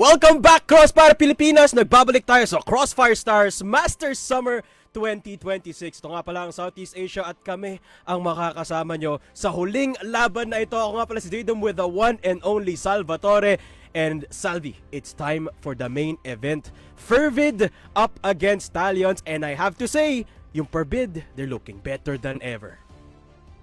Welcome back, CrossFIRE Pilipinas! Nagbabalik tayo sa CrossFIRE Stars Masters Summer 2026. Ito nga pala ang Southeast Asia at kami ang makakasama nyo sa huling laban na ito. Ako nga pala si Didum with the one and only Salvatore. And Salvi, it's time for the main event. FERVID up against Stallions. And I have to say, yung FERVID, they're looking better than ever.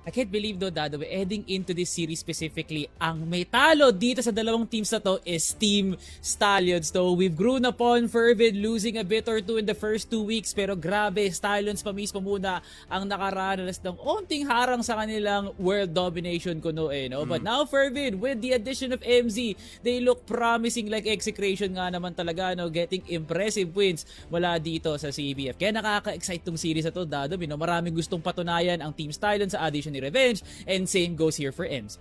I can't believe though, Dado, heading into this series specifically, ang may talo dito sa dalawang teams na to is Team Stallions. So we've grown upon FERVID losing a bit or two in the first 2 weeks, pero grabe, Stallions pa mismo muna ang nakaranas ng onting harang sa kanilang world domination kuno no? But now FERVID, with the addition of MZ, they look promising like execration nga naman talaga, no? Getting impressive wins mula dito sa CBF. Kaya nakaka-excite tong series na to, Dado. Maraming gustong patunayan ang Team Stallions sa addition ni Revenge, and same goes here for EMS.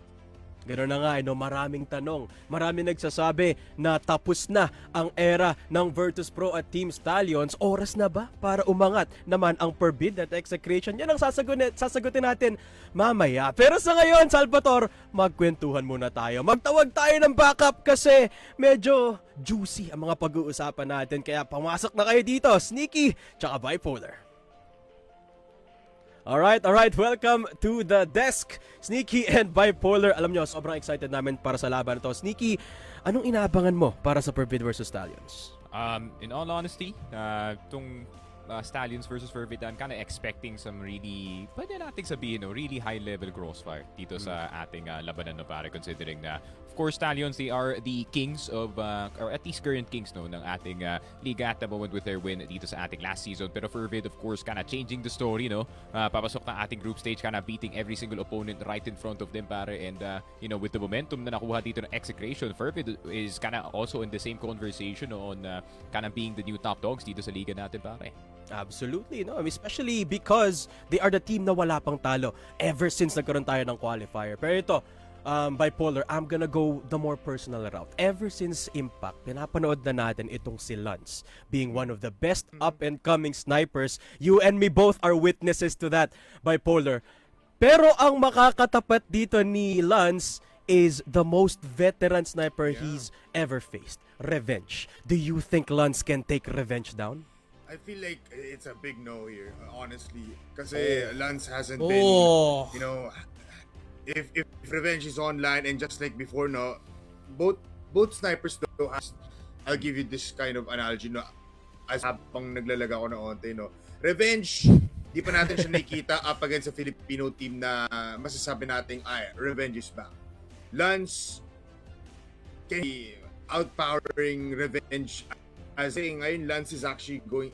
Ganoon na nga, maraming tanong. Maraming nagsasabi na tapos na ang era ng Virtus Pro at Team Stallions. Oras na ba para umangat naman ang FERVID at execration? Yan ang sasagutin natin mamaya. Pero sa ngayon, Salvatore, magkwentuhan muna tayo. Magtawag tayo ng backup kasi medyo juicy ang mga pag-uusapan natin. Kaya pumasok na kayo dito, Sneaky, tsaka Bipolar. Alright, welcome to the desk, Sneaky and Bipolar. Alam nyo, sobrang excited namin para sa laban na to. Sneaky, anong inaabangan mo para sa FERVID versus Stallions? In all honesty, itong Stallions versus FERVID, I'm kind of expecting some really, pwede natin sabihin, really high-level crossfire dito sa ating labanan, no, pare, considering na, of course, Stallions, they are the kings of, or at least current kings, no, ng ating liga at the moment with their win dito sa ating last season. Pero FERVID, of course, kind of changing the story, no, papasok na ating group stage, kind of beating every single opponent right in front of them, pare, and, with the momentum na nakuha dito ng execration, FERVID is kind of also in the same conversation on kind of being the new top dogs dito sa liga natin, pare. Absolutely, no? Especially because they are the team na wala pang talo ever since nagkaroon tayo ng qualifier. Pero ito, Bipolar, I'm gonna go the more personal route. Ever since Impact, pinapanood na natin itong si Lance being one of the best up-and-coming snipers. You and me both are witnesses to that, Bipolar. Pero ang makakatapat dito ni Lance is the most veteran sniper he's ever faced. Revenge. Do you think Lance can take Revenge down? I feel like it's a big no here, honestly. Kasi Lance hasn't been, if Revenge is online and just like before, no, both snipers though has, I'll give you this kind of analogy, no, as habang naglalaga ako ng onte, no. Revenge, di pa natin siya nakikita up against a Filipino team na masasabi natin, Revenge is back. Lance can be outpowering Revenge. As saying, ngayon, Lance is actually going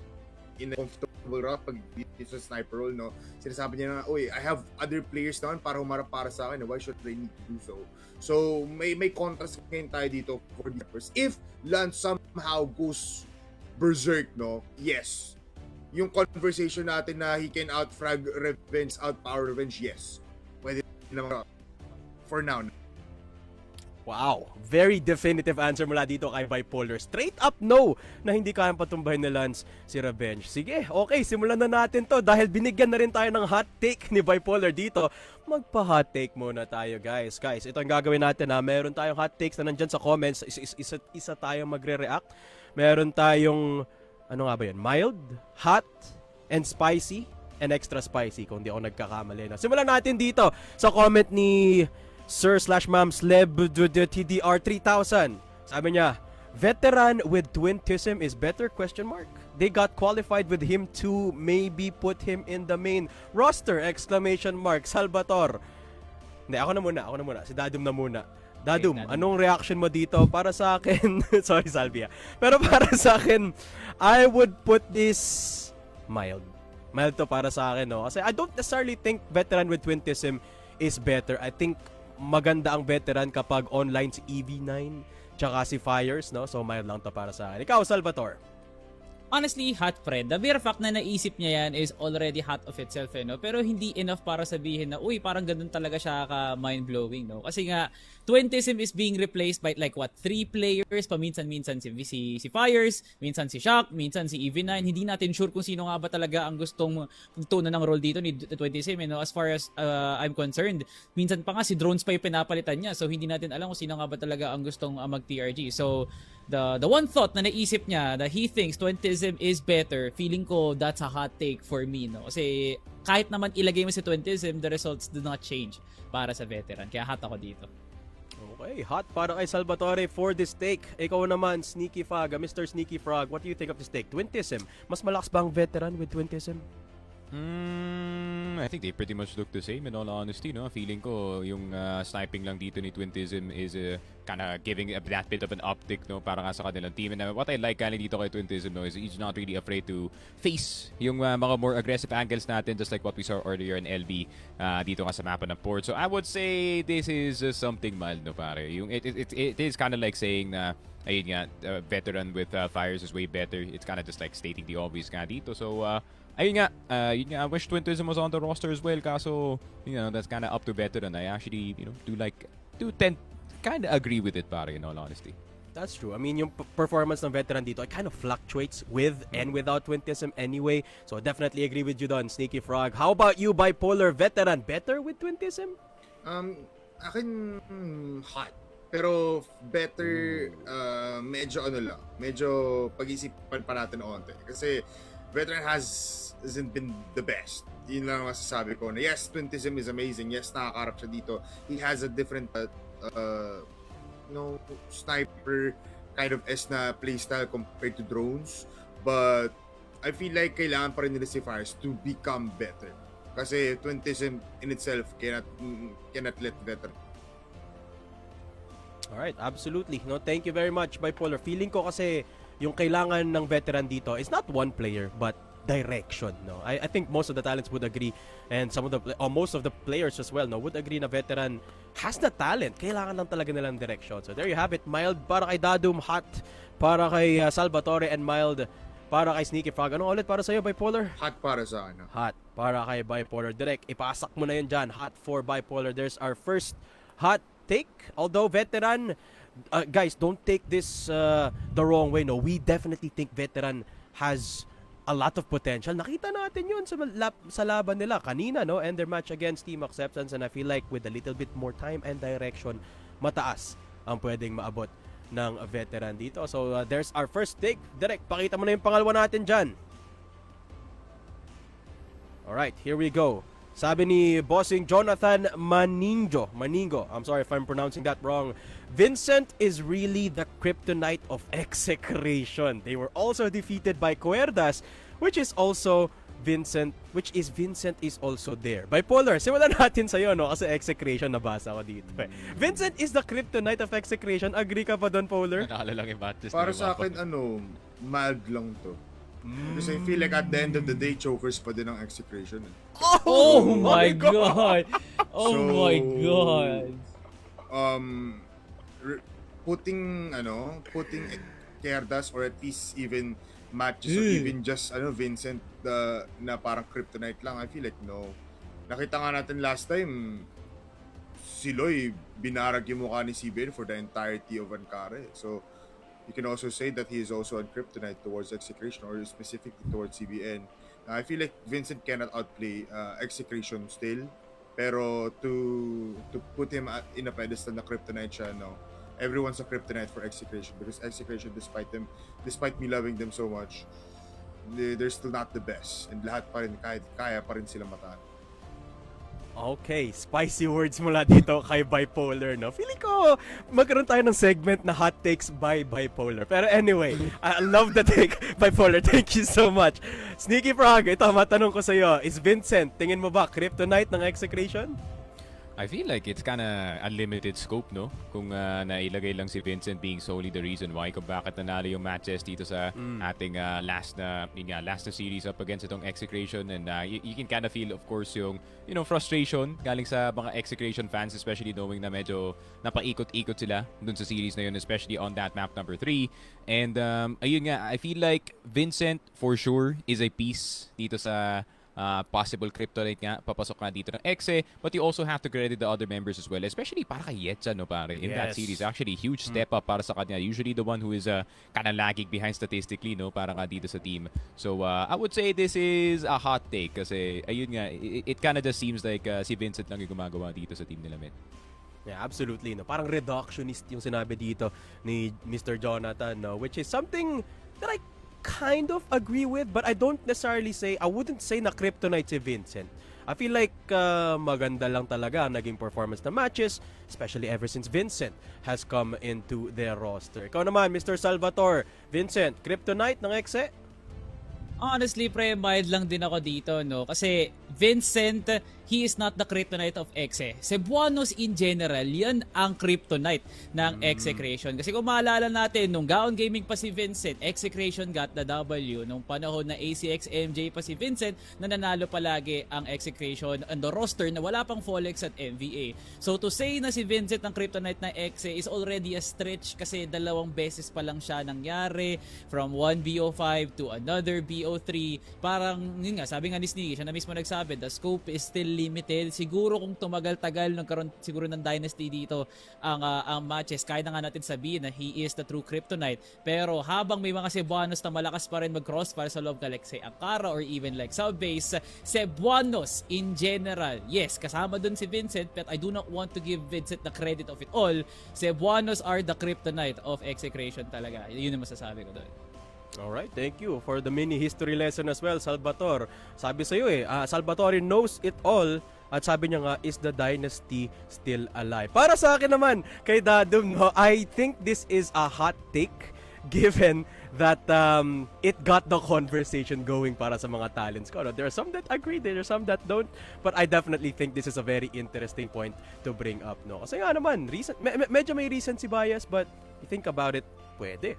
in a comfortable route pag dito sa sniper role, no? Sinasabi niya na, I have other players naman para humarap para sa akin. Why should they need to do so? So, may contrast ngayon tayo dito for the snipers. If Lance somehow goes berserk, no? Yes. Yung conversation natin na he can outfrag Revenge, outpower Revenge, yes. Pwede naman for now. Wow, very definitive answer mula dito kay Bipolar. Straight up no na hindi kayang patumbahin ni Lance si Revenge. Sige, okay, simulan na natin to dahil binigyan na rin tayo ng hot take ni Bipolar dito. Magpa-hot take muna tayo, guys. Guys, ito ang gagawin natin ha. Meron tayong hot takes na nandyan sa comments. Isa tayong magre-react. Meron tayong, ano nga ba yan? Mild, hot, and spicy, and extra spicy kung di ako nagkakamali. No? Simulan natin dito sa comment ni Sir/Mamsleb TDR3000. Sabi niya, veteran with twintism is better? Question mark. They got qualified with him to maybe put him in the main roster! Exclamation mark. Salvatore. Hindi, ako na muna. Si Dadum na muna. Dadum, anong reaction mo dito? Para sa akin, sorry Salvia. Pero para sa akin, I would put this mild. Mild to para sa akin, no? Kasi I don't necessarily think veteran with twintism is better. I think maganda ang veteran kapag online si EV9 tsaka si Fires, no? So mild lang to para sa akin. Ikaw, Salvatore. honestly, hot Fred. The mere fact na naisip niya yan is already hot of itself, no? Pero hindi enough para sabihin na, uy, parang ganun talaga siya ka mind-blowing, no? Kasi nga, Twentism is being replaced by like what, 3 players, paminsan-minsan si Fires, minsan si Shock, minsan si EV9. Hindi natin sure kung sino nga ba talaga ang gustong tunan ng role dito ni Twentism, no? As far as I'm concerned, minsan pa nga si Drones pa yung pinapalitan niya. So hindi natin alam kung sino nga ba talaga ang gustong mag-TRG. So the one thought na naisip niya that he thinks Twentism is better, feeling ko that's a hot take for me, no? Kasi kahit naman ilagay mo si Twentism, the results do not change para sa veteran. Kaya hot ako dito. Okay, hot para kay Salvatore for this take. Ikaw naman, Sneaky Frog, Mr. Sneaky Frog, what do you think of this take? Twentism, mas malakas ba ang veteran with Twentism? I think they pretty much look the same in all honesty, no? Feeling ko yung sniping lang dito ni Twentism is kind of giving that bit of an optic, no? Para nga sa kanilang team. And what I like galing dito kay Twentism, no, is he's not really afraid to face yung mga more aggressive angles natin, just like what we saw earlier in LB dito nga sa mapa ng port. So I would say this is something mild, no, pare. Yung, it is kind of like saying na ayun nga, veteran with Fires is way better. It's kind of just like stating the obvious nga dito. So ayun nga, I wish Twentism was on the roster as well. Kaso, that's kind of up to veteran. I actually, do tend kind of agree with it, pare, in all honesty. That's true. I mean, yung performance ng veteran dito, it kind of fluctuates with and without Twentism anyway. So definitely agree with you doon, Sneaky Frog. How about you, Bipolar Veteran? Better with Twentism? Akin, hot. Pero better, medyo lang. Medyo pag-isipan pa natin onte. Kasi veteran hasn't been the best. Yun lang masasabi ko. Na yes, Twentism is amazing. Yes, nakakarap siya dito. He has a different sniper kind of na playstyle compared to drones. But I feel like kailangan pa rin nila si Fires to become better. Kasi Twentism in itself cannot let veteran. Alright, absolutely. No, thank you very much, Bipolar. Feeling ko kasi yung kailangan ng veteran dito is not one player but direction, no. I think most of the talents would agree, and most of the players as well, no, would agree na veteran has the talent. Kailangan lang talaga nilang direction. So there you have it. Mild para kay Dadum, hot para kay Salvatore, and mild para kay Sneaky Frog. Ano ulit para sa'yo, Bipolar? Hot para sa ano. Hot para kay Bipolar. Direct, ipasak mo na yun dyan. Hot for Bipolar. There's our first hot take. Although veteran, guys, don't take this the wrong way, no. We definitely think veteran has a lot of potential. Nakita natin yun sa laban nila kanina, no, and their match against Team Acceptance, and I feel like with a little bit more time and direction, mataas ang pwedeng maabot ng veteran dito. So there's our first take. Direct, pakita mo na yung pangalawa natin dyan. Alright, here we go. Sabi ni Bossing Jonathan Maningo, I'm sorry if I'm pronouncing that wrong. Vincent is really the kryptonite of execration. They were also defeated by Cuerdas, which is Vincent is also there. Bipolar, simulan natin sa'yo, no? Kasi execration nabasa ko dito. Vincent is the kryptonite of execration. Agree ka pa doon, Polar? Nakala lang yung matches. Para sa akin, mild lang to. Kasi I feel like at the end of the day, chokers pa din ang execration. Oh my God! Oh my God! Putting Cuerdas or at least even matches or even just Vincent na parang kryptonite lang, I feel like no. Nakita nga natin last time si Loy binarag yung mukha ni CBN for the entirety of Ankara. So you can also say that he is also on kryptonite towards execration or specifically towards CBN. I feel like Vincent cannot outplay execration still, pero to put him in a pedestal na kryptonite siya, no. Everyone's a kryptonite for execration because execration, despite me loving them so much, they're still not the best, and lahat pa rin kaya pa rin sila matalo. Okay, spicy words mula dito kay Bipolar, no? Feeling ko magkaroon tayo ng segment na hot takes by Bipolar. Pero anyway, I love the take, Bipolar. Thank you so much. Sneaky Frog, ito matanong ko sa iyo, is Vincent, tingin mo ba kryptonite ng execration? I feel like it's kinda unlimited scope, no? Kung nailagay lang si Vincent being solely the reason why kung bakit nanalo yung matches dito sa ating last na series up against itong Execration. And you can kinda feel, of course, yung frustration galing sa mga Execration fans, especially knowing na medyo napaikot-ikot sila dun sa series na yun, especially on that map number 3. And ayun nga, I feel like Vincent for sure is a piece dito sa possible kryptonite nga, papasok nga dito ng Exe, but you also have to credit the other members as well, especially para kay Yetza, no, pare, in that series. Actually, huge step up para sa kanya. Usually the one who is kind of lagging behind statistically, no, para nga dito sa team. So, I would say this is a hot take kasi, ayun nga, it kind of just seems like si Vincent lang yung gumagawa dito sa team nila, men. Yeah, absolutely. No? Parang reductionist yung sinabi dito ni Mr. Jonathan, no? Which is something that I kind of agree with, but I wouldn't say na kryptonite si Vincent. I feel like maganda lang talaga ang naging performance na matches, especially ever since Vincent has come into their roster. Ikaw naman, Mr. Salvatore, Vincent, kryptonite ng Exe? Honestly, pre, mild lang din ako dito, no? Kasi Vincent, he is not the kryptonite of Exe. Cebuanos in general, yan ang kryptonite ng Execration. Kasi kung maalala natin, nung Gaon Gaming pa si Vincent, Execration got the W. Nung panahon na ACX MJ pa si Vincent, nananalo palagi ang Execration on the roster na wala pang Folex at MVA. So to say na si Vincent ang kryptonite ng Exe is already a stretch kasi 2 beses pa lang siya nangyari from one BO5 to another BO3. Parang, yun nga, sabi nga ni Sneaky, siya na mismo nagsabi, the scope is still limited. Siguro kung tumagal-tagal, nagkaroon siguro ng dynasty dito ang matches, kaya na nga natin sabihin na he is the true kryptonite. Pero habang may mga Cebuanos na malakas pa rin mag-crossfire sa loob like say Ankara or even like Southbase, Cebuanos in general, yes, kasama dun si Vincent, but I do not want to give Vincent the credit of it all. Cebuanos are the kryptonite of Execration talaga. Yun ang masasabi ko doon. Alright, thank you for the mini history lesson as well, Salvatore. Sabi sa'yo Salvatore knows it all at sabi niya nga, is the dynasty still alive? Para sa akin naman, kay Dadum, no, I think this is a hot take given that it got the conversation going para sa mga talents ko. No? There are some that agree, there are some that don't, but I definitely think this is a very interesting point to bring up. No? Kasi nga naman, medyo may recency bias, but you think about it, pwede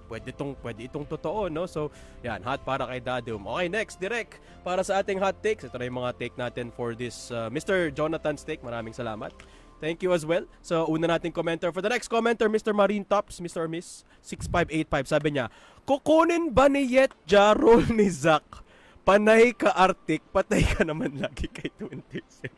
itong totoo, no? So, yan, hot para kay Dadum. Okay, next, direct, para sa ating hot takes. Ito na yung mga take natin for this Mr. Jonathan's take. Maraming salamat. Thank you as well. So, una nating commenter. For the next commenter, Mr. Marine Tops, Mr. or Miss 6585, sabi niya, kukunin ba ni Yetja role ni Zack? Panay ka Arctic, patay ka naman lagi kay 27.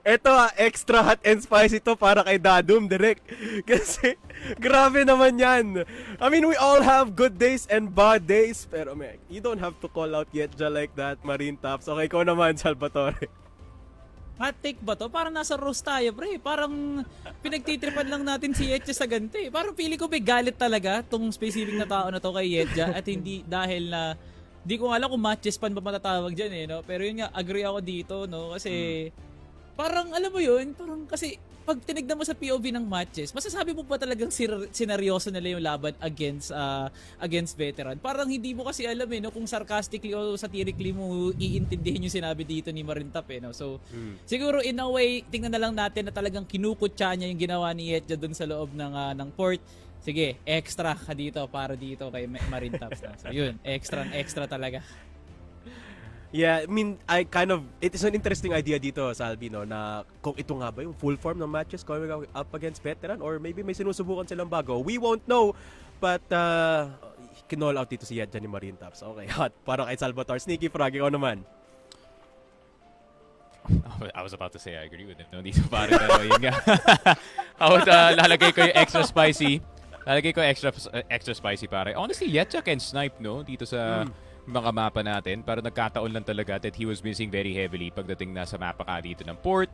Ito extra hot and spicy to para kay Dadum, direct. Kasi, grabe naman yan. I mean, we all have good days and bad days. Pero, man, you don't have to call out Yetja like that, Marine Tops. Okay, ikaw naman, Salvatore. Hot take ba to? Parang nasa roast tayo, pre. Parang pinagtitripan lang natin si Yetja sa ganti. Parang pili ko may galit talaga tong specific na tao na to kay Yetja at hindi dahil na di ko alam kung matches pan ba matatawag dyan no? Pero yun nga, agree ako dito, no? Kasi parang alam mo yun, parang kasi pag tinignan mo sa POV ng matches, masasabi mo pa talagang sineryoso nila yung laban against veteran. Parang hindi mo kasi alam no, kung sarcastically o satirically mo iintindihin yung sinabi dito ni Marintap no. So siguro in a way, tingnan na lang natin na talagang kinukutya niya yung ginawa ni Yetja dun sa loob ng port. Sige, extra ka dito para dito kay Marintap. So yun, extra talaga. Yeah, I mean, it is an interesting idea dito, Salvi, no, na kung ito nga ba yung full form ng matches going up against veteran or maybe may sinusubukan silang bago. We won't know, but kinall out dito si Yetja ni Marine Tops. Okay, hot. Para kay Salvatore. Sneaky Frog, ikaw naman. I was about to say I agree with it. No, dito pare, pero yun nga. Lalagay ko yung extra spicy. Lalagay ko extra spicy pare. Honestly, Yetja can snipe, no, dito sa mga mapa natin. Pero nagkataon lang talaga that he was missing very heavily pagdating na sa mapa ka dito ng port.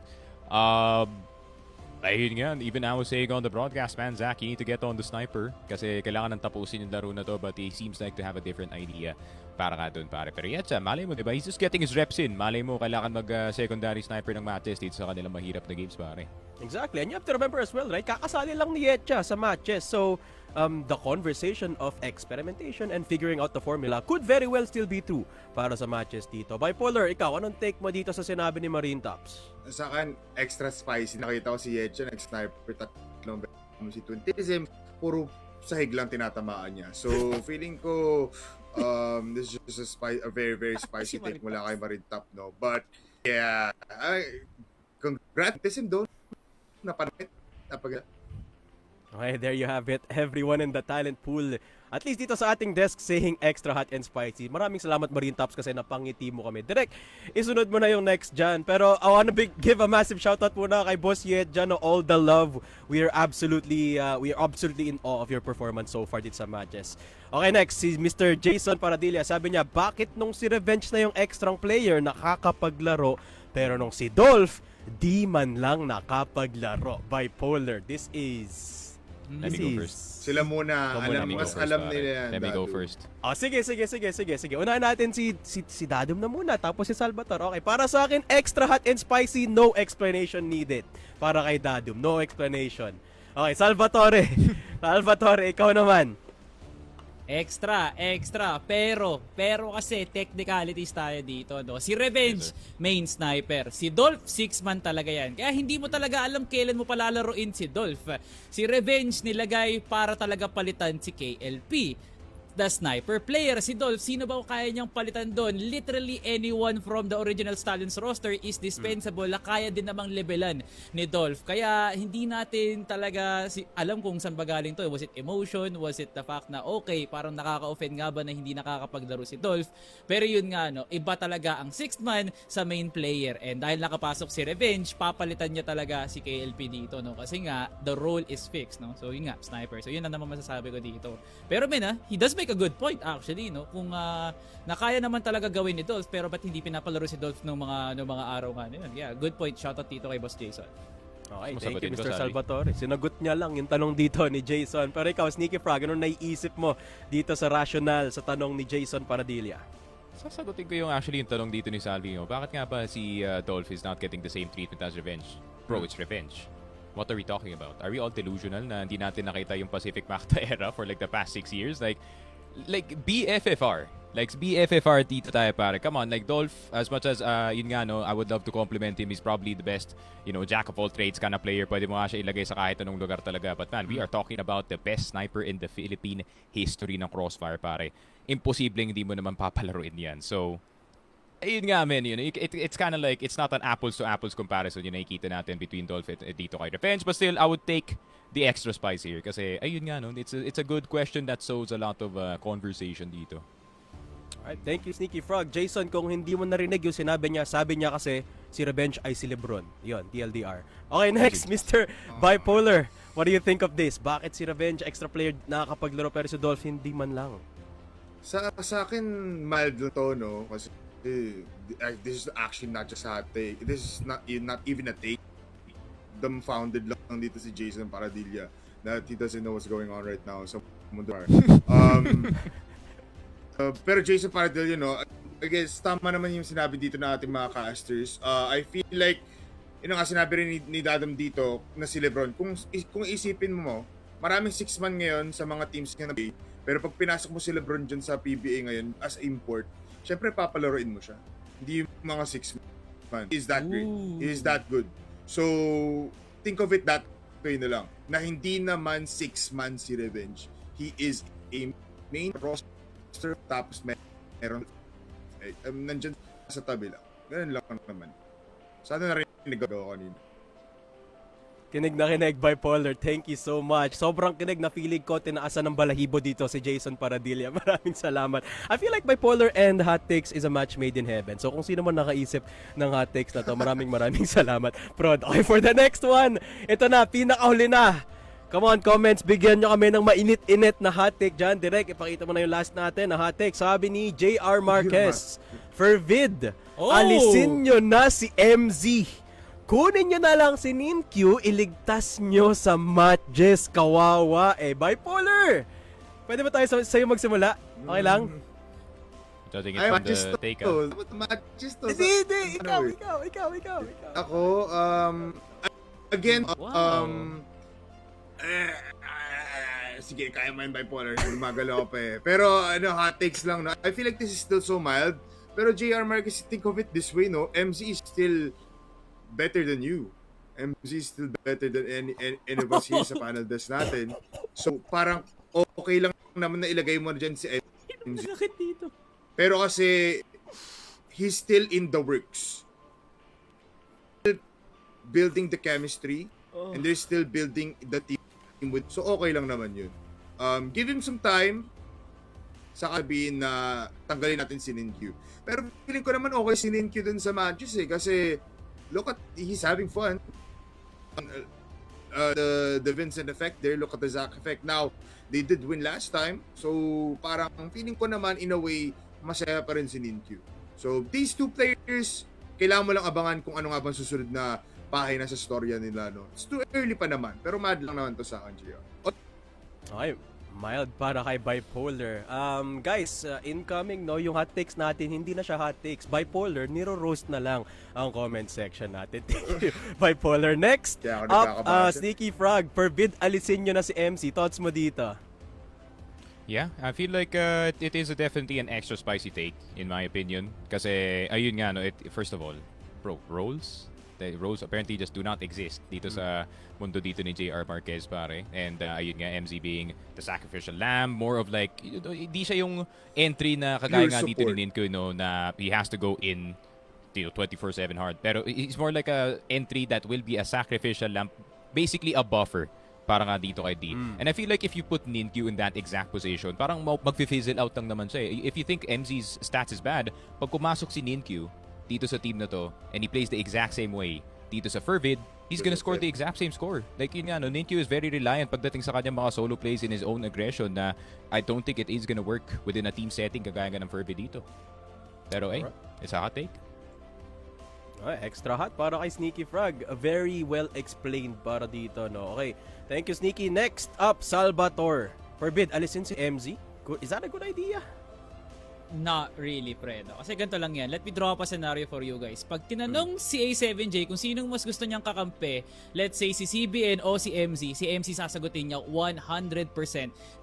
Ayun nga, even I was saying on the broadcast, man, Zach, you need to get on the sniper kasi kailangan ng tapusin yung laro na to, but he seems like to have a different idea para ka dun, pare. Pero Yetja, malay mo, diba? He's just getting his reps in. Malay mo, kailangan mag-secondary sniper ng matches dito sa kanilang mahirap na games, pare. Exactly. And you have to remember as well, right? Kakasali lang ni Yetja sa matches. So, the conversation of experimentation and figuring out the formula could very well still be true para sa matches dito. Bipolar, ikaw, anong take mo dito sa sinabi ni Marine Tops? Sa akin, extra spicy. Nakita ko si Yecha, nag-sniper, tatlong si Twintism, puro sahig lang tinatamaan niya. So, feeling ko, this is just a very, very spicy take mula kay Marine Top, no? But, yeah, congrats, doon. Napanit. Okay, there you have it. Everyone in the talent pool, at least dito sa ating desk, saying extra hot and spicy. Maraming salamat, Marine Tops, kasi napangiti mo kami. Direk, isunod mo na yung next dyan. Pero I wanna give a massive shoutout muna kay Boss Yet dyan. All the love. We are absolutely in awe of your performance so far dito sa matches. Okay, next, si Mr. Jason Paradilla. Sabi niya, bakit nung si Revenge na yung extra player nakakapaglaro, pero nung si Dolph, di man lang nakapaglaro? Bipolar, this is... Let me go first. Sila muna, alam nila yan. Let me go first. Oh, sige. Unahin natin si Dadum na muna, tapos si Salvatore. Okay, para sa akin, extra hot and spicy, no explanation needed. Para kay Dadum, no explanation. Okay, Salvatore. Salvatore, ikaw naman. Extra. Pero kasi technicalities tayo dito, no? Si Revenge, main sniper. Si Dolph, 6-man talaga yan. Kaya hindi mo talaga alam kailan mo palalaroin si Dolph. Si Revenge nilagay para talaga palitan si KLP. The sniper player, si Dolph, sino ba kaya niyang palitan doon? Literally anyone from the original Stallions roster is dispensable na kaya din namang levelan ni Dolph. Kaya hindi natin talaga alam kung saan ba galing to. Was it emotion? Was it the fact na okay, parang nakaka-offend nga ba na hindi nakakapaglaro si Dolph? Pero yun nga, no, iba talaga ang 6th man sa main player. And dahil nakapasok si Revenge, papalitan niya talaga si KLP dito, no? Kasi nga, the role is fixed, no? So yun nga, sniper. So yun na naman masasabi ko dito. Pero he does make a good point actually, no, kung nakaya naman talaga gawin ni Dolph, pero ba't hindi pinapalaro si Dolph nung mga araw nga na yun? Yeah, good point. Shoutout dito kay Boss Jason. Okay, thank you, Mr. Salvatore. Sinagot niya lang yung tanong dito ni Jason. Pero ikaw, Sneaky Frog, anong naiisip mo dito sa rational sa tanong ni Jason Paradilla? Sasagutin ko yung tanong dito ni Salvi. Bakit nga ba si Dolph is not getting the same treatment as Revenge? Bro, it's Revenge. What are we talking about? Are we all delusional na hindi natin nakita yung Pacific Macta era for like the past 6 years? Like BFFR. Like BFFR dito tayo pare. Come on, like Dolph, as much as yun nga no, I would love to compliment him. He's probably the best, jack of all trades kind of player. Pwede mo nga siya ilagay sa kahit anong lugar talaga. But man, we are talking about the best sniper in the Philippine history ng CROSSFIRE pare. Imposibleng hindi mo naman papalaruin yan. So, ayun nga men, it's kind of like, it's not an apples to apples comparison yung nakikita natin between Dolph at dito kay Revenge. But still, I would take the extra spice here kasi ayun nga no, it's a good question that sows a lot of conversation dito. Alright, thank you Sneaky Frog. Jason, kung hindi mo narinig yung sabi niya kasi si Revenge ay si Lebron. Yun, TLDR. Okay, next, Mr. Bipolar. What do you think of this? Bakit si Revenge extra player nakakapaglaro pero si Dolph hindi man lang? Sa akin, mild lang to, no? Kasi this is actually not just a take. This is not even a take. Dumbfounded lang dito si Jason Paradilla that he doesn't know what's going on right now sa mundo. Pero Jason Paradilla, I guess tama naman yung sinabi dito na ating mga casters. I feel like nga sinabi rin ni Dadam dito na si Lebron, kung isipin mo, maraming 6-man ngayon sa mga teams niya na PBA, pero pag pinasok mo si Lebron dyan sa PBA ngayon as import, syempre papalaroin mo siya. Hindi yung mga 6-man. He is that great. He is that good. So, think of it that way na lang. Na hindi naman 6-man si Revenge. He is a main roster, tapos meron nandyan sa tabi lang. Ganun lang naman. Sana narinig ako kanina. Kinig na kinig, Bipolar. Thank you so much. Sobrang kinig na feeling ko, tinaasan ng balahibo dito si Jason Paradilla. Maraming salamat. I feel like Bipolar and Hot Takes is a match made in heaven. So kung sino man nakaisip ng Hot Takes na to, maraming salamat. Prod. Okay, for the next one, ito na, pinakahuli na. Come on, comments, bigyan nyo kami ng mainit-init na hot take dyan. Direct, ipakita mo na yung last natin na hot take. Sabi ni JR Marquez, FERVID, alisin nyo na si MZ. Kunin nyo na lang si Ninkyu, iligtas nyo sa matches. Kawawa. Bipolar! Pwede ba tayo sa'yo magsimula? Okay lang? Judging it from the take out. Matches to. Hindi. Ikaw. Ako, again, sige, kaya mo yung bipolar. Gumagalaw pa eh. Pero, hot takes lang, no? I feel like this is still so mild. Pero JR Marquez, think of it this way, no? MZ is still better than you. MZ is still better than any of us here sa panel desk natin. So, parang okay lang naman na ilagay mo dyan si MZ. dito. Pero kasi, he's still in the works. Building the chemistry, and they're still building the team with. So, okay lang naman yun. Give him some time, saka sabihin na tanggalin natin si Ninkyu. Pero feeling ko naman okay si Ninkyu dun sa matches eh. Kasi, look at, he's having fun. The Vincent effect there, look at the Zack effect. Now, they did win last time. So, parang feeling ko naman, in a way, masaya pa rin si Ninkyu. So, these two players, kailangan mo lang abangan kung ano nga bang susunod na pahina sa storya nila, no? It's too early pa naman, pero mad lang naman to sa akin, Gio. Okay, mild para kay Bipolar. Guys, incoming, no, yung hot takes natin, hindi na siya hot takes. Bipolar, niro-roast na lang ang comment section natin. Bipolar. Next, Kaya ako up, nagkakabasa. Sneaky Frog, forbid alisin nyo na si MC. Thoughts mo dito? Yeah, I feel like it is definitely an extra spicy take, in my opinion. Kasi, ayun nga, no, first of all, roles? The roles apparently just do not exist dito sa mundo dito ni JR Marquez, pare. And ayun nga, MZ being the sacrificial lamb, more of like, hindi siya yung entry na kagaya nga dito ni Ninkyu, no, na he has to go in 24/7 hard. Pero it's more like a entry that will be a sacrificial lamb, basically a buffer para nga dito kay D. And I feel like if you put Ninkyu in that exact position, parang mag-fizzle out lang naman siya eh. If you think MZ's stats is bad, pag pumasok si Ninkyu dito sa team na to, and he plays the exact same way dito sa FERVID, he's gonna score the exact same score. Like yun nga, no, Ninkyu is very reliant pagdating sa kanyang mga solo plays in his own aggression na I don't think it is gonna work within a team setting kagaya nga ng FERVID dito. Pero it's a hot take. Okay, extra hot para kay Sneaky Frog. Very well explained para dito, no? Okay, thank you, Sneaky. Next up, Salvatore. Forbid, alisin si MZ? Is that a good idea? Not really, pre. No? Kasi ganito lang yan. Let me draw up a scenario for you guys. Pag tinanong si A7J kung sinong mas gusto niyang kakampi, let's say si CBN o si MC sasagutin niya 100%.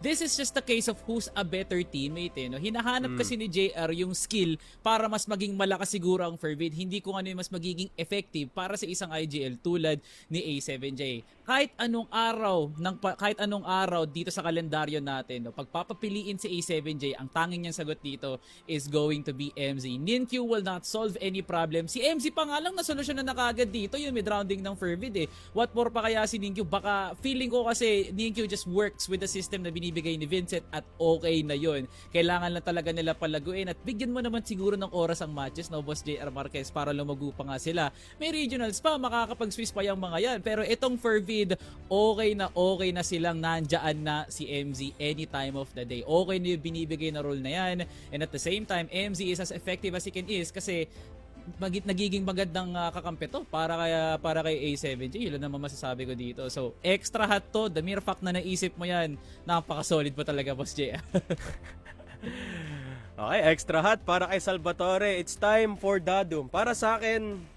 This is just a case of who's a better teammate. No? Hinahanap kasi ni JR yung skill para mas maging malakas siguro ang FERVID. Hindi kung ano yung mas magiging effective para sa isang IGL tulad ni A7J. Kahit anong araw dito sa kalendaryo natin, no, pagpapapiliin si A7J, ang tanging niyang sagot dito is going to be MZ. Ninkyu will not solve any problem. Si MZ pa nga lang nasolusyon na nakagad dito yung mid-rounding ng FERVID eh. What more pa kaya si Ninkyu? Baka feeling ko kasi Ninkyu just works with the system na binibigay ni Vincent at okay na yun. Kailangan lang talaga nila palaguin at bigyan mo naman siguro ng oras ang matches, no, Boss JR Marquez, para lumago pa nga sila. May regionals pa, makakapag-Swiss pa yung mga yan. Pero itong FERVID, okay na silang nandyan na si MZ any time of the day. Okay na yung binibigay na role na yan. And at the same time, MZ is as effective as he can is kasi nagiging magandang kakampi to para kay A7J. Yun naman masasabi ko dito. So, extra hot to. The mere fact na naisip mo yan, napaka-solid po talaga, Boss J. Okay, extra hot para kay Salvatore. It's time for Dadum. Para sa akin,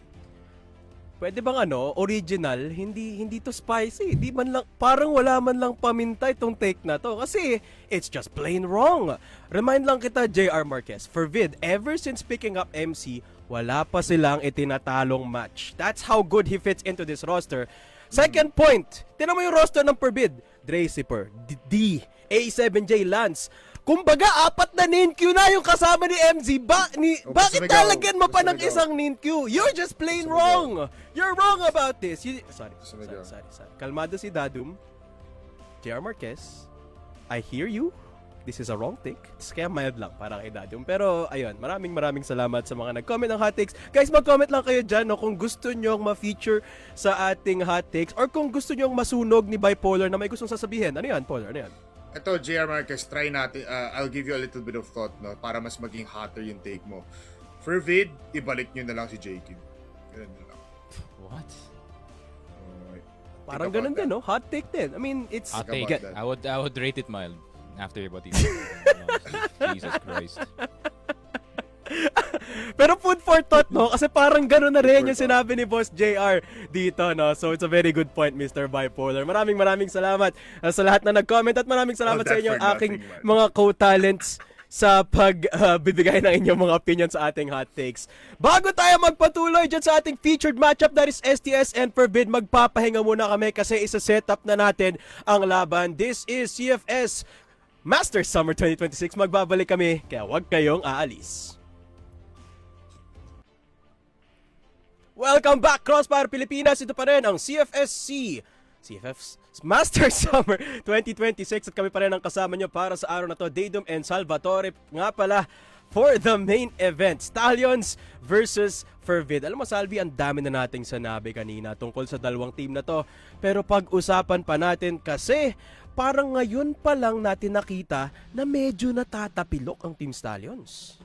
pwede bang original, hindi to spicy. Di man lang, parang wala man lang paminta itong take na to. Kasi, it's just plain wrong. Remind lang kita, JR Marquez, FERVID, ever since picking up MC, wala pa silang itinatalong match. That's how good he fits into this roster. Second point, tinan mo yung roster ng FERVID. Dre Zipper, D, A7J Lance. Kumbaga, 4 na Ninkyu na yung kasama ni MZ. Bakit talagyan mo pa ng isang Ninkyu? You're just plain wrong. You're wrong about this. Sorry. Kalmado si Dadum. JR Marquez, I hear you. This is a wrong take. Kaya mild lang para kay Dadum. Pero, ayun, maraming salamat sa mga nag-comment ng hot takes. Guys, mag-comment lang kayo dyan, no, kung gusto nyong ma-feature sa ating hot takes or kung gusto nyong masunog ni Bipolar na may gustong sasabihin. Ano yan, Polar? Ano yan? Ito, JR Marquez, try natin. I'll give you a little bit of thought, no, para mas maging hotter yung take mo. FERVID, ibalik nyo na lang si Jacob. Ganun na lang. What? Parang ganun din, no? Hot take din. I mean, it's... Hot take. I would rate it mild after what he said. Jesus Christ. Pero food for thought, no? Kasi parang gano'n na rin yung sinabi ni Boss JR dito, no? So it's a very good point, Mr. Bipolar. Maraming salamat sa lahat na nag-comment at maraming salamat sa inyo, aking mga co-talents sa pagbibigay ng inyong mga opinion sa ating hot takes. Bago tayo magpatuloy dyan sa ating featured matchup, that is STS and FERVID, magpapahinga muna kami kasi isa-setup na natin ang laban. This is CFS Masters Summer 2026. Magbabalik kami, kaya huwag kayong aalis. Welcome back, CROSSFIRE Pilipinas. Ito pa rin ang CFS Masters Summer 2026 at kami pa rin ang kasama nyo para sa araw na to. Daydom and Salvatore nga pala for the main event, Stallions versus FERVID. Alam mo, Salvi, ang dami na nating sanabi kanina tungkol sa dalawang team na to. Pero pag-usapan pa natin kasi parang ngayon pa lang natin nakita na medyo natatapilok ang Team Stallions.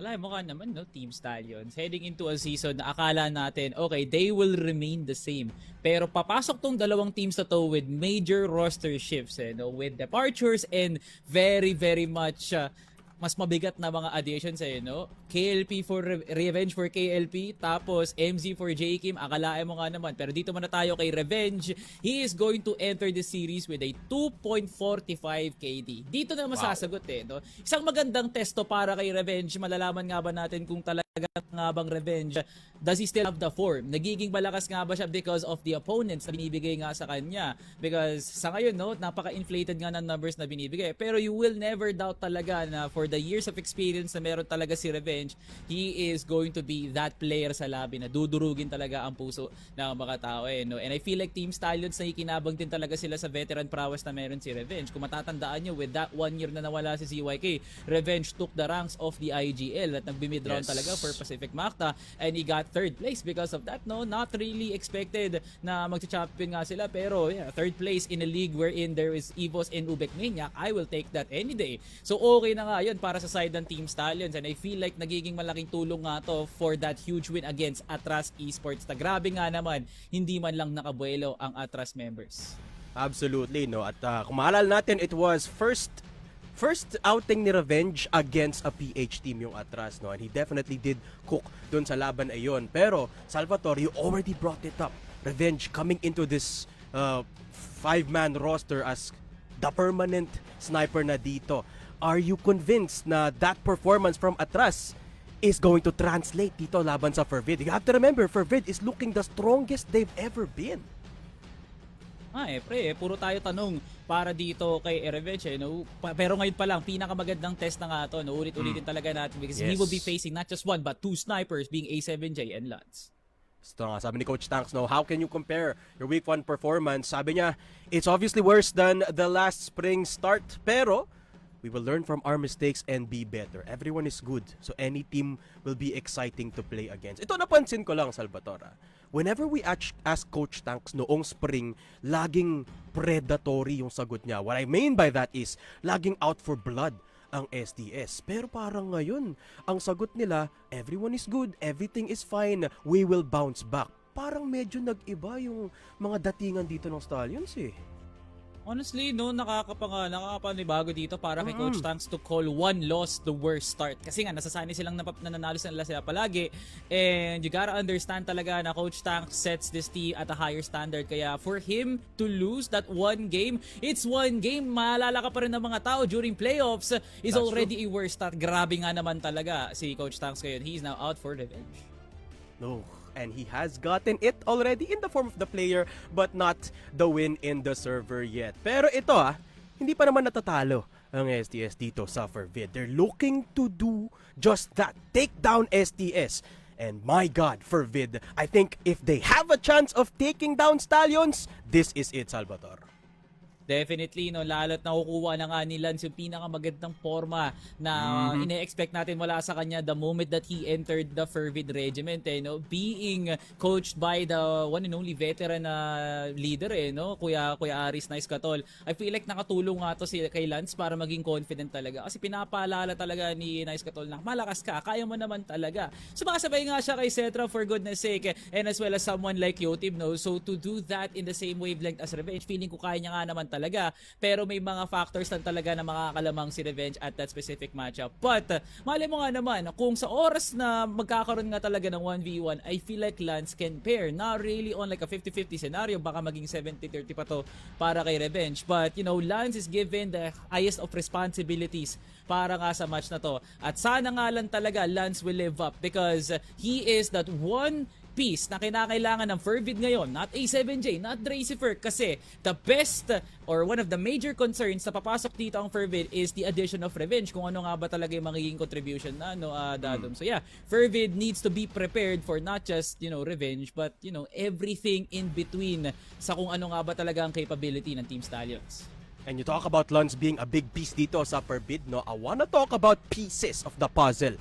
Alam mo ka naman, no, Team Stallions, heading into a season na akala natin, okay, they will remain the same. Pero papasok tong dalawang teams na to with major roster shifts, no, with departures and very much mas mabigat na mga additions, no? KLP for Revenge for KLP, tapos MZ for J Kim, akalain mo nga naman. Pero dito muna tayo kay Revenge. He is going to enter the series with a 2.45 KD. Dito na masasagot, no? Isang magandang testo para kay Revenge. Malalaman nga ba natin kung talaga nga bang Revenge, does he still have the form? Nagiging malakas nga ba siya because of the opponents na binibigay nga sa kanya? Because sa ngayon, no, napaka-inflated nga ng numbers na binibigay. Pero you will never doubt talaga na for the years of experience na meron talaga si Revenge, he is going to be that player sa labi na dudurugin talaga ang puso ng mga tao, no? And I feel like Team Stallions, nakikinabang din talaga sila sa veteran prowess na meron si Revenge. Kung matatandaan nyo, with that 1 year na nawala si CYK, Revenge took the ranks of the IGL at nagbi-mid round talaga for Pacific Macta, and he got third place because of that, no? Not really expected na magcha-champion nga sila, pero yeah, third place in a league wherein there is EVOS and Ubek Maniac, I will take that any day. So okay na nga yun para sa side ng Team Stallions, and I feel like nagiging malaking tulong nga to for that huge win against Atras Esports. Na grabe nga naman, hindi man lang nakabuelo ang Atras members. Absolutely, no? At kung maalala natin, it was first outing ni Revenge against a PH team yung Atras, no? And he definitely did cook dun sa laban ayon. Pero Salvatore, you already brought it up. Revenge coming into this 5-man roster as the permanent sniper na dito. Are you convinced na that performance from Atras is going to translate dito laban sa FERVID? You have to remember, FERVID is looking the strongest they've ever been. Puro tayo tanong para dito kay Revenge, no? Pero ngayon pa lang, pinakamagandang test na nga to, no? Ulit-ulitin talaga natin because he will be facing not just one but two snipers being A7J and Lance. Ito nga, sabi ni Coach Tanks, no, how can you compare your week 1 performance? Sabi niya, it's obviously worse than the last spring start, pero we will learn from our mistakes and be better. Everyone is good, so any team will be exciting to play against. Ito napansin ko lang, Salvatore. Whenever we ask Coach Tanks noong spring, laging predatory yung sagot niya. What I mean by that is, laging out for blood ang SDS. Pero parang ngayon, ang sagot nila, everyone is good, everything is fine, we will bounce back. Parang medyo nag-iba yung mga datingan dito ng Stallions, eh. Honestly, no, nakakapanibago dito para kay Coach Tanks to call one loss the worst start. Kasi nga, nasasanay silang nananalo sila palagi. And you gotta understand talaga na Coach Tanks sets this team at a higher standard. Kaya for him to lose that one game, it's one game. Maalala ka pa rin ng mga tao during playoffs is That's already a worst start. Grabe nga naman talaga si Coach Tanks ngayon. He's now out for revenge. No. And he has gotten it already in the form of the player but not the win in the server yet. Pero ito hindi pa naman natatalo ang STS dito sa FERVID. They're looking to do just that. Take down STS. And my God, FERVID, I think if they have a chance of taking down Stallions, this is it, Salvatore. Definitely, no, lalo't nakukuha na nga ni Lance yung pinakamagandang forma na ine-expect natin wala sa kanya the moment that he entered the FERVID regiment, no? Being coached by the one and only veteran leader, no? Kuya Aris Nice Katol. I feel like nakatulong nga to kay Lance para maging confident talaga. Kasi pinapaalala talaga ni Nice Katol na malakas ka, kaya mo naman talaga. Sumakasabay nga siya kay Cetra for goodness sake, and as well as someone like Yotib, no? So to do that in the same wavelength as Revenge, feeling ko kaya niya nga naman talaga. talaga. Pero may mga factors lang talaga na makakalamang si Revenge at that specific matchup. But mali mo nga naman, kung sa oras na magkakaroon nga talaga ng 1v1, I feel like Lance can pair. Not really on like a 50-50 scenario, baka maging 70-30 pa to para kay Revenge. But you know, Lance is given the highest of responsibilities para nga sa match na to. At sana nga lang talaga Lance will live up because he is that one piece na kinakailangan ng FERVID ngayon, not A7J, not Dracifer, kasi the best or one of the major concerns na papasok dito ang FERVID is the addition of Revenge, kung ano nga ba talaga yung magiging contribution na Dadom. So yeah, FERVID needs to be prepared for not just, you know, Revenge, but you know, everything in between sa kung ano nga ba talaga ang capability ng Team Stallions. And you talk about Lance being a big piece dito sa FERVID, no? I wanna talk about pieces of the puzzle.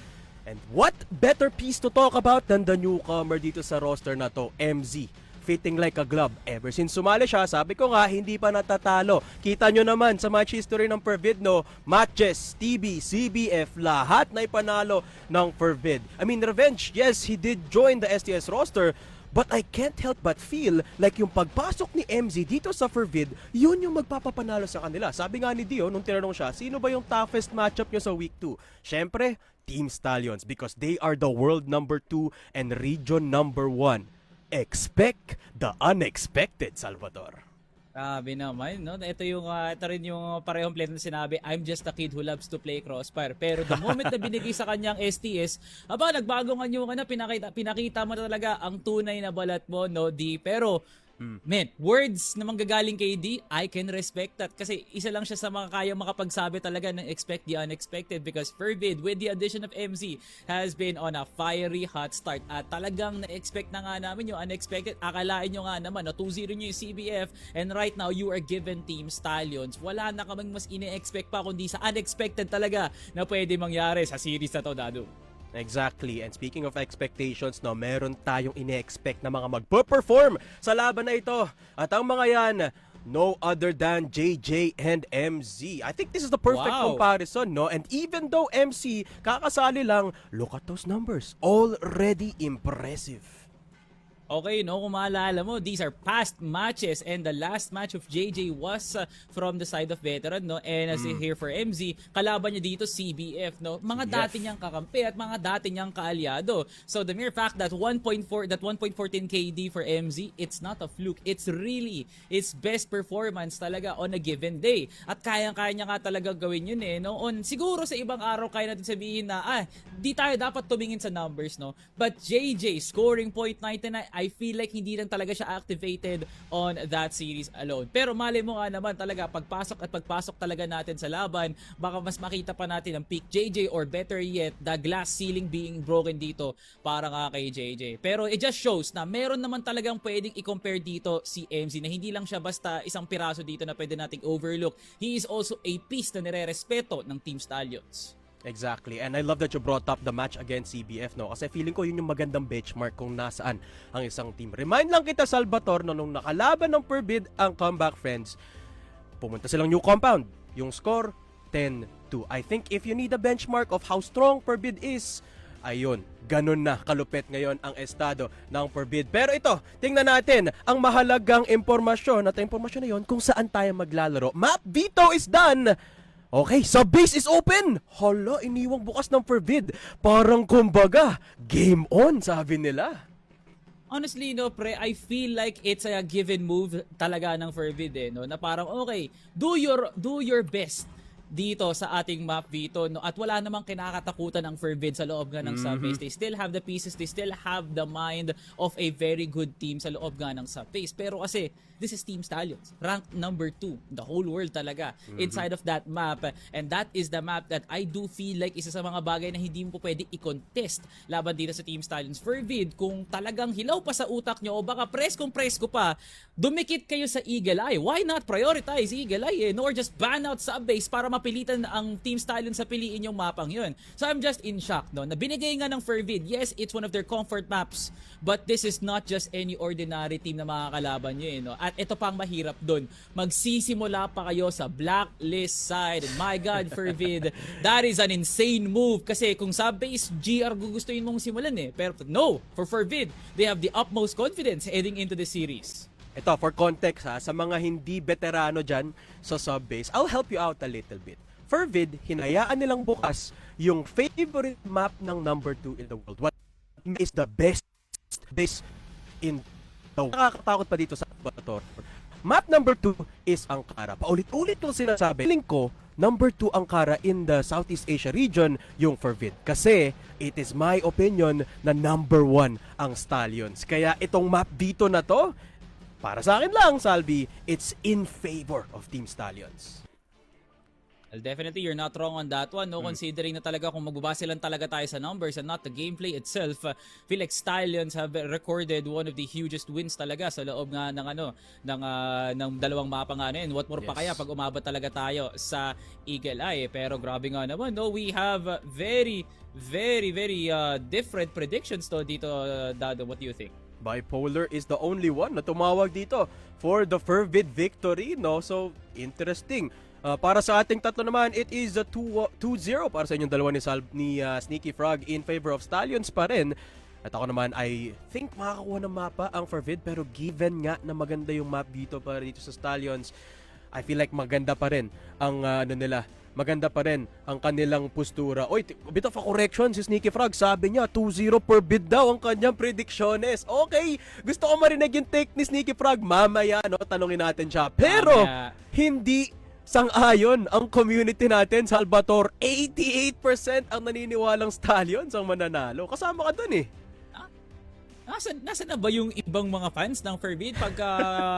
And what better piece to talk about than the newcomer dito sa roster na to, MZ. Fitting like a glove. Ever since sumali siya, sabi ko nga, hindi pa natatalo. Kita nyo naman sa match history ng FERVID, no? Matches, TB, CBF, lahat na ipanalo ng FERVID. I mean, Revenge, yes, he did join the STS roster, but I can't help but feel like yung pagpasok ni MZ dito sa FERVID, yun yung magpapapanalo sa kanila. Sabi nga ni Dio, nung tinanong siya, sino ba yung toughest matchup nyo sa week 2? Syempre, Team Stallions, because they are the world number 2 and region number 1. Expect the unexpected, Salvador. Grabe naman, no? Ito rin yung parehong play na sinabi, I'm just a kid who loves to play CROSSFIRE. Pero the moment na binigay sa kanyang STS, nagbago nga yung pinakita mo talaga ang tunay na balat mo, no, D. Pero man, words na manggagaling kay D, I can respect that. Kasi isa lang siya sa mga kayang makapagsabi talaga ng expect the unexpected because FERVID, with the addition of MZ, has been on a fiery hot start. At talagang na-expect na nga namin yung unexpected. Akalain nyo nga naman, 2-0 nyo yung CBF and right now, you are given Team Stallions. Wala na kaming mas ine-expect pa kundi sa unexpected talaga na pwede mangyari sa series na to, Dado. Exactly. And speaking of expectations, no, meron tayong ine-expect na mga magpo-perform sa laban na ito. At ang mga yan, no other than JJ and MZ. I think this is the perfect comparison, no? And even though MC kakasali lang, look at those numbers. Already impressive. Okay, no, kung maalala mo, these are past matches and the last match of JJ was from the side of veteran, no? And as here for MZ, kalaban niya dito CBF, no? Mga dati niyang kakampi at mga dati niyang kaalyado. So the mere fact that 1.14 KD for MZ, it's not a fluke. It's really its best performance talaga on a given day. At kayang-kaya niya nga talaga gawin yun no? Siguro sa ibang araw kaya natin sabihin na di tayo dapat tumingin sa numbers, no? But JJ scoring .99, I feel like hindi lang talaga siya activated on that series alone. Pero mali mo nga naman talaga, pagpasok talaga natin sa laban, baka mas makita pa natin ang peak JJ or better yet, the glass ceiling being broken dito para nga kay JJ. Pero it just shows na meron naman talagang pwedeng i-compare dito si MZ na hindi lang siya basta isang piraso dito na pwede nating overlook. He is also a piece na nire-respeto ng Team Stallions. Exactly. And I love that you brought up the match against CBF, no? Kasi feeling ko yun yung magandang benchmark kung nasaan ang isang team. Remind lang kita, Salvatore, no, nung nakalaban ng FERVID ang Comeback Friends, pumunta silang new compound. Yung score, 10-2. I think if you need a benchmark of how strong FERVID is, ayun, ganun na kalupit ngayon ang estado ng FERVID. Pero ito, tingnan natin ang mahalagang impormasyon. At ang impormasyon na yun kung saan tayo maglalaro. Map veto is done! Okay, so base is open! Hala, iniwang bukas ng FERVID. Parang kumbaga, game on, sabi nila. Honestly, no, pre, I feel like it's a given move talaga ng FERVID, no? Na parang, okay, do your best dito sa ating map veto, no? At wala namang kinakatakutan ng FERVID sa loob nga ng subbase. They still have the pieces, they still have the mind of a very good team sa loob nga ng subbase. Pero kasi this is Team Stallions, ranked number 2, the whole world talaga inside of that map, and that is the map that I do feel like isa sa mga bagay na hindi mo po pwede i-contest laban dito sa Team Stallions. FERVID, kung talagang hilaw pa sa utak nyo o baka preskong pa, dumikit kayo sa Eagle Eye. Why not prioritize Eagle Eye, or just ban out subbase para mapilitan ang Team Stallions sa piliin yung mapang yun. So I'm just in shock, no? Na binigay nga ng FERVID, yes, it's one of their comfort maps, but this is not just any ordinary team na makakalaban nyo, no? At ito pang mahirap dun, magsisimula pa kayo sa blacklist side. My God, FERVID, that is an insane move. Kasi kung subbase, GR gugustuhin mong simulan Pero no, for FERVID, they have the utmost confidence heading into the series. Ito, for context ha, sa mga hindi veterano dyan sa subbase, I'll help you out a little bit. FERVID, hinayaan nilang bukas yung favorite map ng number 2 in the world. What is the best base in the world? Nakakatakot pa dito sa Bator. Map number 2 is Ankara. Paulit-ulit ko sinasabi. Feeling ko, number 2 Ankara in the Southeast Asia region yung FERVID. Kasi, it is my opinion na number 1 ang Stallions. Kaya itong map dito na to, para sa akin lang, Salvi, it's in favor of Team Stallions. Well, definitely, you're not wrong on that one, no? Considering na talaga kung magbabase lang talaga tayo sa numbers and not the gameplay itself, feel like Stallions have recorded one of the hugest wins talaga sa loob nga ng ng dalawang mapa nga na yun. What more pa kaya pag umabot talaga tayo sa Eagle Eye? Pero grabe nga naman, no? We have very different predictions to dito, Dado. What do you think? Bipolar is the only one na tumawag dito for the FERVID victory, no? So, interesting. Para sa ating tatlo naman, it is a 2-0 para sa inyong dalawa ni Sneaky Frog in favor of Stallions pa rin. At ako naman, I think makakakuha ng mapa ang FERVID, pero given nga na maganda yung map dito para dito sa Stallions, I feel like maganda pa rin ang maganda pa rin ang kanilang postura. Oy, bit of a correction si Sneaky Frog. Sabi niya, 2-0 per bid daw ang kanyang predictiones. Okay, gusto ko marinig yung take ni Sneaky Frog. Mamaya, no, tanungin natin siya. Pero, hindi sang-ayon ang community natin, Salvatore. 88% ang naniniwalang Stallions ang mananalo. Kasama ka dun eh. Nasa na ba yung ibang mga fans ng FERVID? Pagka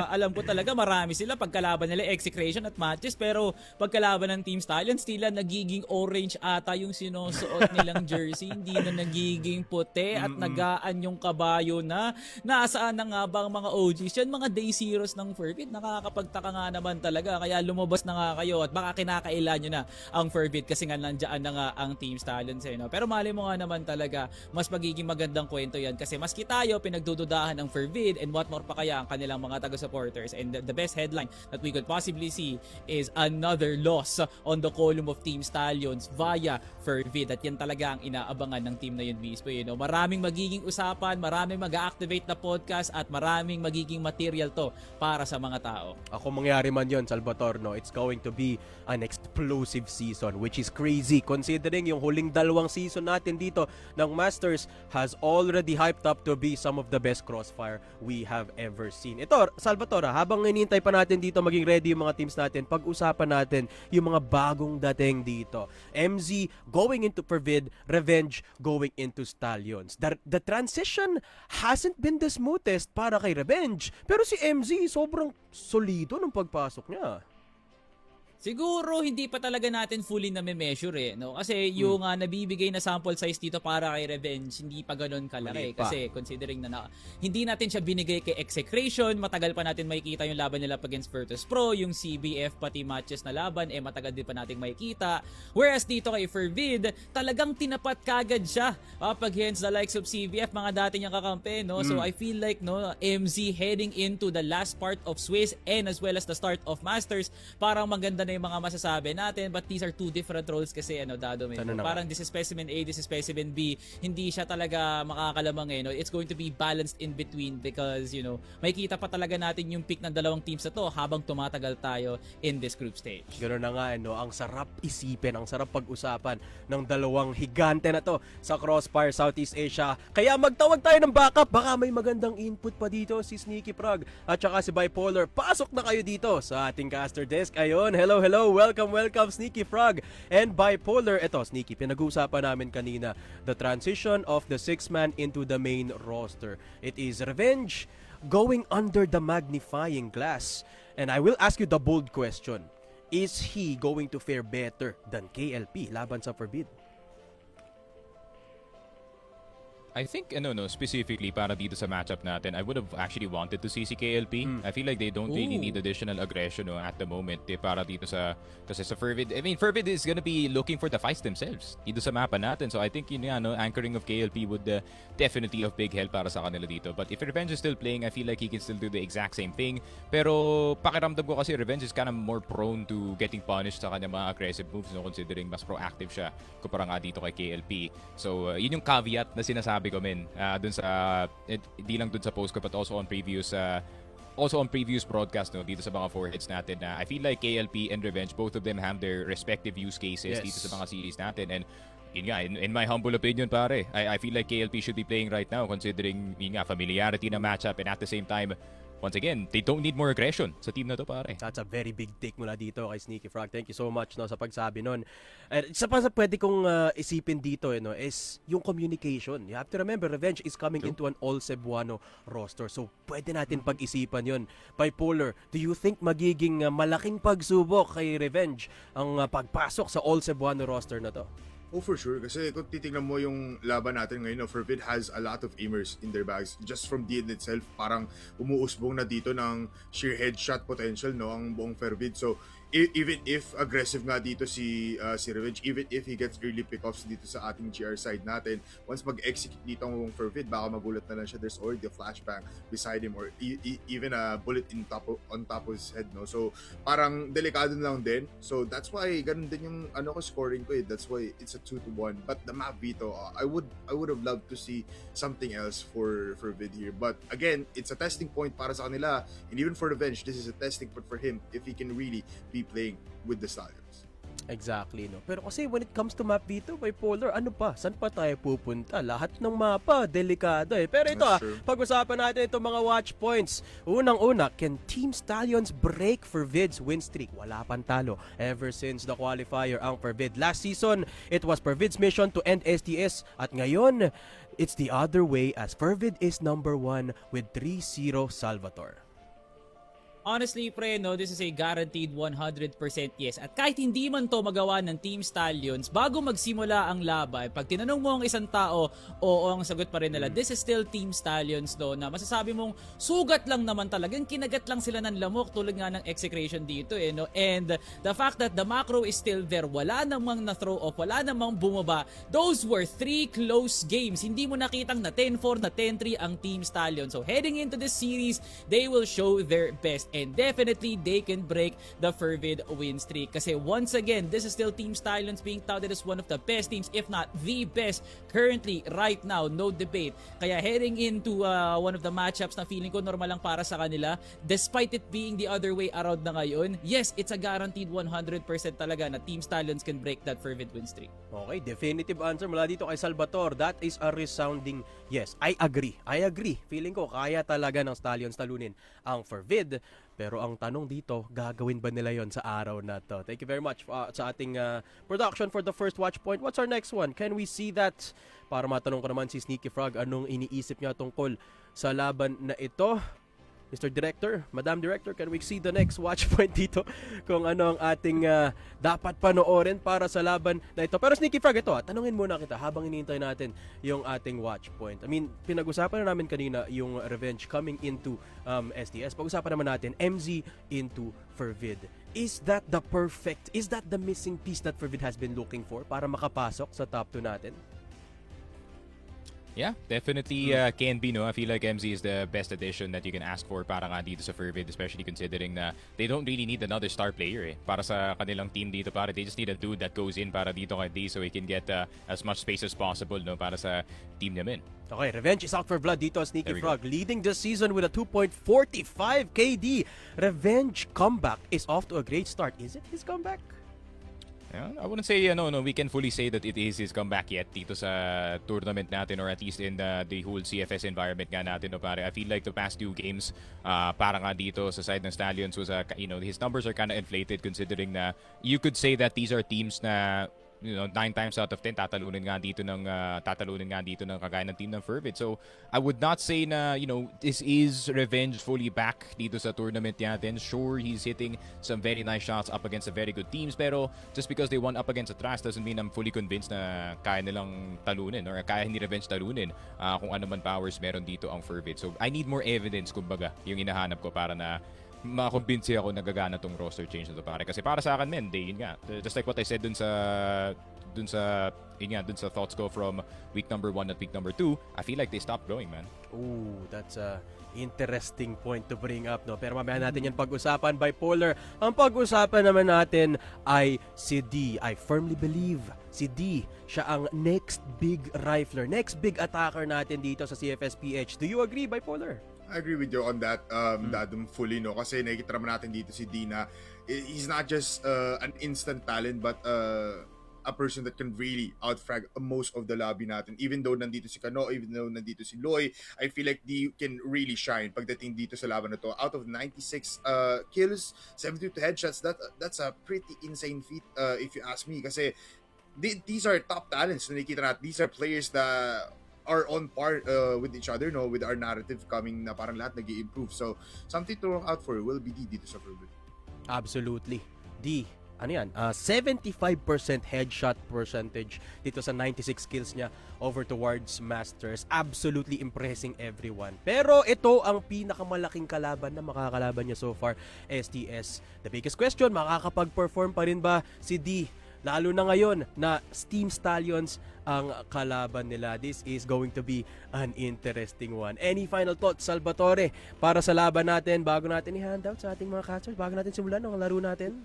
alam ko talaga marami sila pagkalaban nila execration at matches, pero pagkalaban ng Team Stallions tila nagiging orange ata yung sinusuot nilang jersey, hindi na nagiging puti at nagaan yung kabayo na. Nasaan na nga ba ang mga OGs yan, mga day zeros ng FERVID? Nakakapagtaka nga naman talaga, kaya lumabas na nga kayo at baka kinakailan nyo na ang FERVID kasi nga nandiyan na nga ang Team Stallions no? Pero mali mo nga naman talaga, mas magiging magandang kwento yan kasi mas kita tayo pinagdududahan ng FERVID and what more pa kaya ang kanilang mga taga-supporters. And the best headline that we could possibly see is another loss on the column of Team Stallions via FERVID. At yan talaga ang inaabangan ng team na yun mismo. Maraming magiging usapan, maraming mag-activate na podcast at maraming magiging material to para sa mga tao. Ako mangyari man yun, Salvatore, no, it's going to be an explosive season, which is crazy considering yung huling dalawang season natin dito ng Masters has already hyped up to be some of the best CROSSFIRE we have ever seen. Ito, Salvatore, habang hinihintay pa natin dito maging ready yung mga teams natin, pag-usapan natin yung mga bagong dating dito. MZ going into FERVID, Revenge going into Stallions. The transition hasn't been the smoothest para kay Revenge, pero si MZ sobrang solido ng pagpasok niya. Siguro hindi pa talaga natin fully na measure no? Kasi yung nabibigay na sample size dito para kay Revenge hindi pa ganoon kalaki kasi considering na hindi natin siya binigay kay Execration, matagal pa natin makikita yung laban nila against Virtus Pro, yung CBF pati matches na laban matagal din pa natin makikita. Whereas dito kay FERVID, talagang tinapat kagad siya up against the likes of CBF, mga dati niyang kakampi, no? So I feel like MZ heading into the last part of Swiss and as well as the start of Masters, parang maganda na yung mga masasabi natin, but these are two different roles kasi Dado, parang this is specimen A, this is specimen B, hindi siya talaga makakalamang it's going to be balanced in between because makikita pa talaga natin yung pick ng dalawang teams na to habang tumatagal tayo in this group stage. Ganoon na nga ang sarap isipin, ang sarap pag-usapan ng dalawang higante na to sa CROSSFIRE Southeast Asia. Kaya magtawag tayo ng backup, baka may magandang input pa dito si Sneaky Frog at saka si Bipolar. Pasok na kayo dito sa ating caster desk. Ayun, hello, welcome Sneaky Frog and Bipolar. Ito, Sneaky, pinag-uusapan namin kanina the transition of the 6-man into the main roster. It is Revenge going under the magnifying glass. And I will ask you the bold question. Is he going to fare better than KLP laban sa FERVID? I think, specifically para dito sa matchup natin, I would have actually wanted to see si KLP. I feel like they don't really need additional aggression at the moment para dito kasi sa FERVID. I mean, FERVID is gonna be looking for the fights themselves dito sa mapa natin. So I think anchoring of KLP would definitely of big help para sa kanila dito. But if Revenge is still playing, I feel like he can still do the exact same thing. Pero pakiramdam ko kasi Revenge is kind of more prone to getting punished sa kanyang mga aggressive moves, considering mas proactive siya kumpara nga dito kay KLP. So yun yung caveat na sinasabi ko dun sa di lang dun sa post ko but also on previous also on previous broadcast no, dito sa mga foreheads natin na I feel like KLP and Revenge, both of them have their respective use cases Yes. dito sa mga series natin. And yun nga, in my humble opinion pare, I feel like KLP should be playing right now considering yun nga, familiarity na matchup, and at the same time, once again, they don't need more aggression sa team na to pare. That's a very big take mula dito kay Sneaky Frog. Thank you so much no sa pagsabi nun. And isa pa sa pwede kong isipin dito no, is yung communication. You have to remember, Revenge is coming into an all Cebuano roster. So pwede natin pag-isipan yun. Bipolar, do you think magiging malaking pagsubok kay Revenge ang pagpasok sa all Cebuano roster na to? Oh, for sure. Kasi kung titignan mo yung laban natin ngayon, FERVID has a lot of aimers in their bags. Just from the end itself, parang umuusbong na dito ng sheer headshot potential, no, ang buong FERVID. So, even if aggressive nga dito si Revenge, even if he gets early pickoffs dito sa ating GR side natin, once mag-execute dito ang FERVID, baka magulat na lang siya. There's already a flashbang beside him, or even a bullet on top of his head, no. So parang delikado na lang din. So that's why ganun din yung scoring ko. That's why it's a 2-1. But the map dito, I would have loved to see something else for FERVID here. But again, it's a testing point para sa kanila, and even for Revenge, this is a testing point for him if he can really be playing with the Stallions. Exactly, no? Pero kasi when it comes to map dito, Bipolar, ano pa? Saan pa tayo pupunta? Lahat ng mapa, delikado eh. Pero ito pag-usapan natin itong mga watch points. Unang-una, can Team Stallions break FERVID's win streak? Wala pang talo ever since the qualifier ang FERVID. Last season, it was FERVID's mission to end STS. At ngayon, it's the other way as FERVID is number 1 with 3-0 Salvatore. Honestly, pre, no, this is a guaranteed 100% yes. At kahit hindi man to magawa ng Team Stallions, bago magsimula ang laban, pag tinanong mo ang isang tao, oo, ang sagot pa rin nila, this is still Team Stallions, no, na masasabi mong sugat lang naman talagang kinagat lang sila ng lamok tulad nga ng execution dito, eh, no? And the fact that the macro is still there, wala namang na-throw off, wala namang bumaba, those were 3 close games. Hindi mo nakitang na 10-4, na 10-3 ang Team Stallions. So heading into this series, they will show their best. And definitely, they can break the FERVID win streak. Kasi once again, this is still Team Stallions being touted as one of the best teams, if not the best, currently, right now, no debate. Kaya heading into one of the matchups na feeling ko normal lang para sa kanila, despite it being the other way around na ngayon, yes, it's a guaranteed 100% talaga na Team Stallions can break that FERVID win streak. Okay, definitive answer mula dito kay Salvatore. That is a resounding yes. I agree. Feeling ko kaya talaga ng Stallions talunin ang FERVID. Pero ang tanong dito, gagawin ba nila yon sa araw na to? Thank you very much sa ating production for the first watch point. What's our next one? Can we see that? Para matanong ko naman si Sneaky Frog, anong iniisip niya tungkol sa laban na ito? Mr. Director, Madam Director, can we see the next watch point dito? Kung ano ang ating dapat panoorin para sa laban na ito. Pero Sneaky Frog, ito, tanungin muna kita habang iniintay natin yung ating watch point. I mean, pinag-usapan na namin kanina yung Revenge coming into STS. Pag-usapan naman natin MZ into FERVID. Is that the missing piece that FERVID has been looking for para makapasok sa top 2 natin? Yeah, definitely can be, no? I feel like MZ is the best addition that you can ask for para nga dito sa FERVID, especially considering na they don't really need another star player, eh. Para sa kanilang team dito, para they just need a dude that goes in para dito kay D so he can get as much space as possible, no? Para sa team namin. Okay, Revenge is out for blood dito, Sneaky There we Frog, leading the season with a 2.45 KD. Revenge comeback is off to a great start. Is it his comeback? Yeah, I wouldn't say no, we can fully say that it is his comeback yet dito sa tournament natin, or at least in the whole CFS environment nga natin, no, pare. I feel like the past 2 games para nga dito sa side ng Stallions was his numbers are kind of inflated considering na you could say that these are teams na 9 times out of 10 tatalunin nga dito ng kagaya ng team ng FERVID. So I would not say na this is Revenge fully back dito sa tournament natin. Sure, he's hitting some very nice shots up against a very good teams, pero just because they won up against Atras doesn't mean I'm fully convinced na kaya nilang talunin or kaya ni Revenge talunin kung ano man powers meron dito ang FERVID. So I need more evidence, kumbaga, yung hinahanap ko para na makakumbinsi ako na gagana tong roster change na to, pare. Kasi para sa akin, men, yun nga, just like what I said dun sa thoughts ko from week number 1 at week number 2, I feel like they stopped growing, man. Ooh, that's a interesting point to bring up, no? Pero mamaya natin yan pag-usapan, Bipolar. Ang pag-usapan naman natin ay si D. I firmly believe si D, siya ang next big rifler, next big attacker natin dito sa CFSPH. Do you agree, Bipolar? I agree with you on that, Dadum, fully, no? Kasi nakikita naman natin dito si Dina. He's not just an instant talent, but a person that can really outfrag most of the lobby natin. Even though nandito si Kano, even though nandito si Loy, I feel like they can really shine pagdating dito sa laban na to. Out of 96 kills, 72 headshots, that's a pretty insane feat if you ask me. Kasi these are top talents na nakikita natin. These are players that are on par with each other, no, with our narrative coming na parang lahat nag-i-improve. So, something to look out for will be dito sa FERVID. Absolutely. Ano yan? 75% headshot percentage dito sa 96 kills niya over towards Masters. Absolutely impressing everyone. Pero ito ang pinakamalaking kalaban na makakalaban niya so far, STS. The biggest question, makakapag-perform pa rin ba si D? Lalo na ngayon na Team Stallions ang kalaban nila. This is going to be an interesting one. Any final thoughts, Salvatore, para sa laban natin bago natin i-handout sa ating mga catchers, bago natin simulan ang laro natin?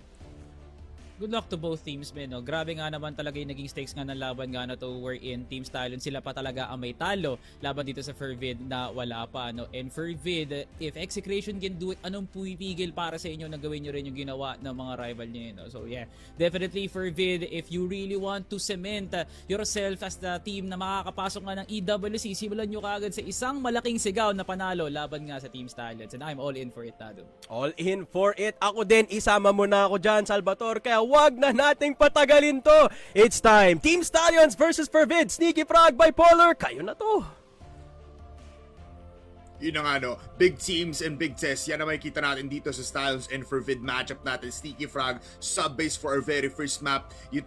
Good luck to both teams, men. No? Grabe nga naman talaga yung naging stakes nga ng laban nga na to, wherein Team Stallions sila pa talaga ang may talo laban dito sa FERVID na wala pa. No? And FERVID, if Execration can do it, anong pumipigil para sa inyo na gawin nyo rin yung ginawa ng mga rival nyo? No? So yeah, definitely FERVID, if you really want to cement yourself as the team na makakapasok nga ng EWC, simulan nyo kagad sa isang malaking sigaw na panalo laban nga sa Team Stallions. And I'm all in for it, Tado. All in for it. Ako din, isama mo na ako dyan, Salvatore. Kaya wag na nating patagalin to. It's time. Team Stallions versus FERVID. Sneaky Frog, Bipolar. Kayo na to. Yun ang ano, big teams and big tests. Yan na makikita natin dito sa Stallions and FERVID matchup natin. Sneaky Frog, sub-base for our very first map. You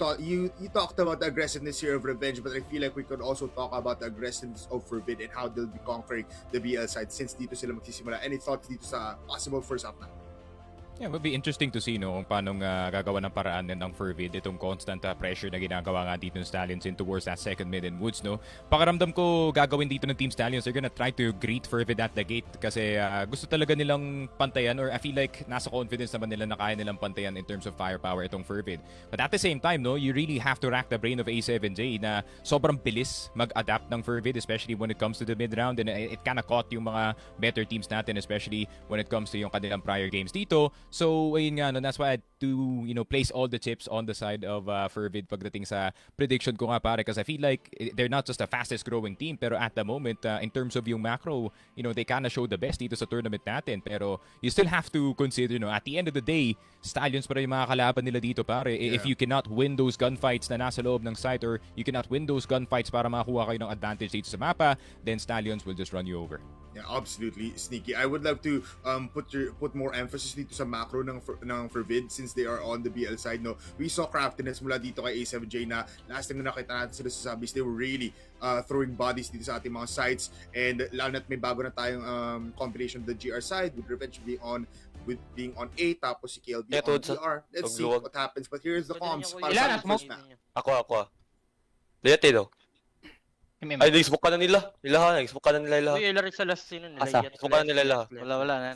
talked about the aggressiveness here of Revenge, but I feel like we could also talk about the aggressiveness of FERVID and how they'll be conquering the BL side since dito sila magsisimula. Any thoughts dito sa possible first half na? Yeah, it would be interesting to see kung paano gagawa ng paraan ng FERVID itong constant pressure na ginagawa nga dito ng Stallions in towards that second mid and woods, no? Pakiramdam ko gagawin dito ng Team Stallions, they're gonna try to greet FERVID at the gate kasi gusto talaga nilang pantayan, or I feel like nasa confidence naman nila na kaya nilang pantayan in terms of firepower itong FERVID. But at the same time, no, you really have to rack the brain of A7J na sobrang bilis mag-adapt ng FERVID, especially when it comes to the mid-round, and it kinda caught yung mga better teams natin, especially when it comes to yung kanilang prior games dito. So, ayun nga, no, that's why I do, place all the chips on the side of FERVID pagdating sa prediction ko nga, pare, because I feel like they're not just the fastest growing team, pero at the moment, in terms of yung macro, they kind of show the best dito sa tournament natin. Pero you still have to consider, at the end of the day, Stallions pa rin yung mga kalaban nila dito, pare. Yeah. If you cannot win those gunfights na nasa loob ng site, or you cannot win those gunfights para makakuha kayo ng advantage dito sa mapa, then Stallions will just run you over. Yeah, absolutely, Sneaky. I would love to put more emphasis dito sa macro ng FERVID since they are on the BL side. No, we saw craftiness mula dito kay A7J na last time na nakita natin sila sa Sabis, they were really throwing bodies dito sa ating mga sides, and lalo na't may bago na tayong combination of the GR side with Revenge being on A, tapos si KLB on GR. Let's see what happens. But here's the comms. Ilan? Ako. Dito daw. Ay, nag-smoke ka na nila. Nag-smoke ka na nila. Uy, ila rin sa last scene nila. Asa? Smoke ka na nila. Wala.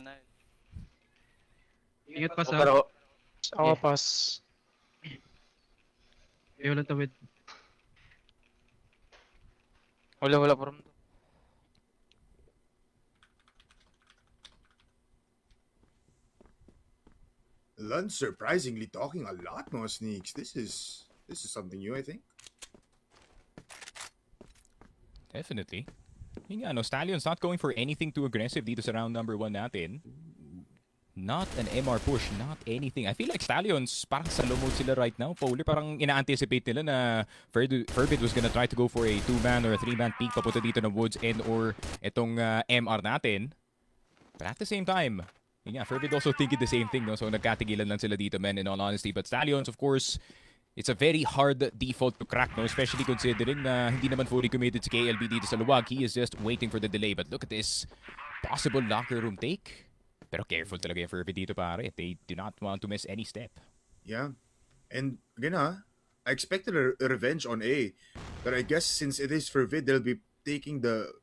Ingat pa sa... Pero, Ako pas. Wala tawid. Wala parang. Lund surprisingly talking a lot, no, Sneaks. This is something new, I think. Definitely. Yung nga, Stallions not going for anything too aggressive dito sa round number 1 natin. Not an MR push, not anything. I feel like Stallions, parang sa low mode sila right now. Fowler, parang ina-anticipate nila na FERVID was gonna try to go for a 2-man or a 3-man peek papunta dito ng woods and or itong MR natin. But at the same time, yun nga, FERVID also thinking the same thing, no? So nagkatigilan lang sila dito, man, in all honesty. But Stallions, of course, it's a very hard default to crack, no? Especially considering na hindi naman fully committed si KLB dito sa luwag. He is just waiting for the delay. But look at this possible locker room take. Pero careful talaga yung FERVID dito, pare. They do not want to miss any step. Yeah. And again, I expected a revenge on A. But I guess since it is FERVID, they'll be taking the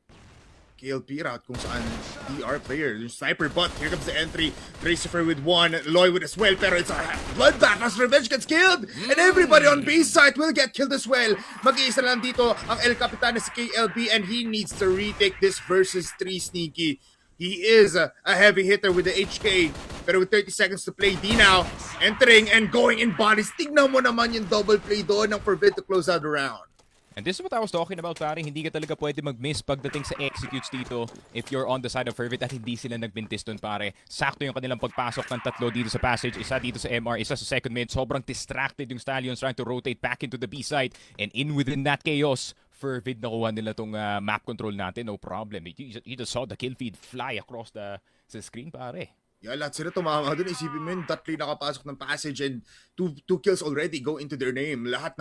KLP route kung saan DR player. Yung sniper bot. Here comes the entry. Tracer with one. Loy with as well. Pero it's a bloodbath as Revenge gets killed. And everybody on base side will get killed as well. Mag-iisa lang dito ang El Capitan si KLB, and he needs to retake this versus 3, Sneaky. He is a heavy hitter with the HK. Pero with 30 seconds to play, D now entering and going in bodies. Tignan mo naman yung double play doon ng FERVID to close out the round. And this is what I was talking about, pare. Hindi ka talaga pwede mag-miss pagdating sa executes dito if you're on the side of FERVID at hindi sila nagbintis doon, pare. Sakto yung kanilang pagpasok ng tatlo dito sa passage. Isa dito sa MR, isa sa second mid. Sobrang distracted yung Stallions trying to rotate back into the B side. And in within that chaos, FERVID nakuha nila tong map control natin. No problem. You just saw the kill feed fly across the screen, pare. Yeah, lahat sila tumama doon. Isipin mo yun, tatlo nakapasok ng passage and two kills already go into their name. Lahat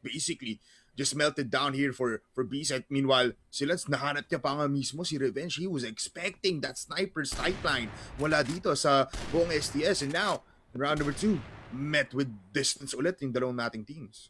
basically just melted down here for B-side. Meanwhile, sila nahanap niya pa nga mismo si Revenge. He was expecting that sniper's sightline wala dito sa buong STS. And now, in round number 2, met with distance ulit yung dalawang nating teams.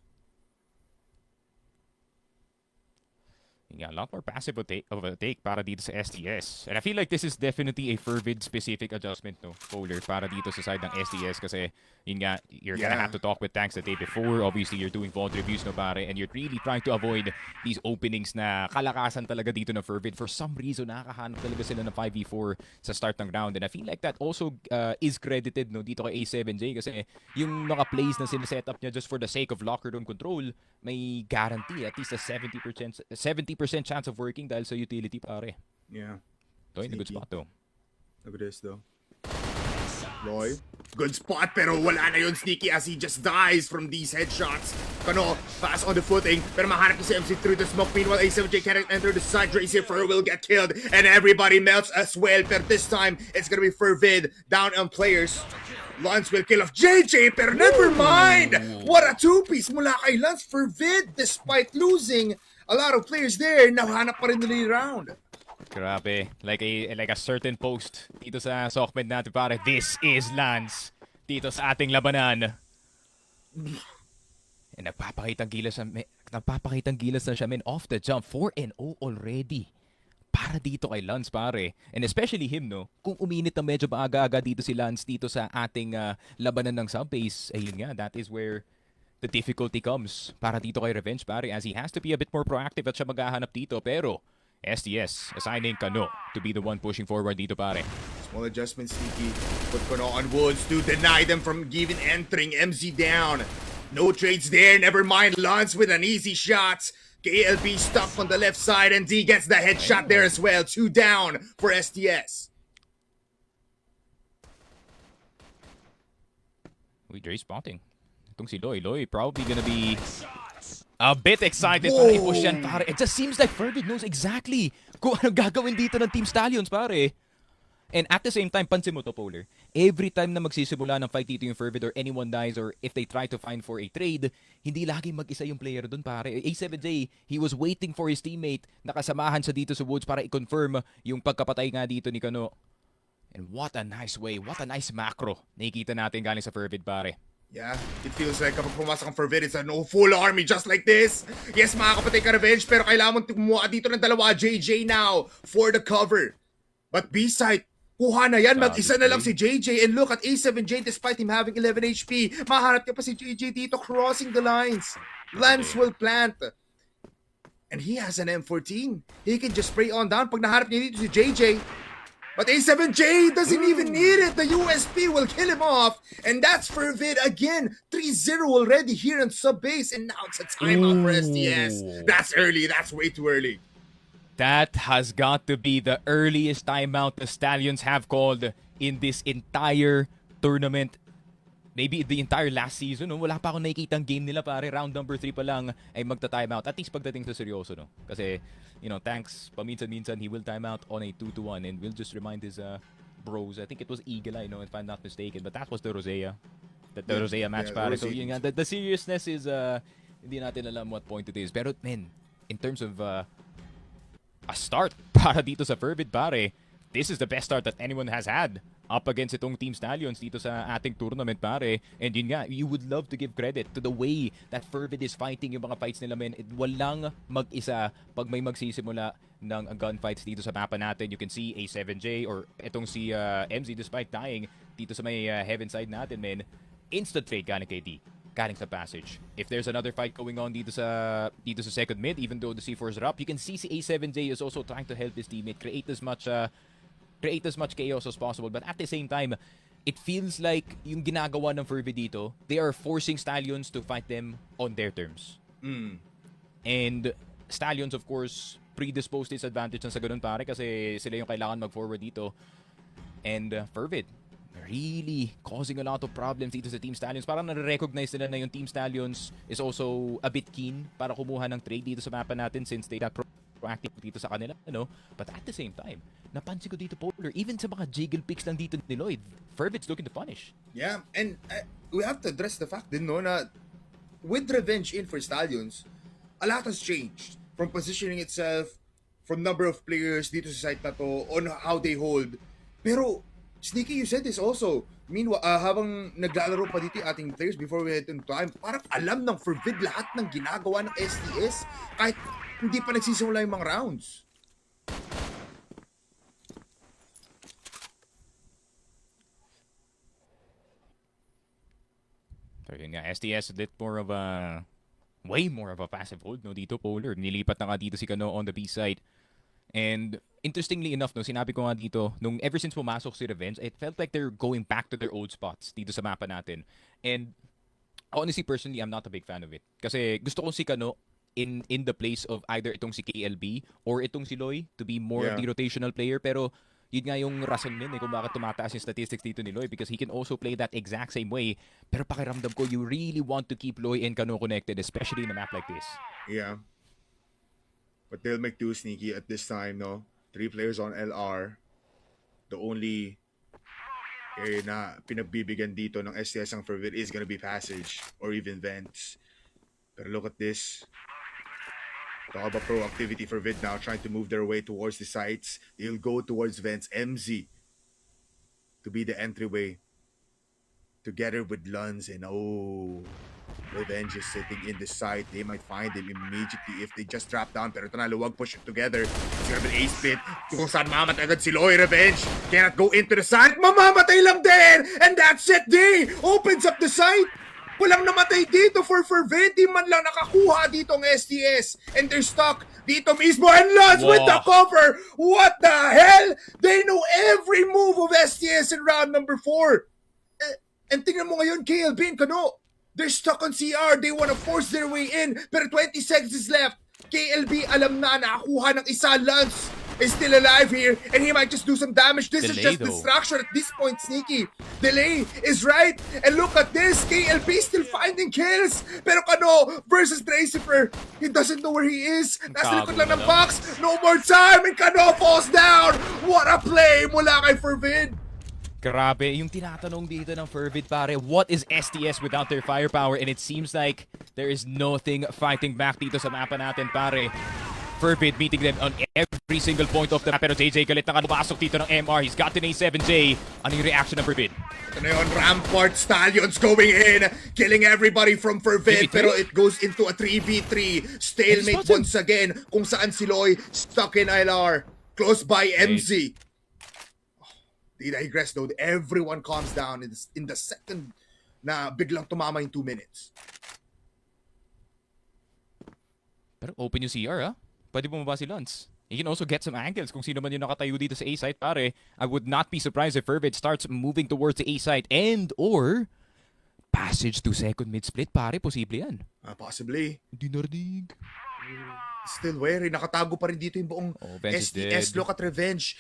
Yeah, a lot more passive of a take para dito sa STS. And I feel like this is definitely a FERVID specific adjustment, no, Polar, para dito sa side ng STS kasi yun nga, you're gonna have to talk with tanks the day before. Obviously, you're doing vault reviews, no, pare, and you're really trying to avoid these openings na kalakasan talaga dito na FERVID. For some reason, nakakahanap talaga sila ng 5v4 sa start ng round. And I feel like that also is credited, no, dito kay A7J kasi yung mga plays na sinaset up niya just for the sake of locker room control, may guarantee at least a 70% chance of working dahil sa utility, pare. Yeah. Ito, in a good spot, though. Look at this, though. Loy. Good spot, pero wala na yun, Sneaky, as he just dies from these headshots. Kano, fast on the footing, pero mahanap niya si MC through the smoke. Meanwhile, A7J can't enter the side. CROSSFIRE will get killed, and everybody melts as well. But this time, it's gonna be FERVID down on players. Lance will kill off JJ, pero never mind! What a two-piece mula kay Lance. FERVID, despite losing a lot of players there, nahanap pa rin nila yung round. Grabe. Like a certain post dito sa Sockmed natin, pare. This is Lance. Dito sa ating labanan. And nagpapakitang gilas na siya, men, off the jump. 4-0 already. Para dito kay Lance, pare. And especially him, no? Kung uminit na medyo maaga-aga dito si Lance dito sa ating labanan ng subbase, ayun nga, that is where the difficulty comes para dito kay Revenge, pare, as he has to be a bit more proactive at siya maghahanap dito. Pero STS assigning Kano to be the one pushing forward dito, pare. Small adjustment, Sneaky. Put Kano on Woods to deny them from even entering. MZ down. No trades there. Never mind. Lance with an easy shot. KLB stuck on the left side, and D gets the headshot there as well. 2 down for STS. Dre spotting. Itong si Loy. Loy probably gonna be a bit excited para i-push yan, pare. It just seems like FERVID knows exactly kung ano gagawin dito ng Team Stallions, pare. And at the same time, pansin mo to, Polar. Every time na magsisimula ng fight dito yung FERVID or anyone dies or if they try to find for a trade, hindi lagi mag-isa yung player dun, pare. A7J, he was waiting for his teammate. Nakasamahan siya dito sa woods para i-confirm yung pagkapatay nga dito ni Kano. And what a nice way, what a nice macro nakikita natin galing sa FERVID, pare. Yeah, it feels like kapag pumasok ang FERVID, it's a full army just like this. Yes, mga kapatid ka Revenge, pero kailangan mong kumuha dito ng dalawa. JJ now for the cover. But B-side, kuha na yan. Mag-isa na lang si JJ. And look at A7J, despite him having 11 HP, mahanap niya pa si JJ dito crossing the lines. Lance will plant. And he has an M14. He can just spray on down pag nahanap niya dito si JJ. But A7J doesn't even need it. The USP will kill him off. And that's FERVID again. 3-0 already here in sub-base. And now it's a timeout for STS. That's early. That's way too early. That has got to be the earliest timeout the Stallions have called in this entire tournament. Maybe the entire last season, no? Wala pa akong nakikitang game nila, pare. Round number 3 pa lang ay magta-timeout. At least pagdating sa seryoso, no? Kasi, you know, Tanks, paminsan-minsan, he will time out on a 2-1 and will just remind his bros. I think it was Eagle Eye, no? If I'm not mistaken. But that was the Rosea. The Rosea match, pare. So, yun nga, the seriousness is, hindi natin alam what point it is. Pero, man, in terms of a start para dito sa FERVID, pare, this is the best start that anyone has had up against itong Team Stallions dito sa ating tournament, pare. And yun nga, you would love to give credit to the way that FERVID is fighting yung mga fights nila, men. Walang mag-isa pag may magsisimula ng gunfights dito sa mapa natin. You can see A7J or itong si MZ despite dying dito sa may heaven side natin, men. Instant trade galing kay D. galing sa passage. If there's another fight going on dito sa second mid, even though the C4s are up, you can see si A7J is also trying to help his teammate create as much chaos as possible. But at the same time, it feels like yung ginagawa ng FERVID dito, they are forcing Stallions to fight them on their terms. And Stallions, of course, predisposed to disadvantage sa ganun pare kasi sila yung kailangan mag-forward dito. And FERVID, really causing a lot of problems dito sa Team Stallions. Parang nare-recognize nila na yung Team Stallions is also a bit keen para kumuha ng trade dito sa mapa natin since they got proactive dito sa kanila, ano? But at the same time, napansin ko dito, Polar, even sa mga jiggle picks lang dito ni Lloyd, FERVID's looking to punish. Yeah, and we have to address the fact din, no, na with Revenge in for Stallions, a lot has changed. From positioning itself, from number of players dito sa site na to, on how they hold. Pero, Sneaky, you said this also. Meanwhile, habang naglalaro pa dito yung ating players before we head into time, parang alam ng FERVID lahat ng ginagawa ng STS kahit hindi pa nagsisimula yung mga rounds. So yun nga, STS a bit more of a way more of a passive hold, no, dito, Polar. Nilipat na nga dito si Kano on the B side. And interestingly enough, no, sinabi ko nga dito, nung ever since pumasok si Revenge, it felt like they're going back to their old spots dito sa mapa natin. And honestly, personally, I'm not a big fan of it. Kasi gusto ko si Kano in the place of either itong si KLB or itong si Loy to be more of the rotational player. Pero yun nga yung rason din kung bakit tumataas yung statistics dito ni Loy because he can also play that exact same way. Pero pakiramdam ko, you really want to keep Loy and Kano connected, especially in a map like this. Yeah. But they'll make do, Sneaky, at this time, no? 3 players on LR. The only area na pinagbibigyan dito ng STS ang FERVID is gonna be passage or even vents. But look at this. Talk about proactivity for Vid now, trying to move their way towards the sites. They'll go towards vents. MZ to be the entryway. Together with Luns and Revenge is sitting in the site. They might find him immediately if they just drop down. Pero ito na, luwag push it together. It's gonna be an A-split. Kung saan mamamatay agad si Loy. Revenge cannot go into the site. Mamamatay lang din! And that's it, D! Opens up the site. Walang namatay dito for FERVID. Di man lang nakakuha dito ng STS. And they're stuck dito mismo. And Luns with the cover. What the hell? They know every move of STS in round number 4. And tingnan mo ngayon, KLB and Kano. They're stuck on CR. They want to force their way in. Pero 20 seconds is left. KLB alam na nakakuha ng isa. Lance is still alive here. And he might just do some damage. This is just distraction at this point, Sneaky. Delay is right. And look at this. KLB still finding kills. Pero Kano versus Tracifer. He doesn't know where he is. Nasa likod lang ng box. No more time. And Kano falls down. What a play mula kay FERVID. Grabe, yung tinatanong dito ng FERVID, pare, what is STS without their firepower? And it seems like there is nothing fighting back dito sa mapa natin, pare. FERVID beating them on every single point of the map. Pero JJ galit na kapasok dito ng MR. He's got an A7J. Ano yung reaction ng FERVID? Ito na yun, Rampart Stallions going in, killing everybody from FERVID. Pero it goes into a 3v3. Stalemate once again. Kung saan si Loy stuck in ILR. Close by MZ. They digress though. Everyone calms down in the second na biglang tumama yung 2 minutes. Pero open yung CR, ha? Pwede bumaba si Lance. You can also get some angles kung sino man yung nakatayo dito sa A site, pare. I would not be surprised if FERVID starts moving towards the A site and or passage to second mid split, pare. Posible yan. Possibly. Hindi narinig. Still wary. Nakatago pa rin dito yung buong STS. Look at Revenge.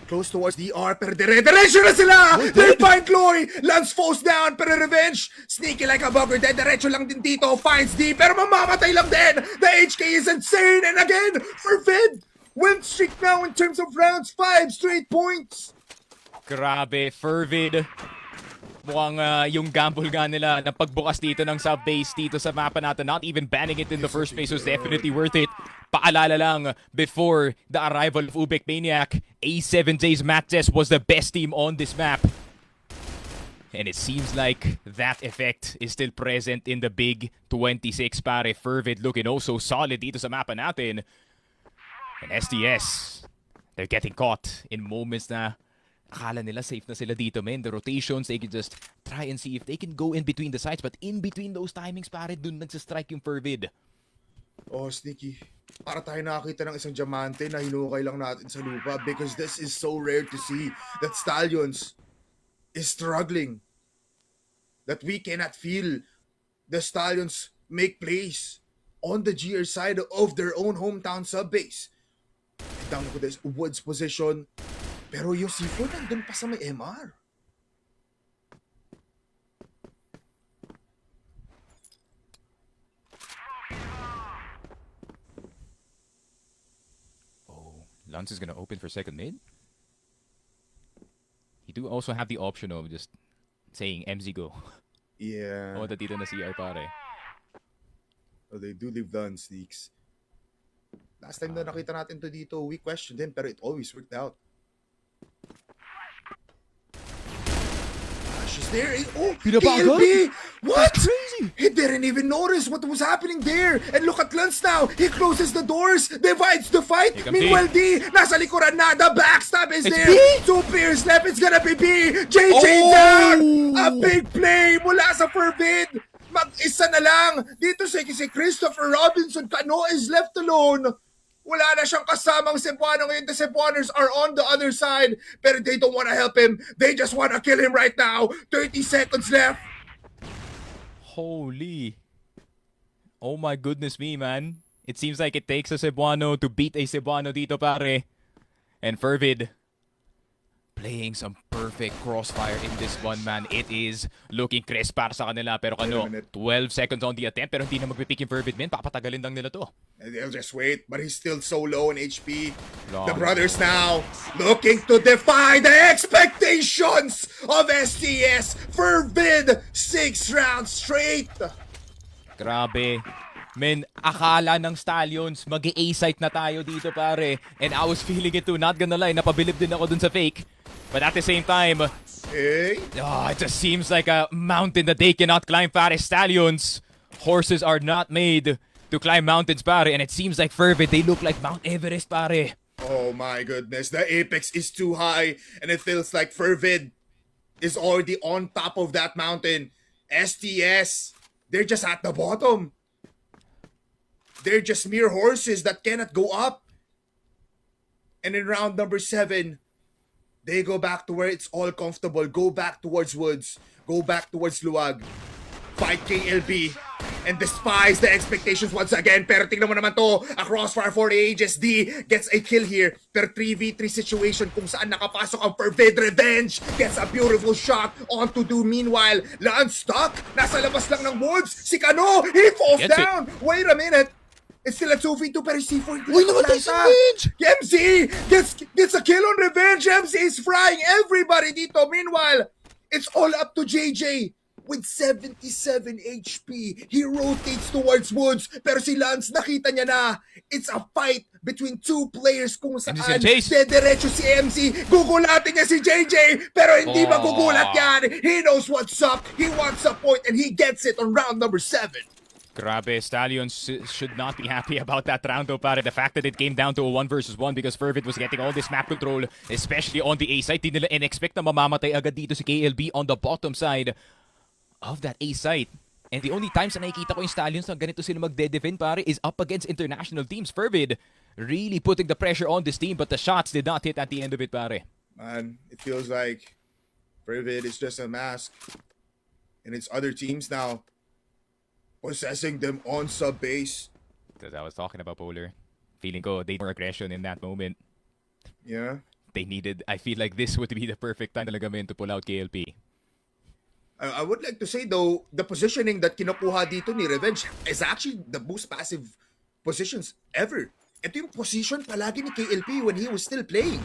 Close towards DR, pero dire-diretso na sila! They find Chloe! Lance falls down, pero Revenge, sneaky like a bugger, diretso lang din dito, finds D, pero mamamatay lang din! The HK is insane, and again, FERVID! Win streak now in terms of rounds, 5 straight points! Grabe, FERVID. Mukhang yung gamble nga nila na pagbukas dito ng sub-base dito sa mapa natin, not even banning it in the first place was definitely worth it. Paalala lang, before the arrival of Ubek Maniac, A7J's Mattes was the best team on this map. And it seems like that effect is still present in the big 26, pare. FERVID looking also solid dito sa mapa natin. And STS, they're getting caught in moments na akala nila safe na sila dito, men. The rotations, they can just try and see if they can go in between the sides. But in between those timings, pare, dun nagsastrike yung FERVID. Oh, Sneaky. Para tayo nakakita ng isang diamante na hinukay lang natin sa lupa because this is so rare to see that Stallions is struggling. That we cannot feel the Stallions make plays on the GR side of their own hometown sub-base. Down ko this Woods position. Pero yung C4 nandun pa sa may MR. Oh, Lance is gonna open for second mid. You do also have the option of just saying MZ go. Yeah. Oh, dito na CR, pare. Oh, they do live done, Sneaks. Last time na nakita natin to dito, we questioned him, pero it always worked out. She's there. Oh, Pinabagal? ELB! What? That's crazy! He didn't even notice what was happening there. And look at Lance now. He closes the doors, divides the fight. Here comes Meanwhile, D, nasa likuran na. The backstab is It's there. B? 2 players left. It's gonna be B. JJ down. A big play mula sa FERVID. Mag-isa na lang. Dito si Christopher Robinson Cano is left alone. Wala na siyang kasamang Cebuano ngayon. The Cebuanos are on the other side. Pero they don't want to help him. They just want to kill him right now. 30 seconds left. Holy. Oh my goodness me, man. It seems like it takes a Cebuano to beat a Cebuano dito, pare. And FERVID playing some perfect crossfire in this one, man. It is looking crisp para sa kanila. Pero Wait a ano, minute. 12 seconds on the attempt. Pero hindi na magpipick yung FERVID, man. Papatagalin lang nila to. And they'll just wait, but he's still so low in HP. Long. The brothers now looking to defy the expectations of STS. FERVID 6 rounds straight. Grabe. Men, akala ng Stallions, mag-A-site na tayo dito, pare. And I was feeling it too. Not gonna lie, napabilib din ako dun sa fake. But at the same time, Hey, it just seems like a mountain that they cannot climb, pare. Stallions, horses are not made to climb mountains, pare. And it seems like FERVID, they look like Mount Everest, pare. oh my goodness, the apex is too high, and it feels like FERVID is already on top of that mountain. STS, they're just at the bottom. They're just mere horses that cannot go up. And in round number 7, they go back to where it's all comfortable. Go back towards Woods. Go back towards Luwag. Fight KLB. And despise the expectations once again. Pero tingnan mo naman to. A crossfire for the ages. D gets a kill here. Pero 3v3 situation kung saan nakapasok ang FERVID. Revenge gets a beautiful shot onto Do. Meanwhile, Lance stuck. Nasa labas lang ng Woods. Si Cano, he falls Gets it. down. Wait a minute. It's still a 2v2 pero C4. Uy, namatay si Revenge! MZ gets a kill on Revenge. MZ is frying everybody dito. Meanwhile, it's all up to JJ. With 77 HP, he rotates towards Woods. Pero si Lance, nakita niya na. It's a fight between 2 players kung saan MZ chase. dediretso si MZ. Gugulatin niya si JJ. Pero hindi magugulat yan. He knows what's up. He wants a point and he gets it on round number 7. Grabe, Stallions should not be happy about that round though, pare. The fact that it came down to a 1 versus 1 because FERVID was getting all this map control, especially on the A side. Di nila in-expect na mamamatay agad dito si KLB on the bottom side of that A site. And the only times na nakikita ko yung Stallions na ganito sila magde-defend, pare, is up against international teams. FERVID really putting the pressure on this team, but the shots did not hit at the end of it, pare. Man, it feels like FERVID is just a mask. And it's other teams now possessing them on sub-base. Because I was talking about Polar. Feeling ko, they more aggression in that moment. Yeah. They needed, I feel like this would be the perfect time talaga men to pull out KLP. I would like to say though, the positioning that kinukuha dito ni Revenge is actually the most passive positions ever. Ito yung position palagi ni KLP when he was still playing.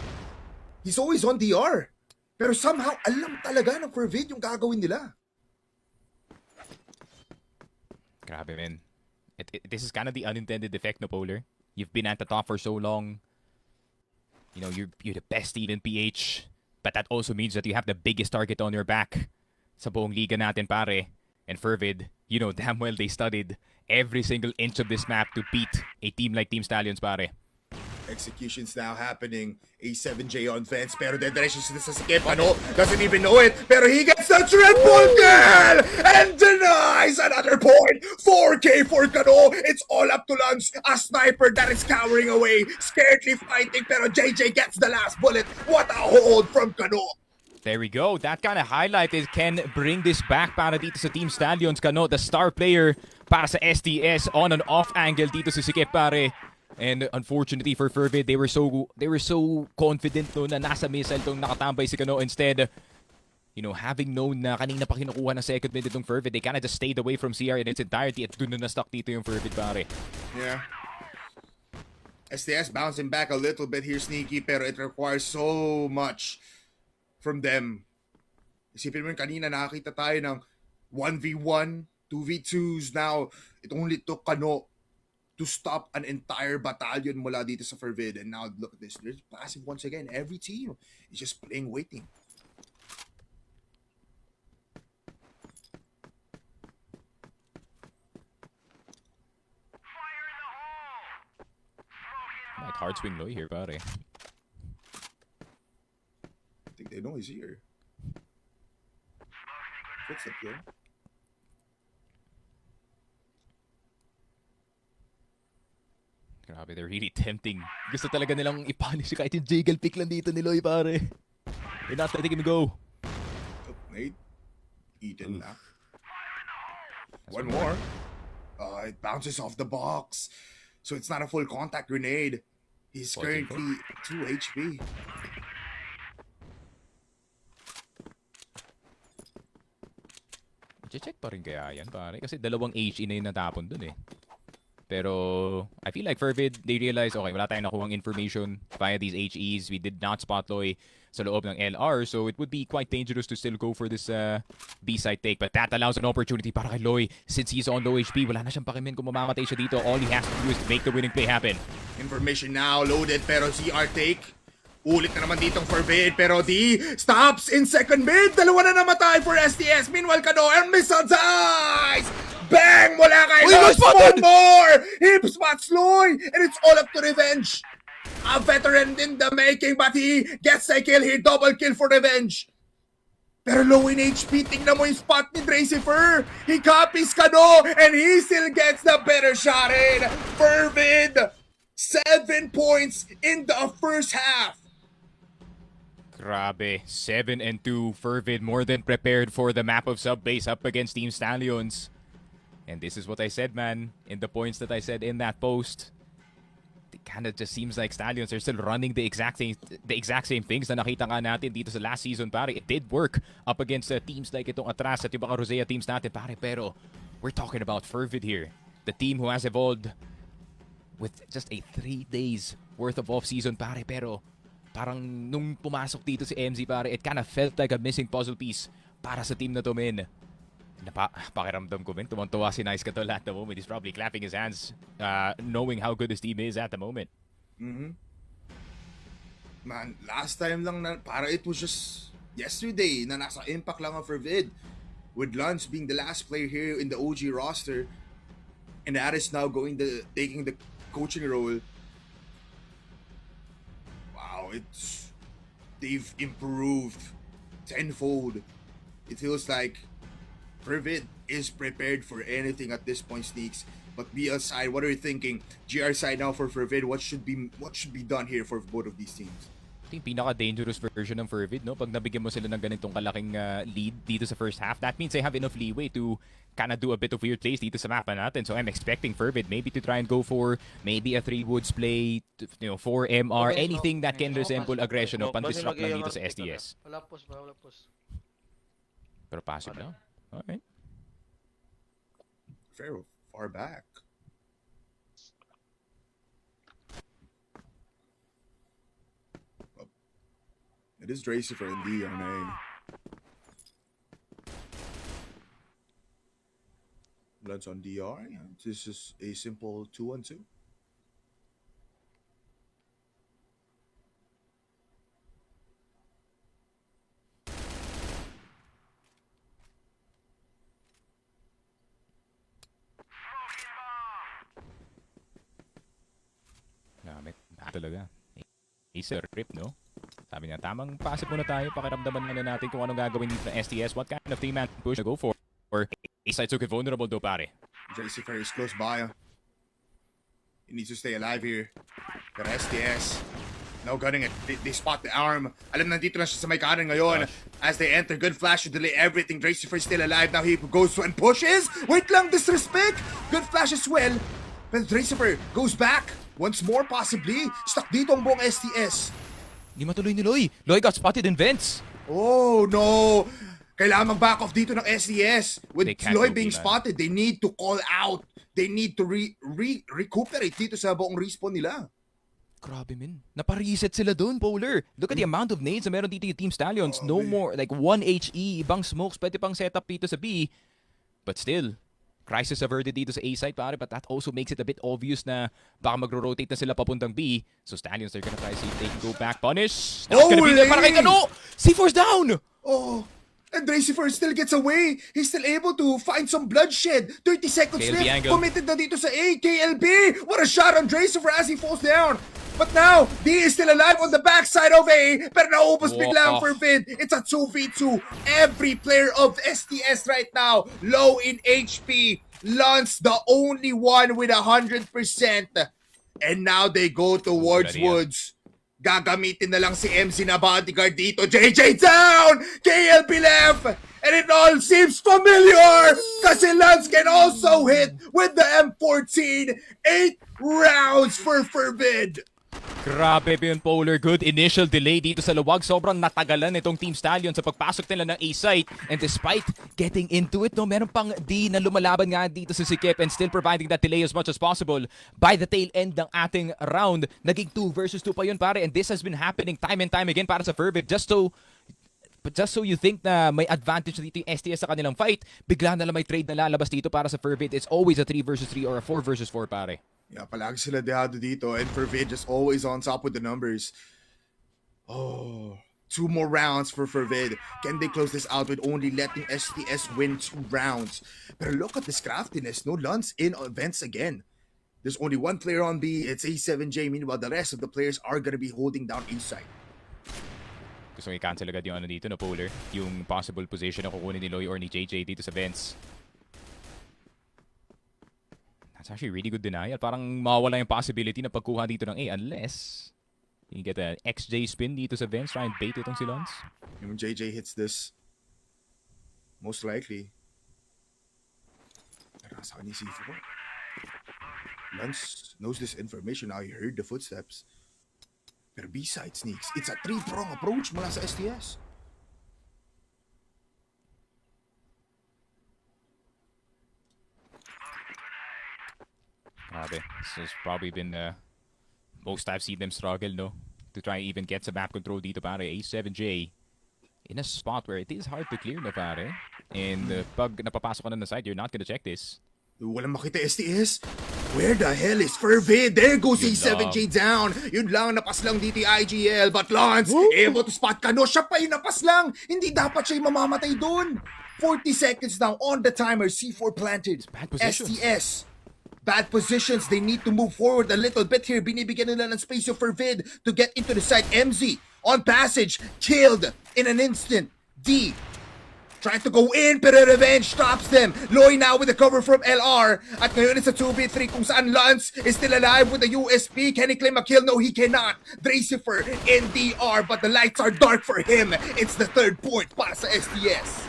He's always on DR. Pero somehow, alam talaga ng FERVID yung gagawin nila. Grabe, man. This is kind of the unintended effect, no, Polar. You've been at the top for so long. You know, you're the best team in PH. But that also means that you have the biggest target on your back. Sa buong liga natin, pare. And FERVID, you know damn well they studied every single inch of this map to beat a team like Team Stallions, pare. Executions now happening. A7J on fence, pero dediretso sila sa skip. Ano? Doesn't even know it, pero he gets the triple kill and denies another point. 4K for Kano. It's all up to Lance, a sniper that is cowering away, scaredly fighting, pero JJ gets the last bullet. What a hold from Kano. There we go. That kind of highlight is can bring this back para dito sa Team Stallions. Kano, the star player para sa STS on an off angle dito sa Sikip pare. And unfortunately for Fervid, they were so confident no na nasa missile tong nakatambay si Kano. Instead, you know, having known na kanina pa kinukuha ng second mid itong Fervid, they kind of just stayed away from CR in its entirety at dun na stuck dito yung Fervid pare. Yeah. STS bouncing back a little bit here, Sneaky, pero it requires so much from them. Isipin mo yun, kanina nakakita tayo ng 1v1, 2v2s. Now, it only took Kano to stop an entire battalion mula dito sa Fervid. And now, look at this. They're passive once again. Every team is just playing waiting. Might hard swing low here, pare. I think they know he's here. Footstep here. Grabe, they're really tempting. Gusto talaga nilang i-punish kahit yung jiggle pick lang dito ni Loy, pare. They're not letting him go. Oh, Nate. Eaten na. One more. It bounces off the box. So it's not a full contact grenade. He's currently 2 HP. Check pa rin kaya yan, pare. Kasi dalawang HE na yung natapon dun eh. Pero I feel like Fervid, they realized, okay, wala tayong nakuhang information via these HEs. We did not spot Loy sa loob ng LR, so it would be quite dangerous to still go for this B-side take. But that allows an opportunity para kay Loy. Since he's on low HP, wala na siyang pakimin kung mamamatay siya dito. All he has to do is make the winning play happen. Information now loaded, pero CR take. Ulit na naman ditong Fervid, pero D stops in second mid. Dalawa na namatay for STS. Meanwhile, Kano and missile dies! Bang! Mula kay Loy! One more! Hip spots Loy! And it's all up to Revenge. A veteran in the making, but he gets a kill here. Double kill for Revenge. Pero low in HP. Tingnan mo yung spot ni Dracifer. He copies Kano, and he still gets the better shot in. Fervid, 7 points in the first half. Grabe, 7-2. Fervid more than prepared for the map of Subbase up against Team Stallions. And this is what I said, man, in the points that I said in that post. It kind of just seems like Stallions are still running the exact same things na nakita nga natin dito sa last season, pare. It did work up against teams like itong Atras at yung mga Rosea teams natin, pare. Pero we're talking about Fervid here. The team who has evolved with just a 3 days worth of off-season, pare. Pero parang nung pumasok dito si MZ, pare, it kind of felt like a missing puzzle piece para sa team na to, men. Pakiramdam ko, men. Tumantuwa si Nice Katol at the moment. He's probably clapping his hands knowing how good his team is at the moment. Mm-hmm. Man, last time lang na, para it was just yesterday na nasa impact lang ang Fervid. With Lance being the last player here in the OG roster. And Aris now taking the coaching role. They've improved tenfold. It feels like Fervid is prepared for anything at this point, Sneaks. But BL side, what are you thinking? GR side now for Fervid, what should be done here for both of these teams? Ito yung pinaka-dangerous version ng Fervid, no? Pag nabigyan mo sila ng ganitong kalaking lead dito sa first half, that means they have enough leeway to kind of do a bit of weird plays dito sa mapa natin. So I'm expecting Fervid maybe to try and go for maybe a 3 woods play, 4 MR, anything that can resemble aggression o pan-disrupt lang dito sa STS. Wala pos ba? Wala pos. Pero passive lang. Alright. Fair, far back. It is Dracy for ND on A. Bloods on DR. Yeah, this is a simple 2-on-2. Talaga. Ace rip, no? Sabi niya, tamang passive muna tayo. Pakiramdaman muna natin kung anong gagawin dito ng STS. What kind of 3-man push to go for? Or A-side took it vulnerable though, pare. Lucifer is close by. He needs to stay alive here. But STS, no gunning it. They spot the arm. Alam nandito na siya sa may kanan ngayon. As they enter, good flash to delay everything. Lucifer is still alive. Now he goes and pushes. Wait lang, disrespect. Good flash as well. But Lucifer goes back. Once more, possibly. Stuck dito ang buong STS. Hindi matuloy ni Loy. Loy got spotted in vents. Oh, no. Kailangan mag-back off dito ng STS. With They can't Loy go being B, man. spotted, they need to call out. They need to recuperate dito sa buong respawn nila. Grabe, min. Napa-reset sila dun, Polar. Look at the amount of nades na meron dito yung Team Stallions. No more, like 1 HE, ibang smokes, pwede pang setup dito sa B. But still, crisis averted dito sa A side, pare. But that also makes it a bit obvious na baka magro-rotate na sila papuntang B. So Stallions, they're gonna try to see if they can go back. Punish. That's gonna be there para kay Kano. C4's down. Oh, and Lucifer still gets away. He's still able to find some bloodshed. 30 seconds KLB left. angle. Committed na dito sa A. KLB. What a shot on Lucifer as he falls down. But now, D is still alive on the backside of A. Pero naubos bigla ang FERVID. It's a 2v2. Every player of STS right now, low in HP. Lance, the only one with 100%. And now they go towards Ready, Woods. Gagamitin na lang si MC na bodyguard dito. JJ down! KLB left! And it all seems familiar! Kasi Lance can also hit with the M14. 8 rounds for FERVID. Grabe yun, Polar. Good initial delay dito sa luwag. Sobrang natagalan itong Team Stallion sa pagpasok nila ng A-site. And despite getting into it, no, meron pang D na lumalaban nga dito sa Sikip and still providing that delay as much as possible. By the tail end ng ating round, naging 2 versus 2 pa yun, pare. And this has been happening time and time again para sa FERVID. Just so you think na may advantage dito yung STS sa kanilang fight, bigla na lang may trade na lalabas dito para sa FERVID. It's always a 3 versus 3 or a 4 versus 4, pare. Yeah, palagi sila dehado dito and FERVID just always on top with the numbers. Oh, 2 more rounds for FERVID. Can they close this out with only letting STS win 2 rounds? But look at this craftiness. No Lance in events again. There's only one player on B. It's A7J. Meanwhile, the rest of the players are gonna be holding down inside. Gusto i-cancel agad yung ano dito na Polar. Yung possible position na kukunin ni Loy or ni JJ dito sa vents. That's actually really good denial. Parang mawawala yung possibility na pagkuha dito ng A unless you get an XJ spin dito sa vents, try and bait itong si Lance. Yung JJ hits this, most likely, nasa ni C4. Lance knows this information now. He heard the footsteps. Pero B-side sneaks. It's a 3-prong approach mula sa STS. Grabe. This has probably been the most I've seen them struggle, no? To try and even get some map control dito, pare. A7J in a spot where it is hard to clear, no, pare? And pag napapasok ka na side, you're not gonna check this. Walang makita STS. Where the hell is FERVID? There goes Yun C7J down. Yun lang, napas lang dito yung IGL. But Lance, able to spot Kano. Siya pa yung napas lang. Hindi dapat siya yung mamamatay dun. 40 seconds now on the timer. C4 planted. Bad positions. STS. Bad positions. They need to move forward a little bit here. Binibigyan nila ng space yung FERVID to get into the site. MZ on passage. Killed in an instant. D trying to go in, pero Revenge stops them. Loy now with the cover from LR. At ngayon it's a 2v3 kung saan Lance is still alive with the USP. Can he claim a kill? No, he cannot. Dracifer in DR, but the lights are dark for him. It's the 3rd point para sa STS.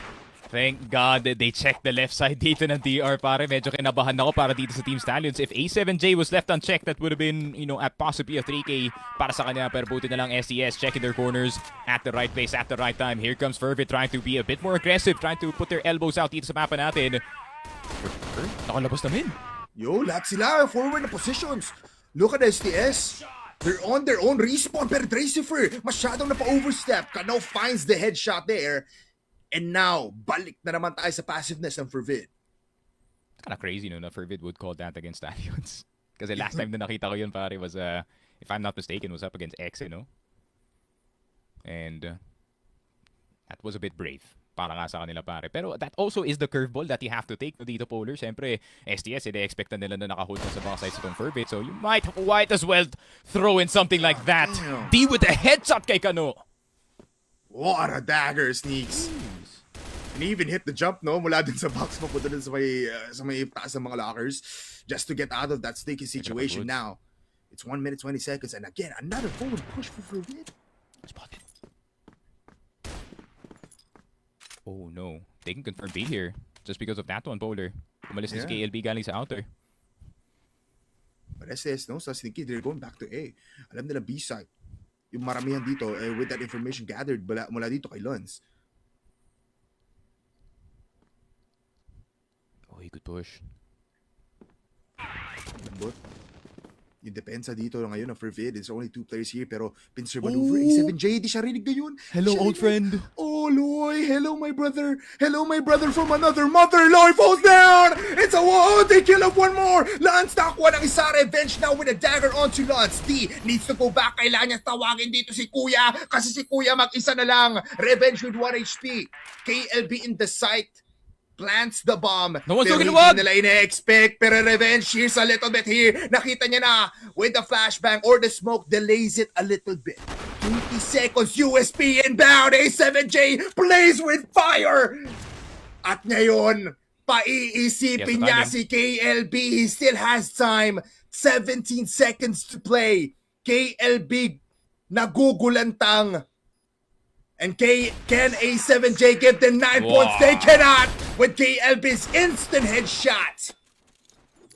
Thank God that they checked the left side dito ng DR, pare. Medyo kinabahan ako para dito sa Team Stallions. If A7J was left unchecked, that would have been, you know, at possibly a 3K para sa kanya. Pero buti na lang STS checking their corners at the right place, at the right time. Here comes FERVID trying to be a bit more aggressive, trying to put their elbows out dito sa mapa natin. Nakalabas namin. Yo, lahat sila forward na positions. Look at STS. They're on their own respawn. Pero Dracifer, masyadong napa-overstep. Kano finds the headshot there. And now, balik na naman tayo sa passiveness ng FERVID. Kind of crazy, no, na FERVID would call that against Stallions. Kasi last time na nakita ko yun, pare, was, if I'm not mistaken, was up against X, you know? And that was a bit brave. para nga sa kanila pare. Pero that also is the curveball that you have to take no, dito, Polar. Siyempre, STS, ina-expect na nila na nakahold na sa mga sides itong FERVID. So you might as well throw in something like that. D with a headshot kay Kano. What a dagger, Sneaks. And he even hit the jump, no? Mula din sa box, mapunta din sa may taas ng mga lockers just to get out of that sticky situation now. It's 1 minute, 20 seconds. And again, another forward push for FERVID. Spotted. Oh no. They can confirm B here. Just because of that one, Polar. Umalis na si KLB galing sa outer. But STS, no? Sa sneaky, they're going back to A. Alam nila B side. Yung maramihan dito, with that information gathered mula dito kay Luns. Oh, he could push. But yung depensa dito ngayon ng FERVID, it's only 2 players here, pero pinser maneuver, A7J, di siya rinig ngayon. Hello, old friend. Oh, Loy, hello, my brother. Hello, my brother from another mother. Loy falls down. It's a wall. They kill up one more. Lance nakakuha ng isa. Revenge now with a dagger onto Lance. D needs to go back. Kailangan niya tawagin dito si Kuya, kasi si Kuya mag-isa na lang. Revenge with 1 HP. KLB in the sight. Plants the bomb. No one's Pero talking hindi about. nila ina-expect. Pero Revenge, here's a little bit here. Nakita niya na with the flashbang or the smoke, delays it a little bit. 20 seconds, USP inbound. A7J plays with fire. At ngayon, paiisipin niya si KLB. He still has time. 17 seconds to play. KLB nagugulantang. And can A7J give them 9 points? They cannot with KLB's instant headshot.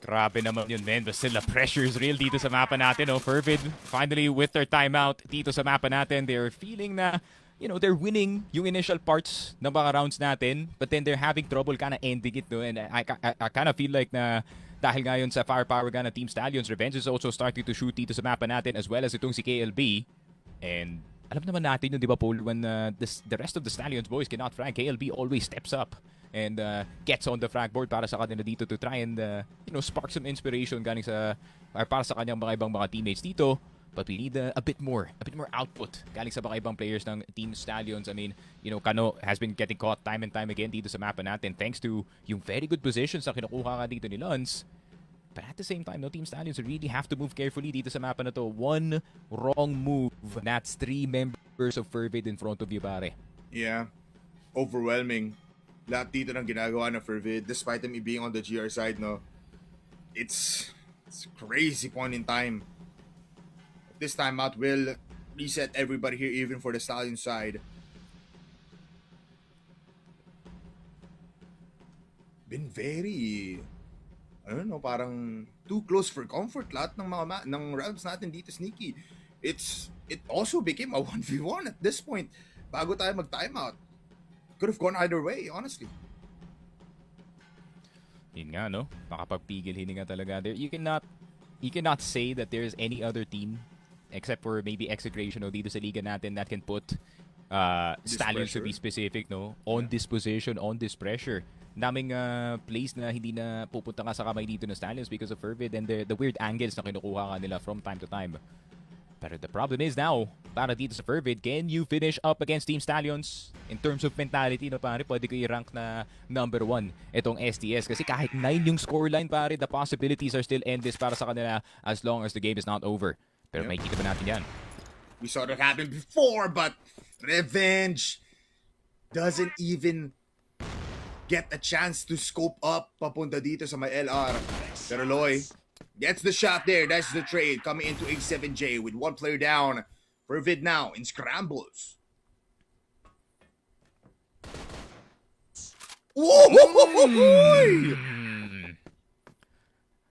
Grabe naman yun, men. But still, the pressure is real dito sa mapa natin. Oh, FERVID, finally, with their timeout dito sa mapa natin, they're feeling na, you know, they're winning yung initial parts ng mga rounds natin, but then they're having trouble kind of ending it, no? And I kind of feel like na dahil ngayon sa firepower nga na Team Stallions, Revenge is also starting to shoot dito sa mapa natin as well as itong si KLB. And alam naman natin yun, di ba, Paul, when the rest of the Stallions boys cannot frag, KLB always steps up and gets on the frag board para sa kanila dito to try and you know, spark some inspiration galing sa para sa kanyang mga ibang mga teammates dito. But we need a bit more output galing sa mga ibang players ng Team Stallions. I mean, you know, Kano has been getting caught time and time again dito sa mapa natin thanks to yung very good positions na kinukuha nga dito ni Luns. But at the same time, no, Team Stallions really have to move carefully dito sa mapa na to. One wrong move, that's 3 members of FERVID in front of you, pare. Yeah, overwhelming. Lahat dito ng ginagawa ng FERVID, despite them being on the GR side, no, it's a crazy point in time. This timeout will reset everybody here, even for the Stallion side. Been very, I don't know, parang too close for comfort lahat ng mga ng rounds natin dito, Sneaky. It also became a 1v1 at this point bago tayo mag-timeout. Could have gone either way, honestly. Yun nga, no? Makapagpigil hininga talaga there. You cannot say that there's any other team except for maybe Execration o dito sa liga natin that can put Stallions to be specific, no? On this position, on this pressure. Daming plays na hindi na pupunta nga sa kamay dito ng Stallions because of FERVID and the weird angles na kinukuha nga nila from time to time. Pero the problem is now, para dito sa FERVID, can you finish up against Team Stallions? In terms of mentality, no, pare, pwede ko i-rank na number 1 itong STS. Kasi kahit 9 yung scoreline, pare, the possibilities are still endless para sa kanila as long as the game is not over. Pero may kita ba natin yan? We saw that happen before, but Revenge doesn't even get a chance to scope up papunta dito sa may LR. Pero Loy gets the shot there. That's the trade coming into A7J with 1 player down. FERVID now in scrambles.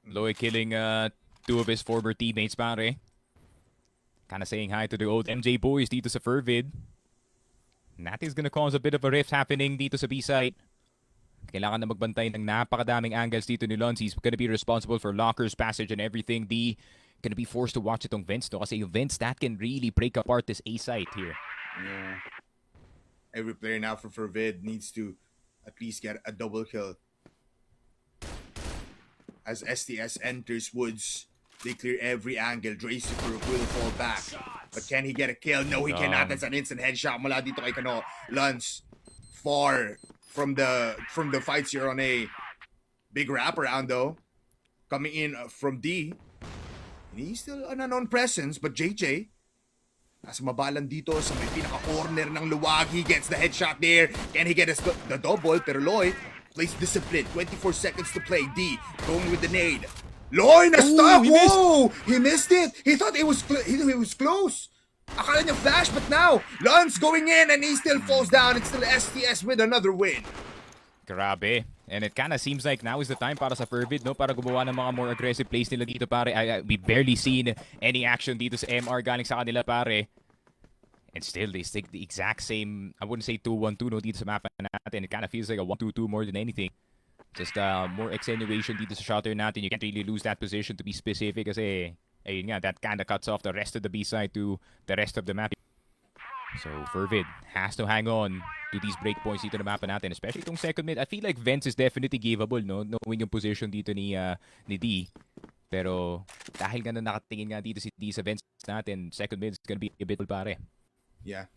Loy killing 2 of his former teammates, pare. Kinda saying hi to the old MJ boys dito sa FERVID. Nothing's gonna cause a bit of a rift happening dito sa B-site. Kailangan na magbantay ng napakadaming angles dito ni Luns. He's gonna be responsible for lockers, passage, and everything. D gonna be forced to watch itong vents, no? Kasi yung vents, that can really break apart this A-site here. Yeah. Every player now for FERVID needs to at least get a double kill. As STS enters Woods, they clear every angle. Dre Super will fall back. But can he get a kill? No, he cannot. That's an instant headshot mula dito kay Kano. Luns far from the fights here on a big wraparound though. Coming in from D. And he's still an unknown presence, but JJ nasa mabalan dito sa may pinaka-corner ng luwag. He gets the headshot there. Can he get the double? Pero Loy plays discipline. 24 seconds to play. D going with the nade. Loy na-stuck! Whoa! He missed it! He thought it was close. Akala niya flash, but now Lons going in and he still falls down. It's still STS with another win. Grabe. And it kinda seems like now is the time para sa FERVID, no? Para gumawa ng mga more aggressive plays nila dito, pare. We barely seen any action dito sa MR galing sa kanila, pare. And still, they stick the exact same, I wouldn't say 2-1-2, no, dito sa map natin. It kinda feels like a 1-2-2 more than anything. Just more extenuation dito sa shutter natin. You can't really lose that position to be specific kasi, ayun nga, that kinda cuts off the rest of the B side to the rest of the map. So, FERVID has to hang on to these breakpoints dito na map natin. Especially itong second mid. I feel like Vents is definitely giveable, no? Knowing yung position dito ni D. Pero, dahil nga na nakatingin nga dito si D sa Vents natin, second mid is gonna be a bit pare. Yeah.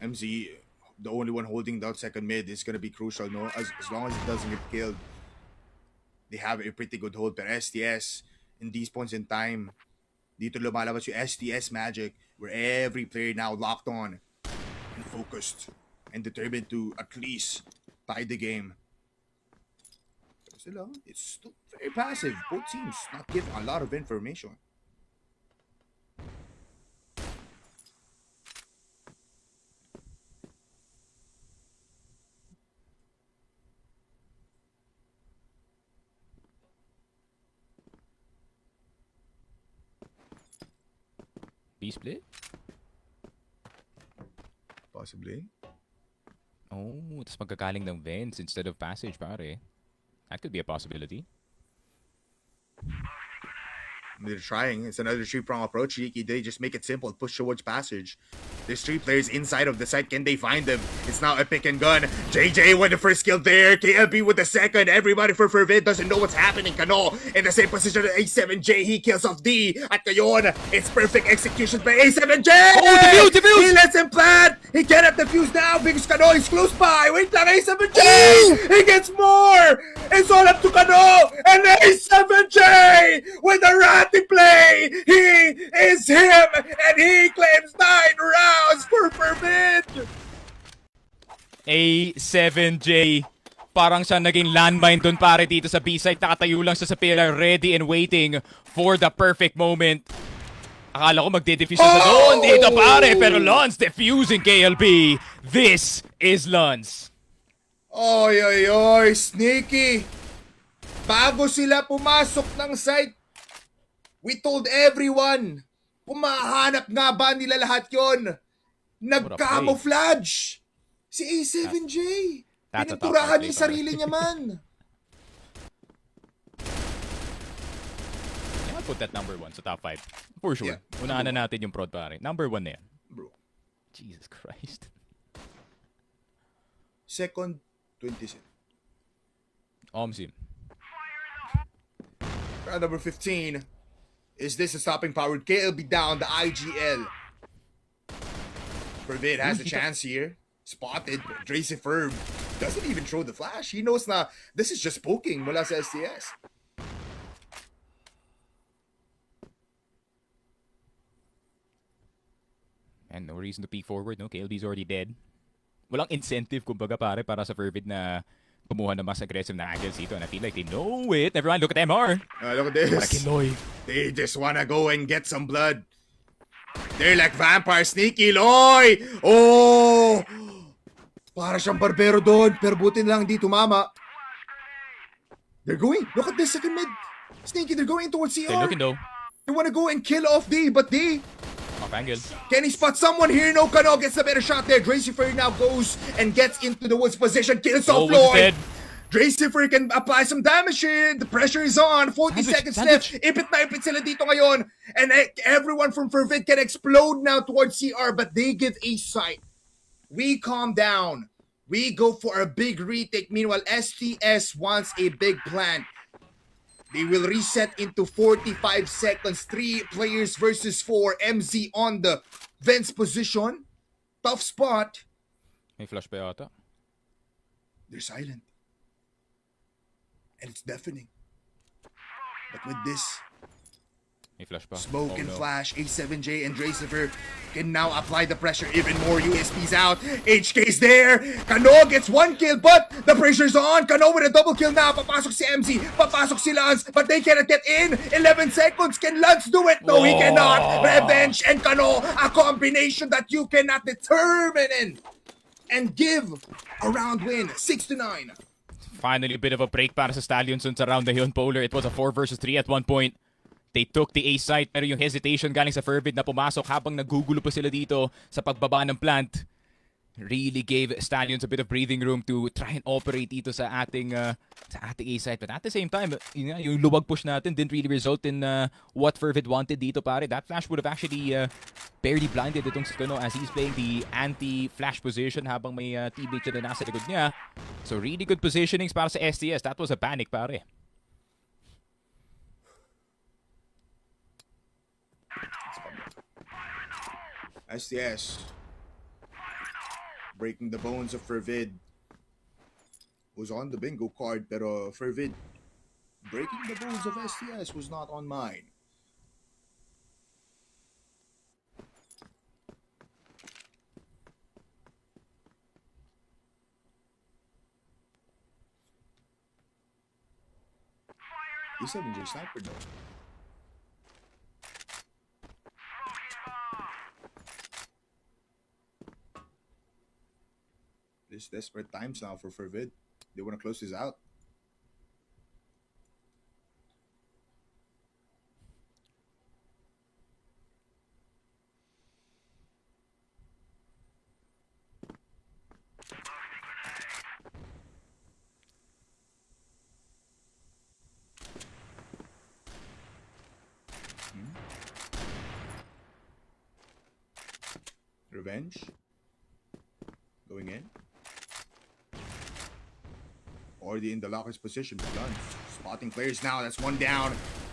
MZ, the only one holding down second mid is gonna be crucial, no? As long as it doesn't get killed, they have a pretty good hold. Pero STS, in these points in time, dito lumalabas yung STS magic where every player now locked on and focused and determined to at least tie the game. Pero sila, it's still very passive. Both teams not giving a lot of information. B-split? Possibly. Oh, tapos magkakaling ng Vents instead of passage, pare. That could be a possibility. They're trying. It's another three-prong approach. They just make it simple. Push towards passage. There's three players inside of the site. Can they find them? It's now a pick and gun. JJ with the first kill there. KLB with the second. Everybody for FERVID doesn't know what's happening. Kano in the same position as A7J. He kills off D. At ngayon, it's perfect execution by A7J! Oh, defuse! He lets him plant! He cannot defuse now because Kano is close by. Wait lang, A7J! He gets more! It's all up to Kano! And A7J with the ratty play! He is him! And he claims 9 rounds for FERVID! A7J. Parang siya naging landmine dun, pare, dito sa B-side. Nakatayo lang siya sa pillar, ready and waiting for the perfect moment. Akala ko magde-defuse siya sa doon dito, pare. Pero Lons defusing KLB. This is Lons. Oy, oy, oy, sneaky. Bago sila pumasok ng site, we told everyone, pumahanap nga ba nila lahat yon? Nag-camouflage. Si A7J. That's a top Pininturahan play, yung sarili niya man. I'll put that number 1 sa top 5. For sure. Yeah. Unahan na natin yung prod, pare. Number 1 na yan. Bro. Jesus Christ. Second, 27. Omsim. Round number 15. Is this a stopping power? KLB down the IGL. FERVID has a chance here. Spotted. Dracy Ferb doesn't even throw the flash. He knows na this is just poking mula sa STS. And no reason to peek forward, no? KLB's already dead. Walang incentive, kumbaga, pare, para sa FERVID na kumuha ng mas aggressive na angles dito. And I feel like they know it. Everyone, look at MR. Look at this. Kiloy. They just wanna go and get some blood. They're like vampire sneaky, Loy! Oh! Para siyang barbero doon, pero buti na lang di tumama. They're going. Look at this second mid. Sneaky, they're going towards CR. They're looking though. They wanna go and kill off D, but D. Off angle. Can he spot someone here? No, Kano gets the better shot there. Dracifer now goes and gets into the woods position. Kills off Lloyd. Dracifer can apply some damage here. The pressure is on. 40 seconds left. Ipit na ipit sila dito ngayon. And everyone from FERVID can explode now towards CR, but they give a sight. We calm down. We go for a big retake. Meanwhile, STS wants a big plant. They will reset into 45 seconds. 3 players versus 4. MZ on the Vents position. Tough spot. May flash pa yata. They're silent. And it's deafening. But with this, May flash pa. Smoke Oh, and no. Flash, A7J and Dracifer can now apply the pressure even more. USP's out. HK's there. Kano gets 1 kill, but the pressure's on. Kano with a double kill now. Papasok si MZ. Papasok si Lance, but they cannot get in. 11 seconds. Can Lance do it? No, he cannot. Revenge and Kano, a combination that you cannot determine and give a round win. 6-9. Finally, a bit of a break para sa Stallions dun sa round na yun, Polar. It was a 4 versus 3 at one point. They took the A site, pero yung hesitation galing sa FERVID na pumasok habang nagugulo pa sila dito sa pagbaba ng plant really gave Stallions a bit of breathing room to try and operate dito sa ating A site. But at the same time, yung luwag push natin didn't really result in what FERVID wanted dito, pare. That flash would have actually barely blinded itong si Kano as he's playing the anti-flash position habang may teammate siya na nasa likod niya. So really good positionings para sa STS. That was a panic, pare. STS breaking the bones of FERVID was on the bingo card, pero FERVID breaking the bones of STS was not on mine. E7J sniper though. This desperate times now for FERVID. They want to close this out. Revenge. Going in. Already in the locker's position, but done. Spotting players now. That's one down.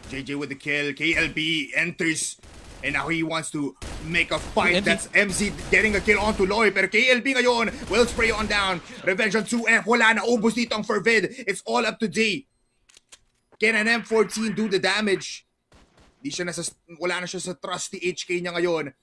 JJ with the kill. KLB enters. And now he wants to make a fight. That's MZ getting a kill onto Loy. Pero KLB ngayon will spray on down. Revenge on 2F. Wala na. Ubus dito ang FERVID. It's all up to D. Can an M14 do the damage? Wala na siya sa trusty HK niya ngayon.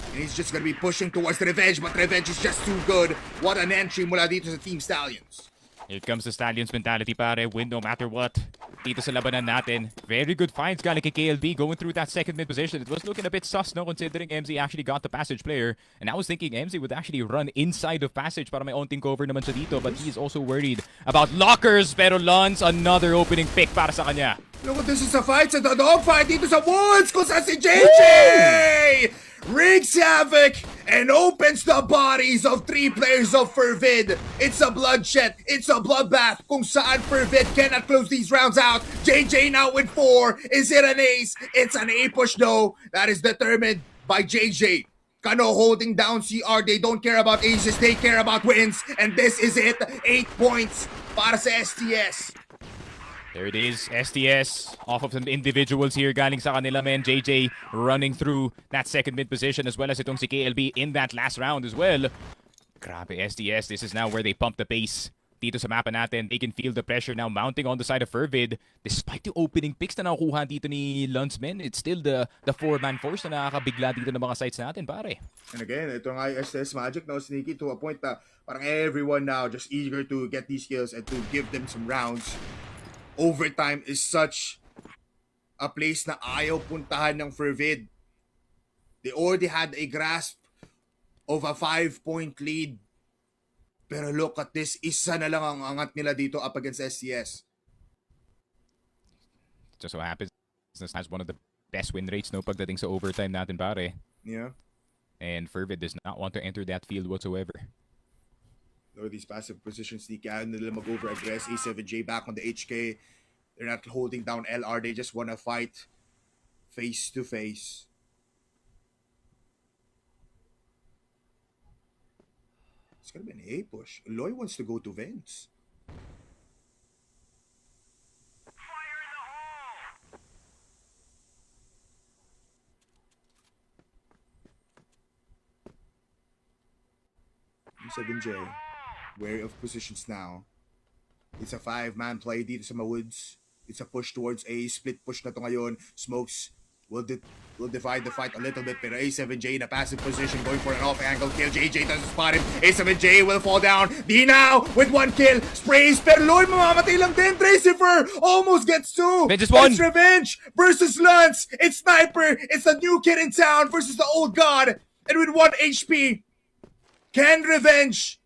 And he's just gonna be pushing towards the Revenge, but Revenge is just too good. What an entry mula dito sa Team Stallions. Here comes the Stallions mentality, pare. Win no matter what. Dito sa labanan natin. Very good finds galing kay KLB going through that second mid position. It was looking a bit sus, no, considering MZ actually got the passage player. And I was thinking MZ would actually run inside of passage para may onting cover naman siya dito. But he's also worried about lockers. Pero Lons, another opening pick para sa kanya. Look at this is a fight sa dogfight dito sa woods kung saan si JJ wreaks havoc and opens the bodies of 3 players of FERVID. It's a bloodshed. It's a bloodbath kung saan FERVID cannot close these rounds out. JJ now with 4. Is it an ace? It's an A push though. That is determined by JJ. Kano holding down CR. They don't care about aces. They care about wins. And this is it. 8 points para sa STS. There it is, STS off of some individuals here galing sa kanila men. JJ running through that second mid position as well as itong si KLB in that last round as well. Grabe, STS, this is now where they pump the pace. Dito sa mapa natin, they can feel the pressure now mounting on the side of FERVID. Despite the opening picks na nakukuha dito ni Lunsmen, it's still the 4-man force na nakakabigla dito ng mga sites natin, pare. And again, ito nga STS Magic now sneaky to a point na parang everyone now just eager to get these kills and to give them some rounds. Overtime is such a place na ayaw puntahan ng FERVID. They already had a grasp of a 5-point lead. Pero look at this, isa na lang ang angat nila dito up against SCS. Just so happens, this has one of the best win rates no pagdating sa overtime natin, pare. Yeah. And FERVID does not want to enter that field whatsoever. Though these passive positions, di kaya nila mag-over-aggress. A7J back on the HK. They're not holding down LR. They just want to fight face to face. It's gonna be an A push. Loy wants to go to Vince. E7J Wary of positions now. It's a 5-man play dito sa Mawoods. It's a push towards A. Split push na to ngayon. Smokes will divide the fight a little bit. Pero A7J in a passive position going for an off-angle kill. JJ doesn't spot him. A7J will fall down. D now with 1 kill. Sprays. Pero Lloyd mamamatay lang din. Tracifer almost gets 2. Revenge is one. It's Revenge versus Lance. It's Sniper. It's the new kid in town versus the old god. And with 1 HP, can Revenge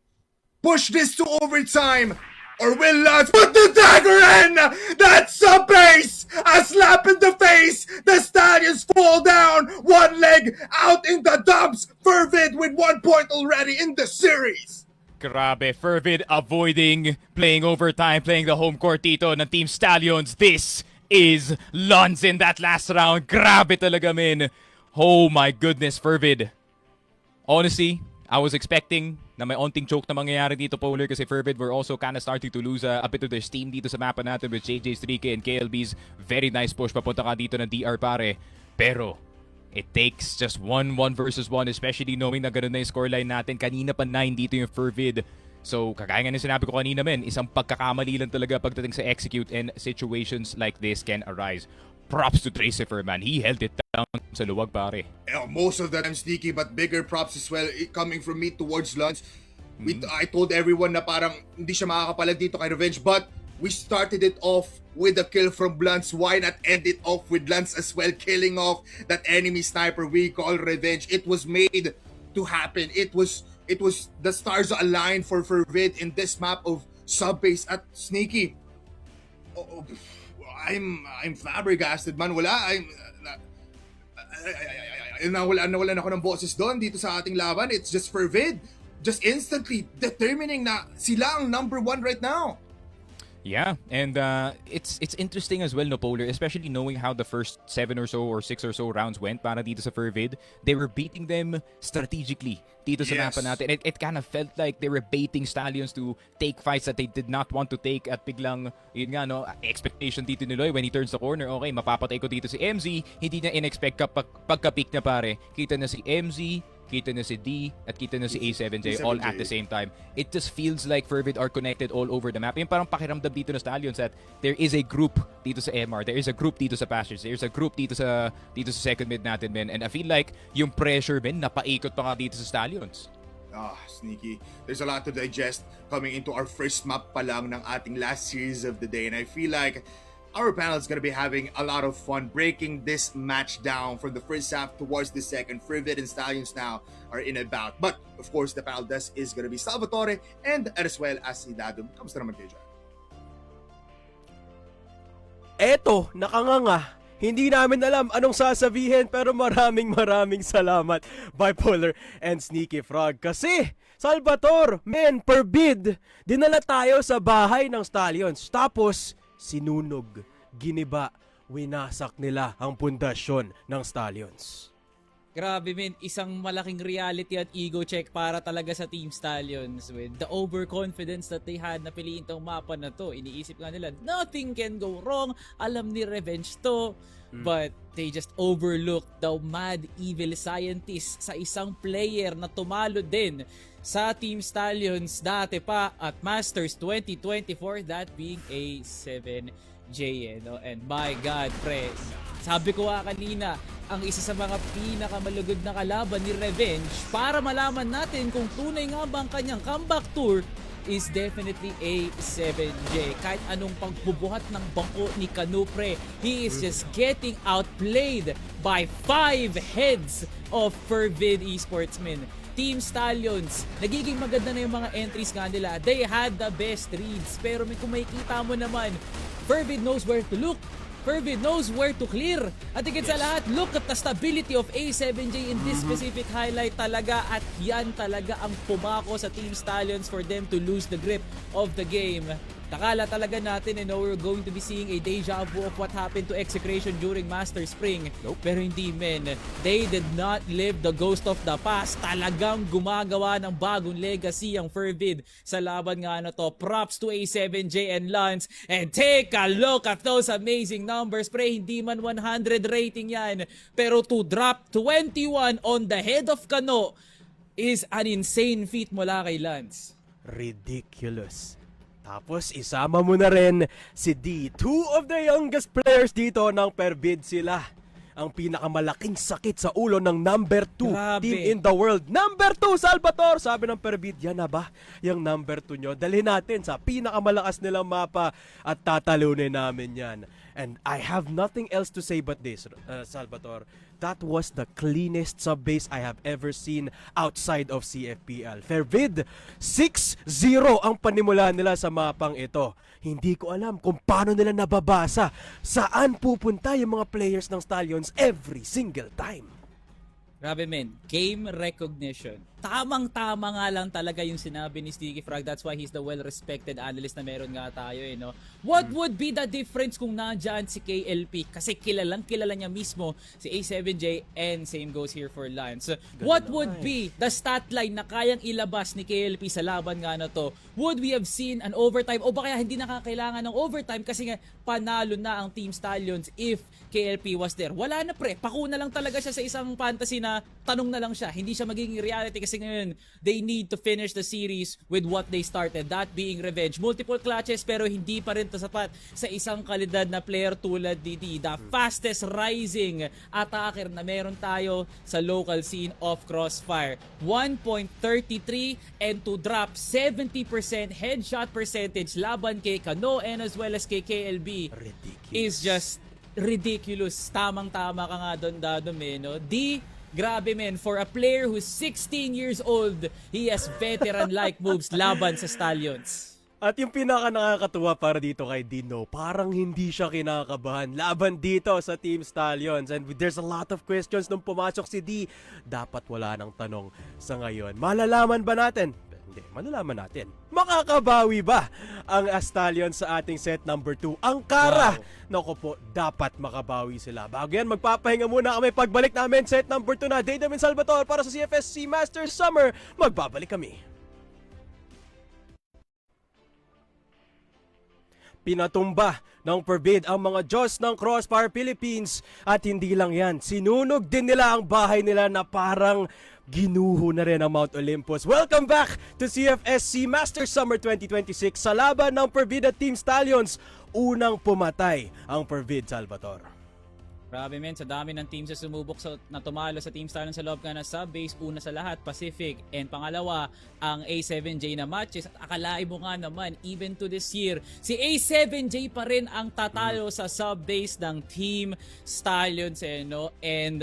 push this to overtime? Or will Lance put the dagger in? That's a base! A slap in the face! The Stallions fall down! 1 leg out in the dumps! FERVID with 1 point already in the series! Grabe, FERVID avoiding playing overtime, playing the home court dito ng Team Stallions. This is Lons in that last round. Grabe talaga, men. Oh my goodness, FERVID. Honestly, I was expecting na may onting choke na mangyayari dito, Polar, kasi FERVID were also kind of starting to lose a bit of their steam dito sa mapa natin with JJ's 3K and KLB's very nice push papunta ka dito ng DR, pare. Pero it takes just 1 versus 1, especially knowing na ganoon na yung scoreline natin. Kanina pa 9 dito yung FERVID. So, kagaya nga ng sinabi ko kanina, men, isang pagkakamali lang talaga pagdating sa execute, and situations like this can arise. Props to Tracifer, man. He held it down sa luwag, pare. Most of the time, Sneaky, but bigger props as well coming from me towards Lance. I told everyone na parang hindi siya makakapalag dito kay Revenge, but we started it off with a kill from Lance. Why not end it off with Lance as well, killing off that enemy sniper we call Revenge? It was made to happen. It was the stars aligned for FERVID in this map of sub-base at Sneaky. I'm flabbergasted, man. Nawalan ako ng boses doon dito sa ating laban. It's just FERVID just instantly determining na sila ang number 1 right now. Yeah, and it's interesting as well, no, Polar, especially knowing how the first 7 or so or 6 or so rounds went para dito sa FERVID. They were beating them strategically dito sa mapa natin. It kind of felt like they were baiting Stallions to take fights that they did not want to take, at biglang, yun nga, no, expectation dito ni Loy when he turns the corner, okay, mapapatay ko dito si MZ, hindi niya in-expect pagka-pick na, pare. Kita na si MZ, kita na si D, at kita na si A7J all at the same time. It just feels like FERVID are connected all over the map. Yung parang pakiramdam dito na Stallions that there is a group dito sa MR, there is a group dito sa Passage, there's a group dito sa second mid natin, men. And I feel like yung pressure, men, napaikot pa nga dito sa Stallions. Sneaky. There's a lot to digest coming into our first map pa lang ng ating last series of the day. And I feel like our panel is going to be having a lot of fun breaking this match down from the first half towards the second. FERVID and Stallions now are in a bout. But, of course, the panel desk is going to be Salvatore and as well as si Dadum. Kamusta naman kayo dyan? Eto, nakanganga. Hindi namin alam anong sasabihin, pero maraming salamat, Bipolar and Sneaky Frog. Kasi, Salvatore, men, FERVID, dinala tayo sa bahay ng Stallions. Tapos, sinunog, giniba, winasak nila ang pundasyon ng Stallions. Grabe, men, isang malaking reality at ego check para talaga sa Team Stallions with the overconfidence that they had na piliin tong mapa na to. Iniisip nga nila, nothing can go wrong, alam ni Revenge to, but they just overlooked the mad evil scientist sa isang player na tumalo din sa Team Stallions dati pa at Masters 2024, that being A7J. And my God, pre, sabi ko kanina, ang isa sa mga pinakamalugod na kalaban ni Revenge para malaman natin kung tunay nga ba ang kanyang comeback tour is definitely A7J. Kahit anong pagbubuhat ng bangko ni Kanupre, he is just getting outplayed by 5 heads of FERVID esports, men. Team Stallions, nagiging maganda na yung mga entries nga nila. They had the best reads. Pero kung makikita mo naman, FERVID knows where to look. FERVID knows where to clear. At higit sa lahat, look at the stability of A7J in this specific highlight talaga. At yan talaga ang pumako sa Team Stallions for them to lose the grip of the game. Takala talaga natin, we're going to be seeing a deja vu of what happened to Execration during Master Spring. Nope. Pero hindi, men. They did not live the ghost of the past. Talagang gumagawa ng bagong legacy ang FERVID sa laban nga na to. Props to A7J and Lance. And take a look at those amazing numbers. Pre, hindi man 100 rating yan. Pero to drop 21 on the head of Kano is an insane feat mula kay Lance. Ridiculous. Tapos isama mo na rin si D. Two of the youngest players dito ng FERVID sila. Ang pinakamalaking sakit sa ulo ng number 2 Grabe. team in the world. Number 2, Salvatore! Sabi ng FERVID, yan na ba? Yung number 2 nyo, dalhin natin sa pinakamalakas nilang mapa at tatalunin namin yan. And I have nothing else to say but this, Salvatore. That was the cleanest sub-base I have ever seen outside of CFPL. FERVID, 6-0 ang panimula nila sa mapang ito. Hindi ko alam kung paano nila nababasa saan pupunta yung mga players ng Stallions every single time. Grabe men, game recognition. Tamang-tama nga lang talaga yung sinabi ni Sticky Frog. That's why he's the well-respected analyst na meron nga tayo no? What would be the difference kung nandyan si KLP? Kasi kilala niya mismo si A7J and same goes here for Lions. What would be the stat line na kayang ilabas ni KLP sa laban nga na to? Would we have seen an overtime o ba kaya hindi nakakailangan ng overtime kasi nga panalo na ang Team Stallions if KLP was there? Wala na pre, pakuna lang talaga siya sa isang fantasy na tanong na lang siya. Hindi siya magiging reality kasi ngayon they need to finish the series with what they started, that being revenge. Multiple clutches pero hindi pa rin to sapat sa isang kalidad na player tulad DD, the fastest rising attacker na meron tayo sa local scene of CROSSFIRE. 1.33 and to drop 70% headshot percentage laban kay Kano and as well as kay KLB is just ridiculous. Tamang-tama ka nga doon, Dadom, no? Grabe men, for a player who's 16 years old, he has veteran-like moves laban sa Stallions. At yung pinaka nakakatuwa para dito kay Dino, parang hindi siya kinakabahan laban dito sa Team Stallions. And there's a lot of questions nung pumasok si D. Dapat wala nang tanong sa ngayon. Malalaman ba natin? Hindi, malalaman natin. Makakabawi ba ang Stallions sa ating set number 2? Ankara! Wow. Naku po, dapat makabawi sila. Bago yan, magpapahinga muna kami. Pagbalik namin, set number 2 na. Data and Salvatore para sa CFS Masters Summer. Magbabalik kami. Pinatumba ng FERVID ang mga Diyos ng CROSSFIRE Philippines at hindi lang yan, sinunog din nila ang bahay nila na parang ginuho na rin ang Mount Olympus. Welcome back to CFSC Masters Summer 2026 sa laban ng FERVID at Team Stallions. Unang pumatay ang FERVID, Salvatore. Grabe men, sa dami ng teams na sumubok na tumalo sa Team Stallions sa loob ka na sub-base. Una sa lahat, Pacific. And pangalawa, ang A7J na matches. At akalain mo nga naman, even to this year, si A7J pa rin ang tatalo sa sub-base ng Team Stallions. No? And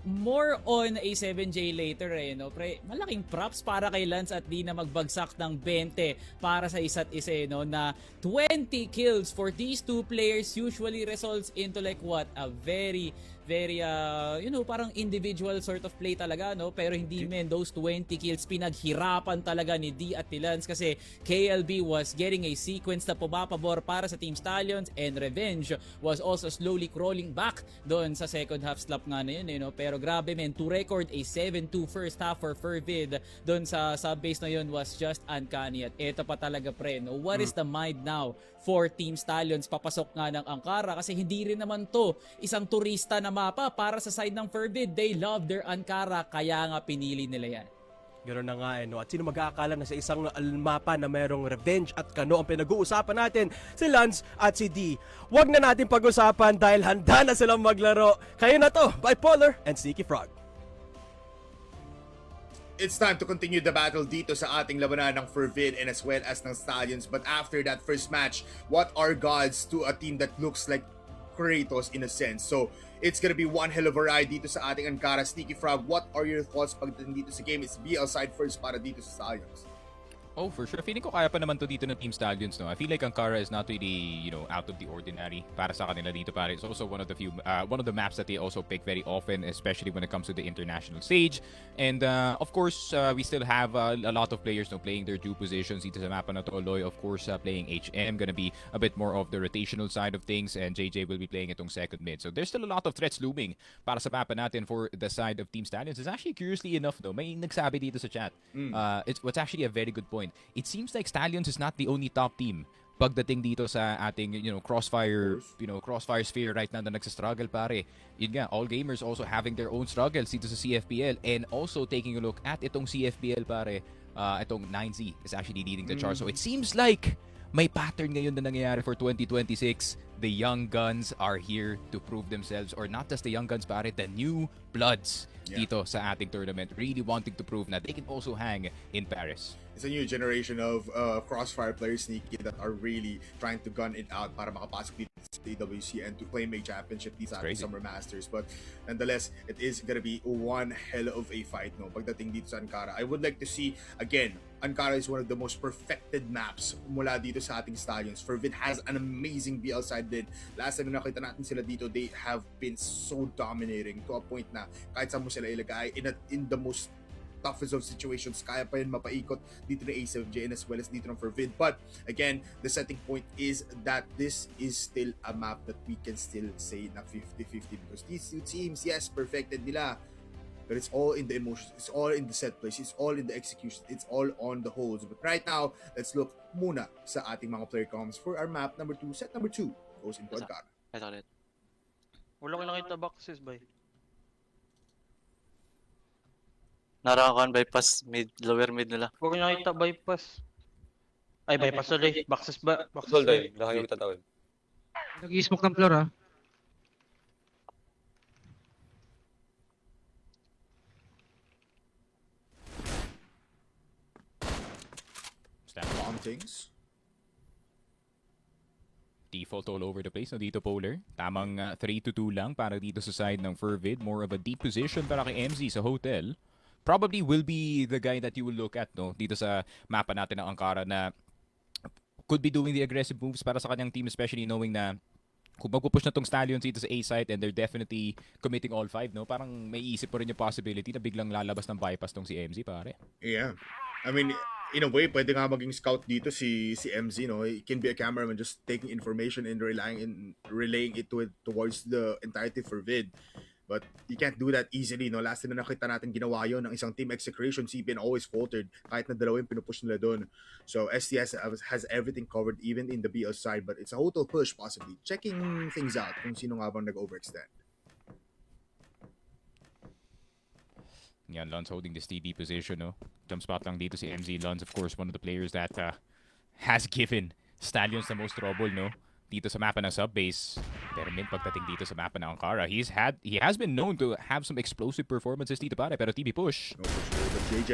more on A7J later. No? Pre, malaking props para kay Lance at di na magbagsak ng 20 para sa isa't isa. No? Na 20 kills for these two players usually results into like what? A very parang individual sort of play talaga, no? Pero hindi men, those 20 kills pinaghirapan talaga ni D at ni Lance kasi KLB was getting a sequence na pumapabor para sa Team Stallions and Revenge was also slowly crawling back doon sa second half slap nga na yun, no? Pero grabe men, to record a 7-2 first half for FERVID doon sa sub-base na yun was just uncanny at eto pa talaga pre, no? What is the mind now for Team Stallions? Papasok nga ng Ankara kasi hindi rin naman to isang turista na mapa para sa side ng FERVID. They love their Ankara kaya nga pinili nila yan. Ganoon na nga no? At sino mag-aakala na sa isang mapa na merong Revenge at Kano ang pinag-uusapan natin? Si Lance at si D. Huwag na natin pag-usapan dahil handa na silang maglaro. Kayo na to, Bipolar and Sneaky Frog. It's time to continue the battle dito sa ating labanan ng FERVID and as well as ng Stallions. But after that first match, what are gods to a team that looks like Kratos in a sense? So, it's gonna be one hell of a ride dito sa ating Ankara. Sneaky Frog, what are your thoughts pagdating dito sa game? It's BL side first para dito sa Stallions. Oh, for sure. Feeling ko kaya pa naman to dito ng Team Stallions, no? I feel like Ankara is not really, out of the ordinary para sa kanila dito, pare. It's also one of the maps that they also pick very often, especially when it comes to the international stage. And of course, we still have a lot of players, playing their due positions dito sa mapa na to. Loy, of course, playing HM, gonna be a bit more of the rotational side of things, and JJ will be playing itong second mid. So there's still a lot of threats looming para sa mapa natin for the side of Team Stallions. It's actually, curiously enough, though, may nagsabi dito sa chat. It's actually a very good point. It seems like Stallions is not the only top team pagdating dito sa ating Crossfire Crossfire sphere right now na nagsa-struggle pare. Yun nga, all gamers also having their own struggles dito sa CFPL, and also taking a look at itong CFPL pare, itong 9Z is actually leading the charge. So it seems like may pattern ngayon na nangyayari for 2026. The young guns are here to prove themselves, or not just the young guns pare, the new bloods dito sa ating tournament, really wanting to prove na they can also hang in Paris. It's a new generation of Crossfire players, Sneaky, that are really trying to gun it out para makapasok dito sa AWC and to claim a championship these Summer Masters. But nonetheless, it is gonna be one hell of a fight, no? Pagdating dito sa Ankara, I would like to see, again, Ankara is one of the most perfected maps mula dito sa ating Stallions. FERVID has an amazing BL side din. Last time na nakita natin sila dito, they have been so dominating to a point na kahit saan mo sila ilagay, in the most toughest of situations, kaya pa yun mapaikot dito ng A7J and as well as dito ng FERVID. But again, the setting point is that this is still a map that we can still say na 50-50, because these two teams, yes, perfected nila, but it's all in the emotions, it's all in the set plays, it's all in the execution, it's all on the holds. But right now, let's look muna sa ating mga player comms for our map number 2. Set number 2 goes into Ankara. Wala ko nakita boxes, bay. Narakan bypass mid, lower mid nila. Huwag ko nakita bypass. Ay, bypass ulit. Boxes ba? Boxes Hold ba? on, laki yung tatawid. Nag-i-smoke ng floor, ha? Bomb things. Default all over the place. No, dito Polar. Tamang 3-2 lang para dito sa side ng FERVID. More of a deep position para kay MZ sa hotel. Probably will be the guy that you will look at, no, dito sa mapa natin ng Ankara, na could be doing the aggressive moves para sa kanyang team, especially knowing na kung magpupush na tong Stallions dito sa A site and they're definitely committing all 5, no, parang may isip po rin yung possibility na biglang lalabas ng bypass tong si MZ pare. Yeah. I mean, in a way, pwede nga maging scout dito si MZ, no? He can be a cameraman just taking information and relaying it towards the entirety for vid. But you can't do that easily, no? Last time na nakita natin ginawa yun ng isang team execution, CPN always faltered kahit na dalawang pinupush nila doon. So STS has everything covered even in the BL side, but it's a total push possibly. Checking things out kung sino nga bang nag-overextend. Yan, Lons holding this TB position, no? Jump spot lang dito si MZ. Lons, of course, one of the players that has given Stallions the most trouble, no? Dito sa mapa ng subbase. Pero pagdating dito sa mapa ng Ankara, he has been known to have some explosive performances dito pare, pero TB push. No, for sure. But JJ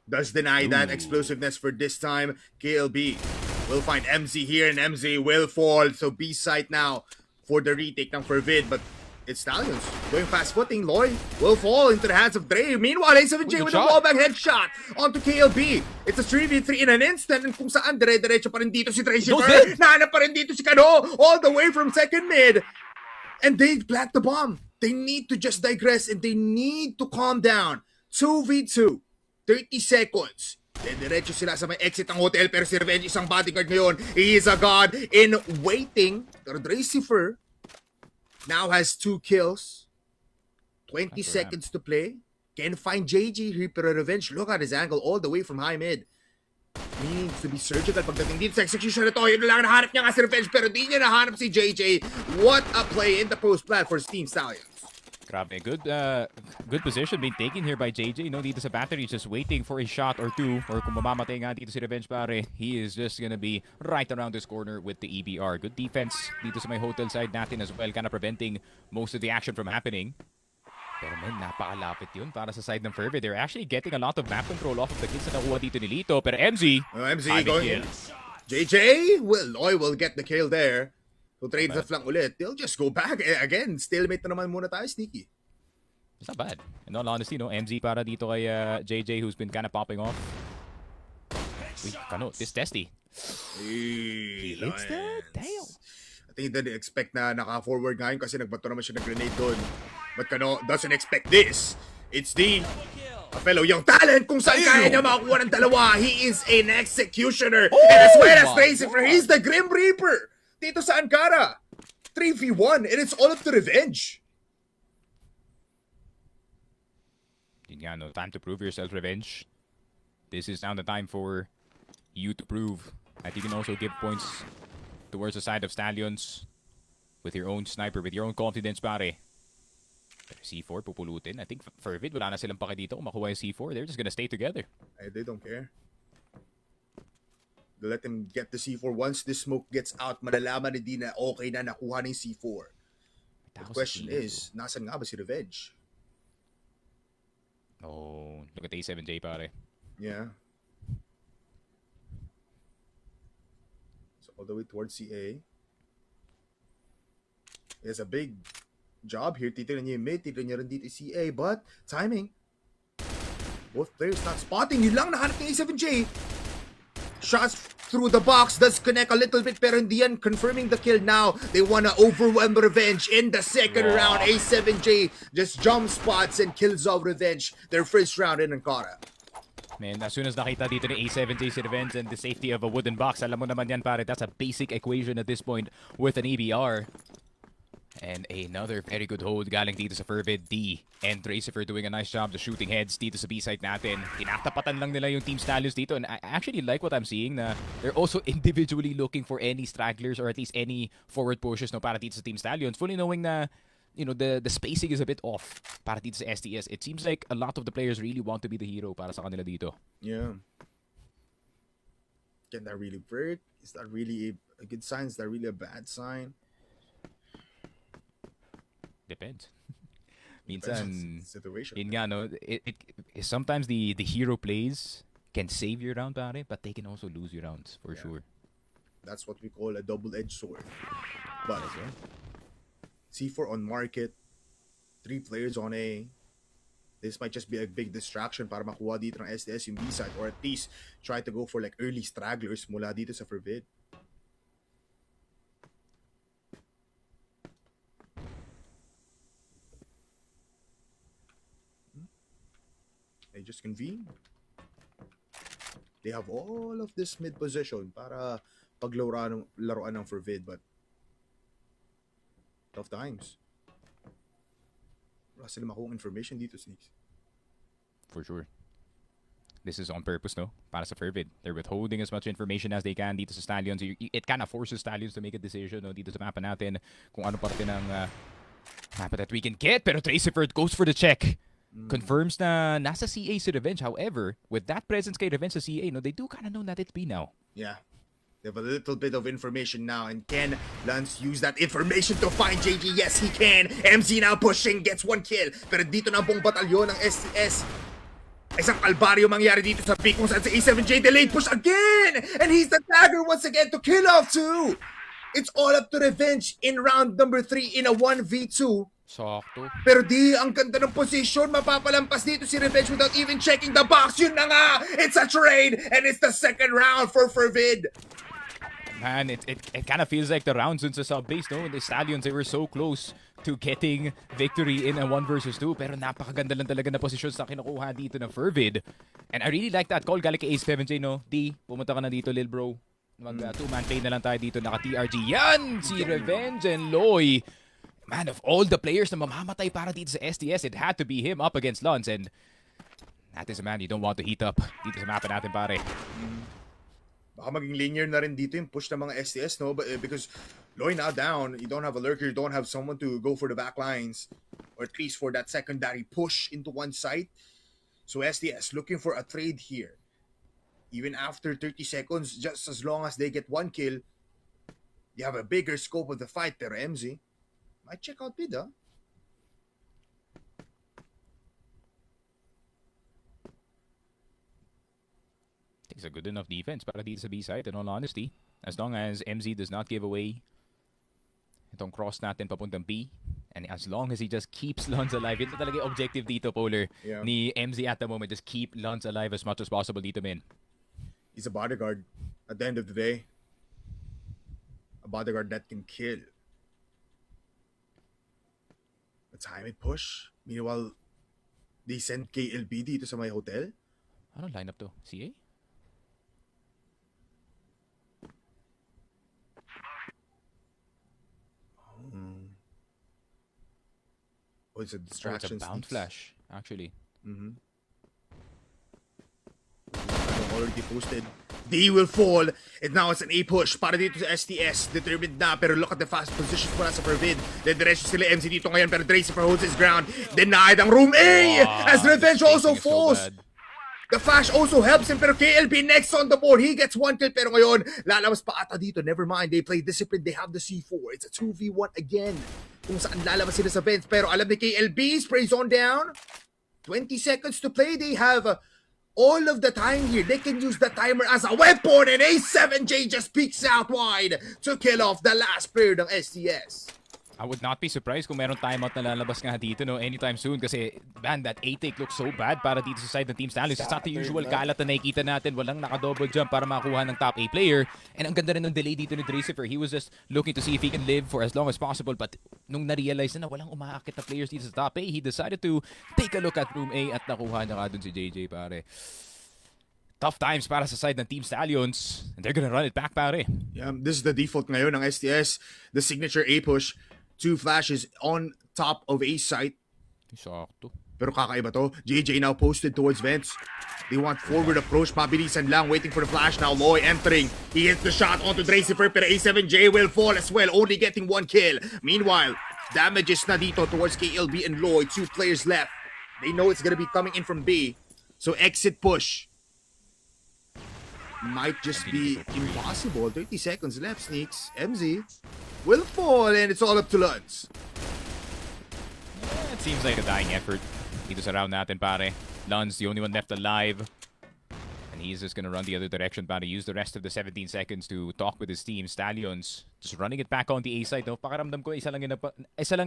does deny that explosiveness for this time. KLB will find MZ here, and MZ will fall. So B site now for the retake ng FERVID, but it's Stallions going fast footing. Loy will fall into the hands of Dre. Meanwhile, A7J with a wallbang headshot onto KLB. It's a 3v3 in an instant, and kung saan dire-diretso pa rin dito si Tracy Fer. Nahanap pa rin dito si Kano all the way from second mid. And they plant the bomb. They need to just digress and they need to calm down. 2v2, 30 seconds. Diretso sila sa may exit ng hotel, pero si Revenge isang bodyguard ngayon. He is a god in waiting. Pero Tracy Fer now has 2 kills. 20 seconds to play. Can find JJ here, pero Revenge, look at his angle all the way from high mid. He needs to be surgical pagdating dito sa execution na to. Yun lang nahanap niya nga si Revenge, pero di niya nahanap si JJ. What a play in the post plan for Team Stallions. Grabe, good position being taken here by JJ, no, dito sa battery, just waiting for a shot or two, or kung mamamatay nga dito si Revenge pare, he is just gonna be right around this corner with the EBR. Good defense dito sa may hotel side natin as well, kind of preventing most of the action from happening. Pero man, napakalapit yun para sa side ng FERVID. They're actually getting a lot of map control off of the kills na nakuha dito ni Lito, pero MZ going in. JJ Loy will get the kill there. So trade sa flank ulit. They'll just go back. Again, stalemate na naman muna tayo, Sneaky. It's not bad. In all honesty, no, MZ para dito kay JJ, who's been kind of popping off. Wait, Kano, this testy. He hits the tail. I think he didn't expect na naka-forward ngayon kasi nagbato naman siya ng grenade doon. But Kano doesn't expect this. It's a fellow young talent kung saan kaya niya makakuha ng dalawa. He is an executioner. And as well as Tracy, he's the Grim Reaper. Dito sa Ankara, 3v1, and it's all up to Revenge. Yun nga, no, time to prove yourself, Revenge. This is now the time for you to prove That you can also give points towards the side of Stallions with your own sniper, with your own confidence, pare. Pero C4 pupulutin. I think Fervid, wala na silang pake dito kung makuha yung C4. They're just gonna stay together. They don't care. They let them get the C4. Once the smoke gets out, malalaman ni na okay na nakuha ng C4. The question is, nasan nga ba si Revenge? Oh, look at A7J, pare. Yeah. So all the way towards CA. There's a big job here. Titinan niya yung mid, titinan niya rin dito yung CA, but timing. Both players not spotting. Yun lang nahanap ng A7J. Shots through the box does connect a little bit, pero hindi yan confirming the kill now. They wanna overwhelm Revenge in the second round. A7J just jump spots and kills off Revenge their first round in Ankara. Man, as soon as nakita dito ni A7J si Revenge and the safety of a wooden box, alam mo naman yan, pare, that's a basic equation at this point with an EBR. And another very good hold galing dito sa Fervid D. And Tracifer doing a nice job, the shooting heads dito sa B-site natin. Tinatapatan lang nila yung Team Stallions dito. And I actually like what I'm seeing na they're also individually looking for any stragglers or at least any forward pushes no, para dito sa Team Stallions. Fully knowing na, you know, the spacing is a bit off para dito sa STS. It seems like a lot of the players really want to be the hero para sa kanila dito. Yeah. Can that really work? Is that really a good sign? Is that really a bad sign? Depends. Minsan, Situation. yun nga, no, sometimes the hero plays can save your round, pare, but they can also lose your rounds, for sure. That's what we call a double-edged sword. But C4 on market, 3 players on A. This might just be a big distraction para makuha dito ng SDS yung B side, or at least try to go for like early stragglers mula dito sa Fervid. They just convene. They have all of this mid position para paglaruan ng Fervid, but tough times. Wala sila makuha information dito, Sneaks. For sure. This is on purpose, no? Para sa Fervid. They're withholding as much information as they can dito sa Stallions. It kind of forces Stallions to make a decision, no? Dito sa mapa natin kung ano parte ng mapa that we can get. Pero Tracifer goes for the check. Confirms na nasa CA si Revenge. However, with that presence kay Revenge sa CA, no, they do kind of know that it's B now. Yeah. They have a little bit of information now, and can Lance use that information to find JG? Yes, he can. MZ now pushing, gets 1 kill. Pero dito na buong batalyon ng STS. Isang kalbaryo mangyari dito sa pick kung saan si A7J delayed push again! And he's the tagger once again to kill off 2! It's all up to Revenge in round number 3 in a 1v2. Sakto. Pero di, ang ganda ng position. Mapapalampas dito si Revenge without even checking the box. Yun na nga! It's a trade! And it's the second round for Fervid. Man, it kind of feels like the rounds dun sa sub-base, no? The Stallions, they were so close to getting victory in a 1 versus 2. Pero napakaganda lang talaga na positions na kinukuha dito ng Fervid. And I really like that call galing kay Ace7J, no? D, pumunta ka na dito, lil bro. Mag two-man play na lang tayo dito. Naka-TRG. Yan! Si Revenge and Loy. Man, of all the players na mamamatay para dito sa STS, it had to be him up against Lons. And that is a man you don't want to heat up dito sa mapa natin, pare. Baka maging linear na rin dito yung push ng mga STS, no? But, because Loy now down, you don't have a lurker, you don't have someone to go for the back lines, or at least for that secondary push into one site. So STS looking for a trade here. Even after 30 seconds, just as long as they get 1 kill, you have a bigger scope of the fight. Pero MZ might check out mid, huh? It's a good enough defense para dito sa B-side, in all honesty. As long as MZ does not give away itong cross natin papuntang B, and as long as he just keeps Lons alive, ito talaga yung objective dito, Polar, ni MZ at the moment. Just keep Lons alive as much as possible dito, man. He's a bodyguard at the end of the day. A bodyguard that can kill. A timing push. Meanwhile, they send KLB dito sa my hotel. Anong lineup to? CA? Oh, it's a Oh, distraction. it's a bounce flash, actually. Already posted. D will fall. And now it's an A push para dito sa STS. Determined na, pero look at the fast positions mula sa FERVID. Diretso sila MC dito ngayon, pero Dracifer holds his ground. Denied ang room A! As Revenge also falls. The flash also helps him, pero KLB next on the board. He gets 1 kill, pero ngayon, lalabas pa ata dito. Never mind, they play discipline. They have the C4. It's a 2v1 again. Kung saan lalabas sila sa vents. Pero alam ni KLB, sprays on down. 20 seconds to play. They have all of the time here. They can use the timer as a weapon, and A7J just peeks out wide to kill off the last player ng STS. I would not be surprised kung meron timeout na lalabas nga dito anytime soon kasi man, that A-take looks so bad para dito sa side ng Team Stallions. It's not the usual kalat na nakikita natin. Walang naka-double jump para makakuha ng top A player. And ang ganda rin ng delay dito ni Dracifer. He was just looking to see if he can live for as long as possible. But nung na-realize na walang umaakit na players dito sa top A, he decided to take a look at room A at nakuha na nga dun si JJ, pare. Tough times para sa side ng Team Stallions. And they're gonna run it back, pare. Yeah, this is the default ngayon ng STS. The signature A push. 2 flashes on top of A site. Sakto. Pero kakaiba to. JJ now posted towards vents. They want forward approach. Mabilisan lang. Waiting for the flash. Now Loy entering. He hits the shot onto Dracifer. Pero A7J will fall as well. Only getting 1 kill. Meanwhile, damages na dito towards KLB and Loy. 2 players left. They know it's gonna be coming in from B. So exit push might just be impossible. 30 seconds left, Sneaks. MZ will fall, and it's all up to Luds. It seems like a dying effort dito sa round natin, pare. Lun's the only one left alive. And he's just gonna run the other direction, pare. Use the rest of the 17 seconds to talk with his team. Stallions just running it back on the A side. No? Pakiramdam ko, isa lang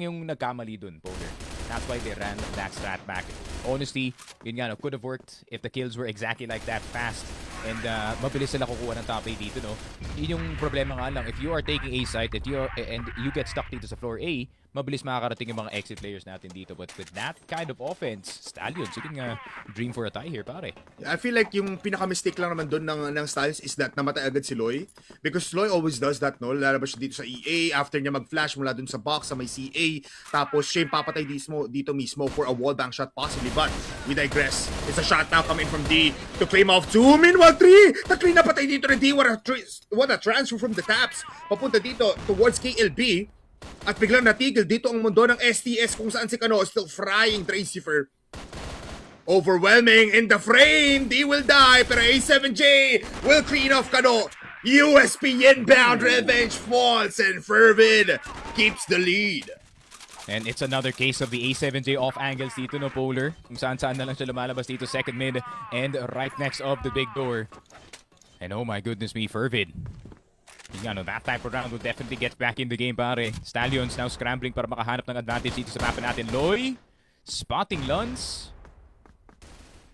yung nagkamali dun, Polar. That's why they ran that strat back. Honestly, yun nga, no, could have worked if the kills were exactly like that fast. And mabilis sila kukuha ng top A dito, no? Yun yung problema nga lang. If you are taking A site and you get stuck dito sa floor A, mabilis makakarating yung mga exit players natin dito. But with that kind of offense, Stallions, you can dream for a tie here, pare. I feel like yung pinaka-mistake lang naman doon ng Stallions is that namatay agad si Loy. Because Loy always does that, no? Lalabas siya dito sa EA, after niya mag-flash mula dun sa box sa may CA, tapos siya yung papatay dito mismo for a wallbang shot possibly. But we digress. It's a shot now coming from D to claim off 2. Meanwhile, 3! Takli na patay dito ng D. What a transfer from the taps. Papunta dito towards KLB. At biglang natigil dito ang mundo ng STS kung saan si Kano is still frying Dracifer. Overwhelming in the frame. D will die, pero A7J will clean off Kano. USP inbound, Revenge falls, and FERVID keeps the lead. And it's another case of the A7J off angles dito, no, Polar. Kung saan na lang siya lumalabas dito, second mid, and right next of the big door. And oh my goodness me, FERVID. You know, that type of round will definitely get back in the game, pare. Stallions now scrambling para makahanap ng advantage dito sa mapa natin. Loy, spotting Luns.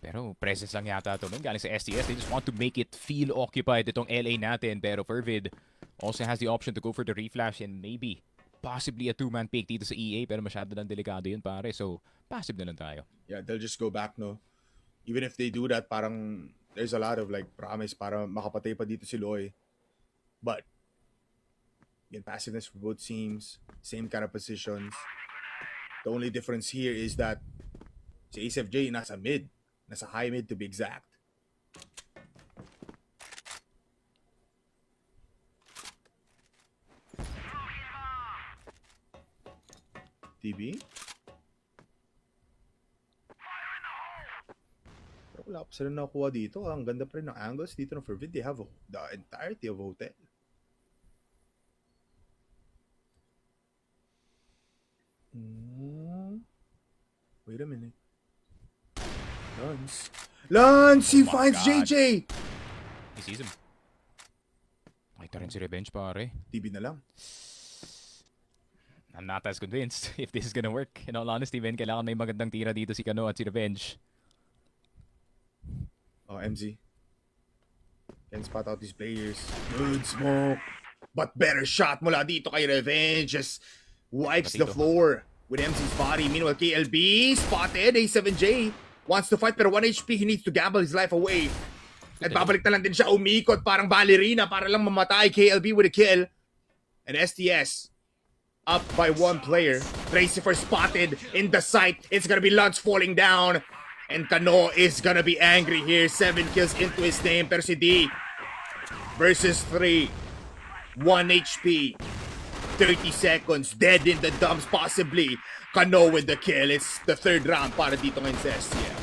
Pero presence lang yata ito. Galing sa STS, they just want to make it feel occupied itong LA natin. Pero FERVID also has the option to go for the reflash and maybe possibly a 2-man pick dito sa EA, pero masyado lang delikado yun, pare. So, passive na lang tayo. Yeah, they'll just go back, no? Even if they do that, parang there's a lot of like promise para makapatay pa dito si Loy. But, again, passiveness for both teams, same kind of positions. The only difference here is that si ASFJ nasa mid, nasa high mid to be exact. TB? Pero wala pa sila nakuha dito. Ang ganda pa rin ng angles dito ng FERVID. They have the entirety of a hotel. Wait a minute. Lance! He finds God. JJ! He sees him. Nakita rin si Revenge, pare. TB na lang. I'm not as convinced if this is gonna work. In all honesty, Ben, kailangan may magandang tira dito si Kano at si Revenge. Oh, MZ. Can spot out these players. Good smoke. But better shot mula dito kay Revenge. Just wipes the floor with MZ's body. Meanwhile, KLB spotted. A7J wants to fight pero 1 HP. He needs to gamble his life away. At babalik na lang din siya umikot parang ballerina para lang mamatay. KLB with a kill. And STS up by 1 player. Dracifer spotted in the site. It's gonna be Lance falling down. And Kano is gonna be angry here. 7 kills into his name. Pero si D versus 3. 1 HP. 30 seconds. Dead in the dumps possibly. Kano with the kill. It's the third round para dito ngayon sa SCS.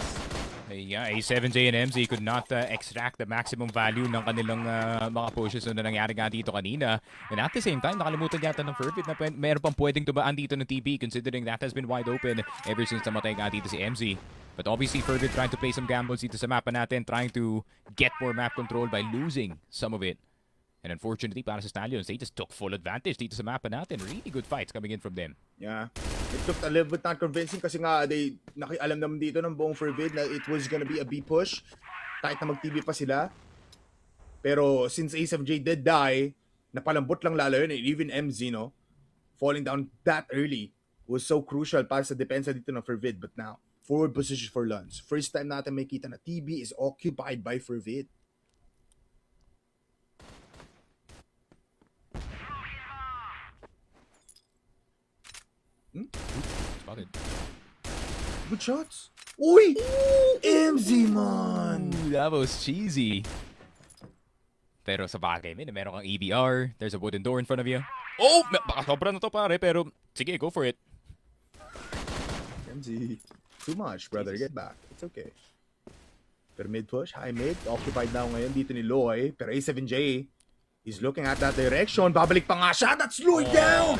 Yeah, A7J and MZ could not extract the maximum value ng kanilang mga pushes na nangyari nga dito kanina. And at the same time, nakalimutan yata ng FERVID na meron pang pwedeng tumaan dito ng TB considering that has been wide open ever since namatay nga dito si MZ. But obviously, FERVID trying to play some gambles dito sa mapa natin, trying to get more map control by losing some of it. And unfortunately, para sa Stallions, they just took full advantage dito sa mapa natin. Really good fights coming in from them. Yeah. It took a little bit not convincing kasi nga alam naman dito ng buong FERVID na it was gonna be a B push kahit na mag-TB pa sila. Pero since A7J did die, napalambot lang lalo yun. And even MZ, no? Falling down that early was so crucial para sa depensa dito ng FERVID. But now, forward position for Luns. First time natin may kita na TB is occupied by FERVID. Spotted. Good shots. Uy! MZ, man! Ooh, that was cheesy. Pero sa bagay, meron kang EBR. There's a wooden door in front of you. Oh! Baka sobra na to pare, pero sige, go for it. MZ, too much, brother. Get back. It's okay. Pero mid push, high mid. Occupied now ngayon dito ni Loy. Pero A7J is looking at that direction. Babalik pa nga siya. That's Loy down!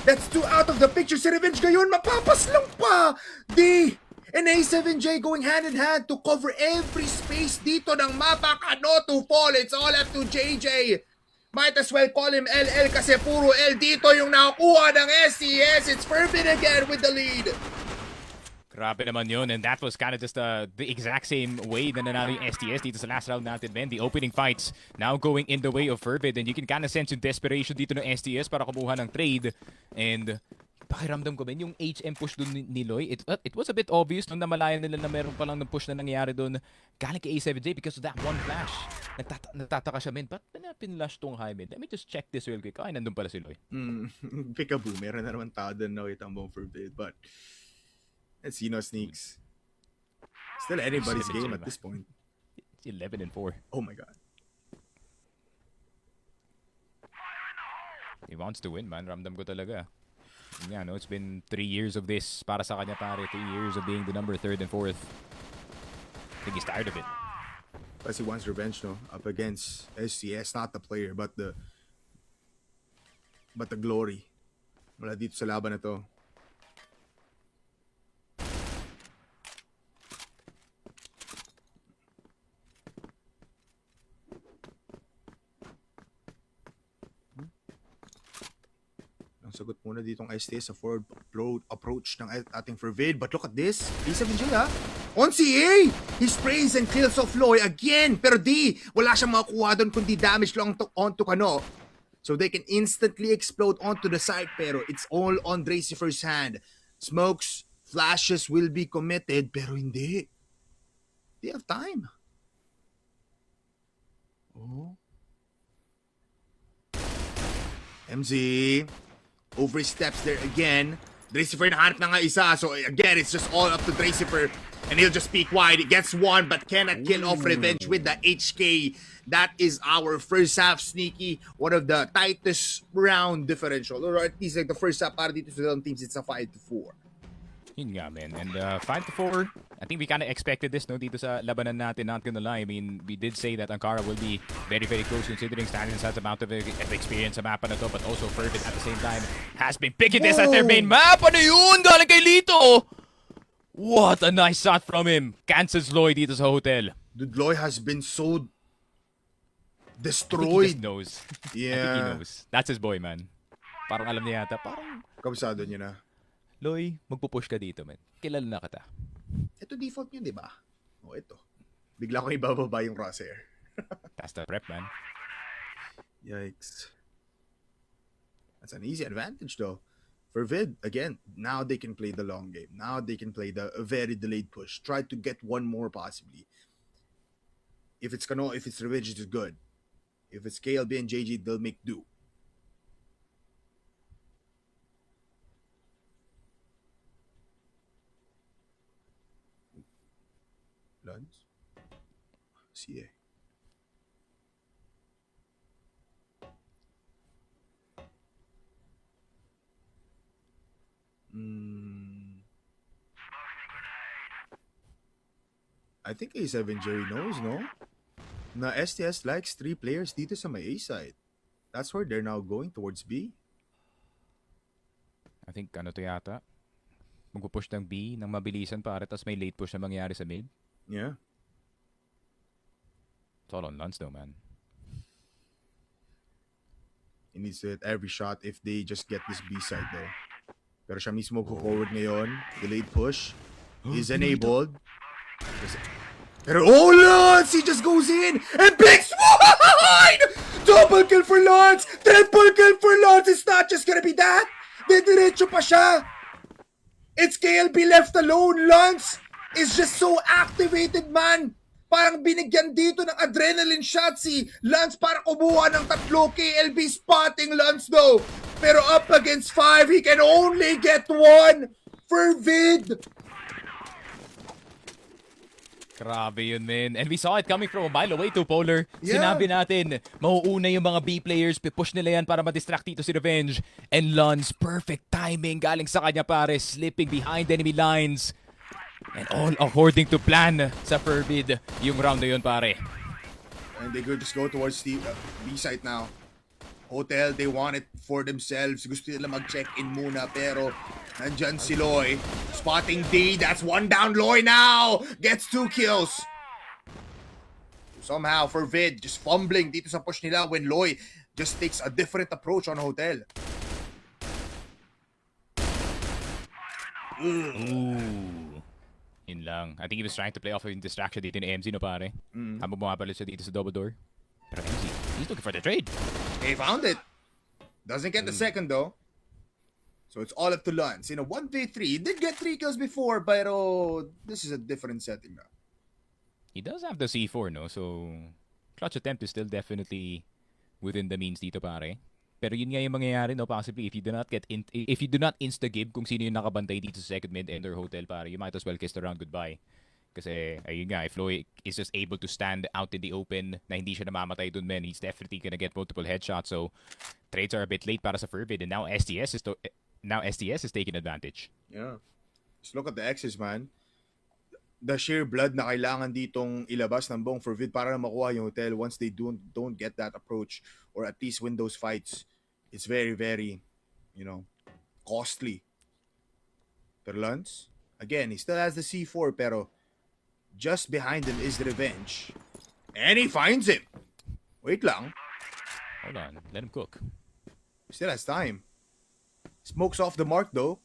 That's 2 out of the picture. Si Revenge ngayon, mapapaslang pa! D! And A7J going hand in hand to cover every space dito ng mapa. Kano to fall. It's all up to JJ. Might as well call him LL kasi puro L dito yung nakukuha ng SCS. It's FERVID again with the lead. Grabe naman yun. And that was kind of just the exact same way na nanalo yung STS dito sa last round natin, men. The opening fights now going in the way of FERVID. And you can kind of sense yung desperation dito ng STS para kumuha ng trade. And pakiramdam ko, men, yung HM push dun ni Loy, it was a bit obvious nung namalayan nila na meron pa lang ng push na nangyari dun galing kay A7J because of that one flash. Nagtataka siya, men. Ba't na pinlash tong high mid? Let me just check this real quick. Ay, nandun pala si Loy. Peekaboo. Meron na naman tao doon na itang buong FERVID. But let's see, no sneaks. Still anybody's game at this point. It's 11-4. Oh my god. He wants to win, man. Ramdam ko talaga. Yeah, no, it's been 3 years of this para sa kanya, pare. 3 years of being the number 3rd and 4th. I think he's tired of it. Plus he wants revenge, no? Up against SCS, not the player, but the glory. Mula dito sa laban na to. Sagot muna ditong STS sa forward approach ng ating FERVID. But look at this. A7J ha. On CA! He sprays and kills off Loy again. Pero wala siyang makukuha doon kundi damage lang onto Kano. So they can instantly explode onto the side. Pero it's all on Dracifer's hand. Smokes, flashes will be committed. Pero hindi. They have time. Oh. MZ. Oversteps there again. Dracifer nahanap na nga isa. So again, it's just all up to Dracifer. And he'll just peek wide. He gets one but cannot kill off Revenge with the HK. That is our first half sneaky. One of the tightest round differential. Or at least like the first half para dito sa dalawang teams, it's a 5-4. Yun nga, man. And 5-4, I think we kind of expected this, no? Dito sa labanan natin, not gonna lie. I mean, we did say that Ankara will be very, very close considering Stallions has amount of experience sa mapa na to, but also FERVID at the same time has been picking this as their main map. Ano yun? Galing kay Lito! What a nice shot from him. Cancels Loy dito sa hotel. Dude, Loy has been so I think he destroyed. just knows. I think he Yeah. knows. That's his boy, man. Parang alam niya yata. Parang, Kabisado niya na. Loy, magpupush ka dito, man. Kilala na kita. Ito default niya, di ba? O, ito. Bigla kong ibababa yung crosshair. That's the prep, man. Yikes. That's an easy advantage, though. FERVID, again, now they can play the long game. Now they can play the very delayed push. Try to get one more, possibly. If it's Kano, if it's Revenge, it's good. If it's KLB and JG, they'll make do. Luns? CA. I think A7 Jerry knows, no? Na STS likes 3 players dito sa may A side. That's where they're now going towards B. I think ano to yata. Magpupush ng B ng mabilisan pare, tas may late push na mangyari sa mid. Yeah. It's all on Lance though, man. He needs to hit every shot if they just get this B side though. Pero siya mismo forward ngayon. Delayed push is enabled. Pero oh, Lance! He just goes in and picks one! Double kill for Lance! Triple kill for Lance! It's not just gonna be that! Didiretso pa siya! It's KLB left alone! Lance is just so activated, man! Parang binigyan dito ng adrenaline shot si Lance para kumuha ng 3. KLB spotting Lance though. Pero up against 5, he can only get 1. FERVID! Grabe yun, man. And we saw it coming from a mile away to Polar. Yeah. Sinabi natin, mauuna yung mga B players, pipush nila yan para ma-distract dito si Revenge. And Lance, perfect timing galing sa kanya pare, slipping behind enemy lines. And all according to plan sa FERVID yung round na yun pare. And they could just go towards the B site now. Hotel, they want it for themselves. Gusto nila mag-check-in muna pero nandyan si Loy. Spotting D. That's 1 down. Loy now gets 2 kills. Somehow, FERVID just fumbling dito sa push nila when Loy just takes a different approach on Hotel. Ooh. Yun lang. I think he was trying to play off of yung distraction dito ni MZ no pare. Habang bumapalit siya dito sa double door. Pero MZ, he's looking for the trade. They found it. Doesn't get the second though. So it's all up to Lance. In a 1v3, he did get 3 kills before, pero this is a different setting now. He does have the C4, no? So, clutch attempt is still definitely within the means dito, pare. Pero yun nga yung mangyayari, no? Possibly, if you do not insta-give kung sino yung nakabantay dito sa second mid and or hotel, pare, you might as well kiss the round goodbye. Kasi, ayun nga, if Loy is just able to stand out in the open na hindi siya namamatay dun, man, he's definitely gonna get multiple headshots. So, trades are a bit late para sa FERVID and now STS is taking advantage. Yeah. Just look at the X's, man. The sheer blood na kailangan ditong ilabas ng buong FERVID para na makuha yung hotel once they don't get that approach or at least win those fights. It's very, very, costly. Pero Lance, again, he still has the C4 pero just behind him is the Revenge. And he finds him. Wait lang. Hold on, let him cook. Still has time. Smokes off the mark though.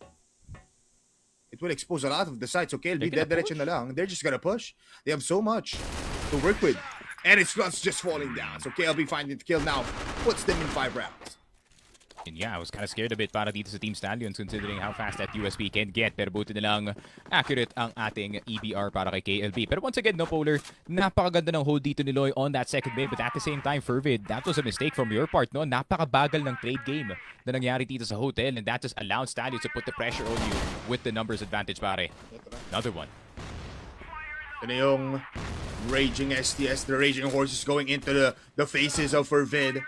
It will expose a lot of the sites. Okay, They're dead gonna direction na lang. They're just gonna push. They have so much to work with. And it's just falling down. So KLB finding the kill now. Puts them in 5 rounds. And yeah, I was kind of scared a bit para dito sa Team Stallions considering how fast that USP can get. Pero buti na lang accurate ang ating EBR para kay KLB. Pero once again, no, Polar, napakaganda ng hold dito ni Loy on that second mid. But at the same time, FERVID, that was a mistake from your part, no? Napakabagal ng trade game na nangyari dito sa hotel. And that just allowed Stallions to put the pressure on you with the numbers advantage, pare. Another one. Ito na yung raging STS. The raging horses going into the faces of FERVID.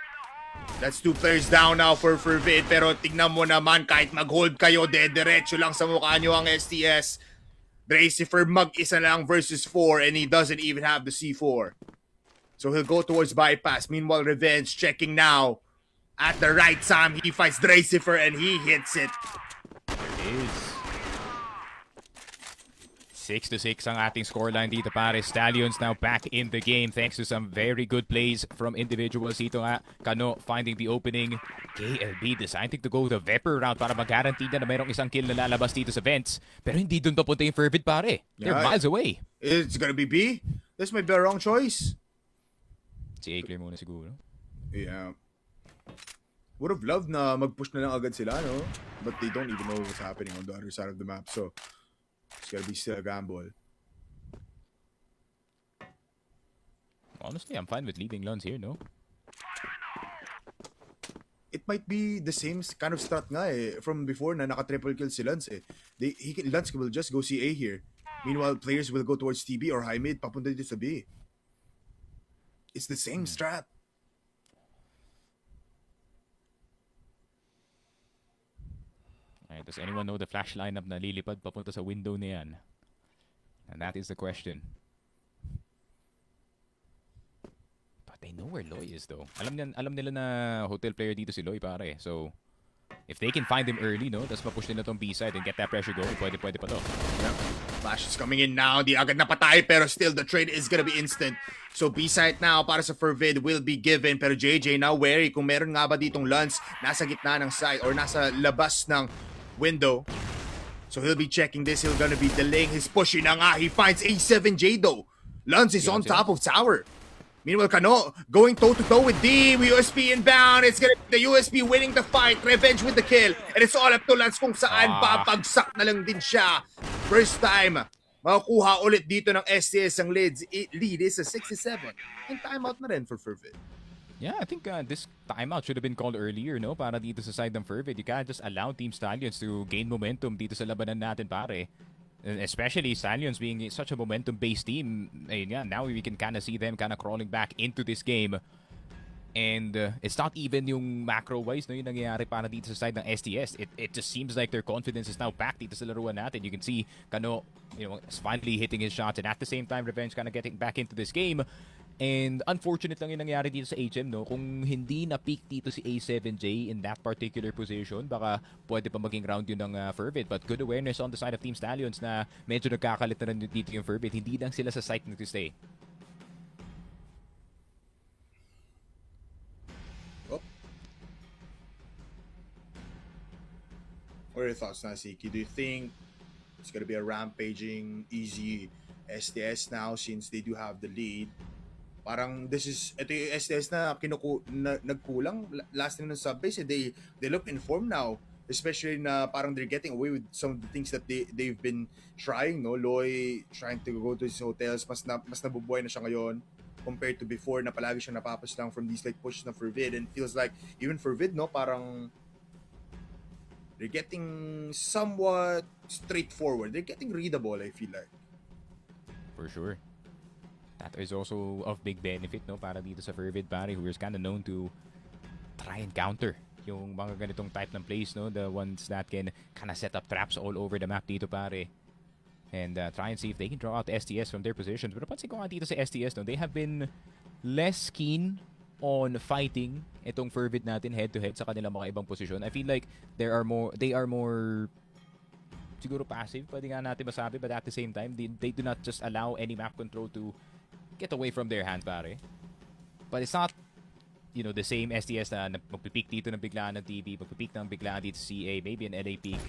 That's 2 players down now for FERVID. Pero tignan mo naman, kahit mag-hold kayo, diretso lang sa mukha nyo ang STS. Dracifer mag-isa lang versus 4 and he doesn't even have the C4. So he'll go towards bypass. Meanwhile, Revenge checking now. At the right time, he fights Dracifer and he hits it. It is 6-6 ang ating scoreline dito, pare. Stallions now back in the game thanks to some very good plays from individuals dito nga. Kano finding the opening. KLB deciding to go the Vepr route para mag-guarantee na mayroong isang kill na lalabas dito sa vents. Pero hindi dun papunta yung FERVID, pare. They're miles away. It's gonna be B. This might be a wrong choice. Si A-Clear muna siguro. Yeah. Would have loved na mag-push na lang agad sila, no? But they don't even know what's happening on the other side of the map. So, it's gonna be still a gamble. Honestly, I'm fine with leaving Lons here, no? It might be the same kind of strat nga from before na naka-triple kill si Lance eh. Lance will just go CA here. Meanwhile, players will go towards TB or high mid, papunta dito sa B. It's the same strat. Alright, Does anyone know the flash lineup na lilipad papunta sa window na yan? And that is the question. But they know where Loy is though. Alam nila na hotel player dito si Loy, pare. So, if they can find him early, no? Tapos mapush nila tong B-side and get that pressure going, pwede pa to. Yep. Flash is coming in now. Di agad na patay, pero still the trade is gonna be instant. So B-side now para sa Fervid will be given. Pero JJ now wary kung meron nga ba ditong Lance nasa gitna ng side or nasa labas ng window. So he'll be checking this. He'll gonna be delaying his push. Yun na nga, he finds A7J though. Lance is on top of tower. Meanwhile, Kano going toe-to-toe with D. USP inbound. It's gonna be the USP winning the fight. Revenge with the kill. And it's all up to Lance kung saan papagsak na lang din siya. First time, makukuha ulit dito ng STS ang lead is a 67. And timeout na rin for Fervid. Yeah, I think this timeout should have been called earlier, no? Para dito sa side ng Fervid. You can't just allow Team Stallions to gain momentum dito sa labanan natin, pare. Especially Stallions being such a momentum-based team. Yeah, now we can kind of see them kind of crawling back into this game. And it's not even yung macro-wise no, yung nangyayari para dito sa side ng STS. It just seems like their confidence is now back dito sa laruan natin. You can see Kano, is finally hitting his shots, and at the same time, Revenge kind of getting back into this game. And unfortunate lang yung nangyari dito sa HM, no? Kung hindi na-peak dito si A7J in that particular position, baka pwede pa maging round yun ng Fervid. But good awareness on the side of Team Stallions na medyo nagkakalit na rin dito yung Fervid. Hindi lang sila sa site nag-stay. Oh. What are your thoughts, Nasiki? Do you think it's gonna be a rampaging, easy STS now since they do have the lead? Parang ito yung STS na nagkulang last nila ng subbase. They look informed now, especially na parang they're getting away with some of the things that they've been trying, no? Loy trying to go to his hotels, mas nabubuhay na siya ngayon compared to before na palagi siyang napapas lang from these like pushes na Fervid, and feels like even Fervid, no, parang they're getting somewhat straightforward. They're getting readable, I feel like. For sure. That is also of big benefit, no, para dito sa Fervid, pare, who is kind of known to try and counter yung mga ganitong type ng plays, no, the ones that can kind of set up traps all over the map dito, pare, and try and see if they can draw out the STS from their positions. Pero pansin ko nga dito sa STS, no, they have been less keen on fighting itong Fervid natin head-to-head sa kanilang mga ibang posisyon. I feel like they are more siguro passive, pwede nga natin masabi, but at the same time, they do not just allow any map control to get away from their hands, pare. But it's not, the same STS na magpipeak dito ng biglaan ng TV, magpipeak ng biglaan dito sa CA, maybe an LA peak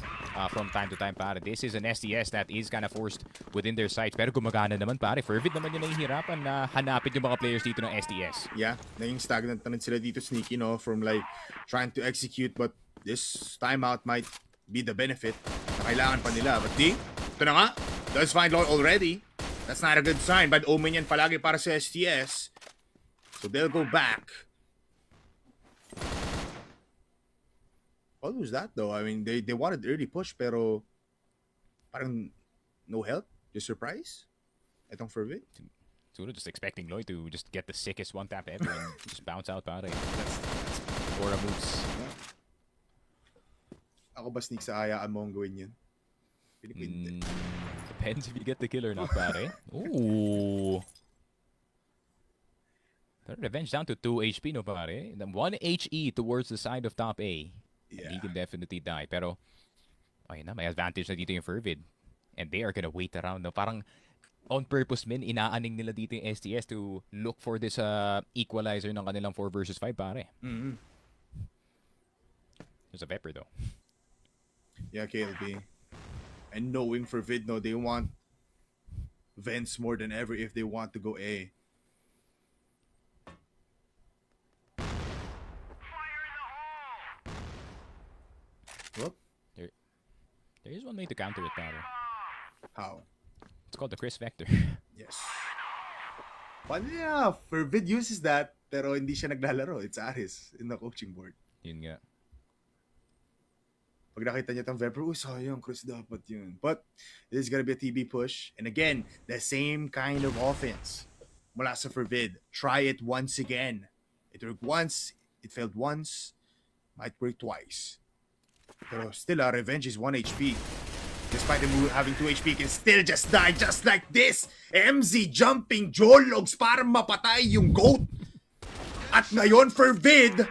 from time to time, pare. This is an STS that is kind of forced within their sights. Pero gumagana naman, pare. Fervid naman yung nahihirapan na hanapin yung mga players dito ng STS. Yeah, naging stagnant na rin sila dito, Sneaky, no? From like trying to execute, but this timeout might be the benefit na kailangan pa nila. But ito na nga, does find Lloyd already. That's not a good sign. Bad omen yan palagi para sa STS. So they'll go back. What was that though? I mean, they wanted early push pero parang no help? Just surprise? Itong Fervid? Siguro just expecting Lloyd to just get the sickest one tap ever and just bounce out, pare. That's Aura moves. Ako ba, Sneak, sa hayaan mo ang gawin yun? Depends if you get the kill or not, pare. Ooh. Revenge down to 2 HP, no, pare. 1 HE towards the side of top A. Yeah. He can definitely die. Pero, ayun na, may advantage na dito yung Fervid. And they are gonna wait around, no? Parang, on purpose, inaaning nila dito yung STS to look for this equalizer ng kanilang 4 versus 5, pare. Mm-hmm. There's a Pepper, though. Yeah, KLB. And knowing Fervid, no, they want Vents more than ever if they want to go A. Whoop. There is one way to counter it, pare. How? It's called the Chris Vector. Yes. Funny enough, Fervid uses that, pero hindi siya naglalaro. It's Aris in the coaching board. Yun nga. Pag nakita niya itong Vepper, sayang, Chris dapat yun. But, this is gonna be a TB push. And again, the same kind of offense. Mula sa Fervid. Try it once again. It worked once. It failed once. Might work twice. Pero still, Revenge is 1 HP. Despite him having 2 HP, can still just die just like this. MZ jumping Jologs para mapatay yung GOAT. At ngayon, Fervid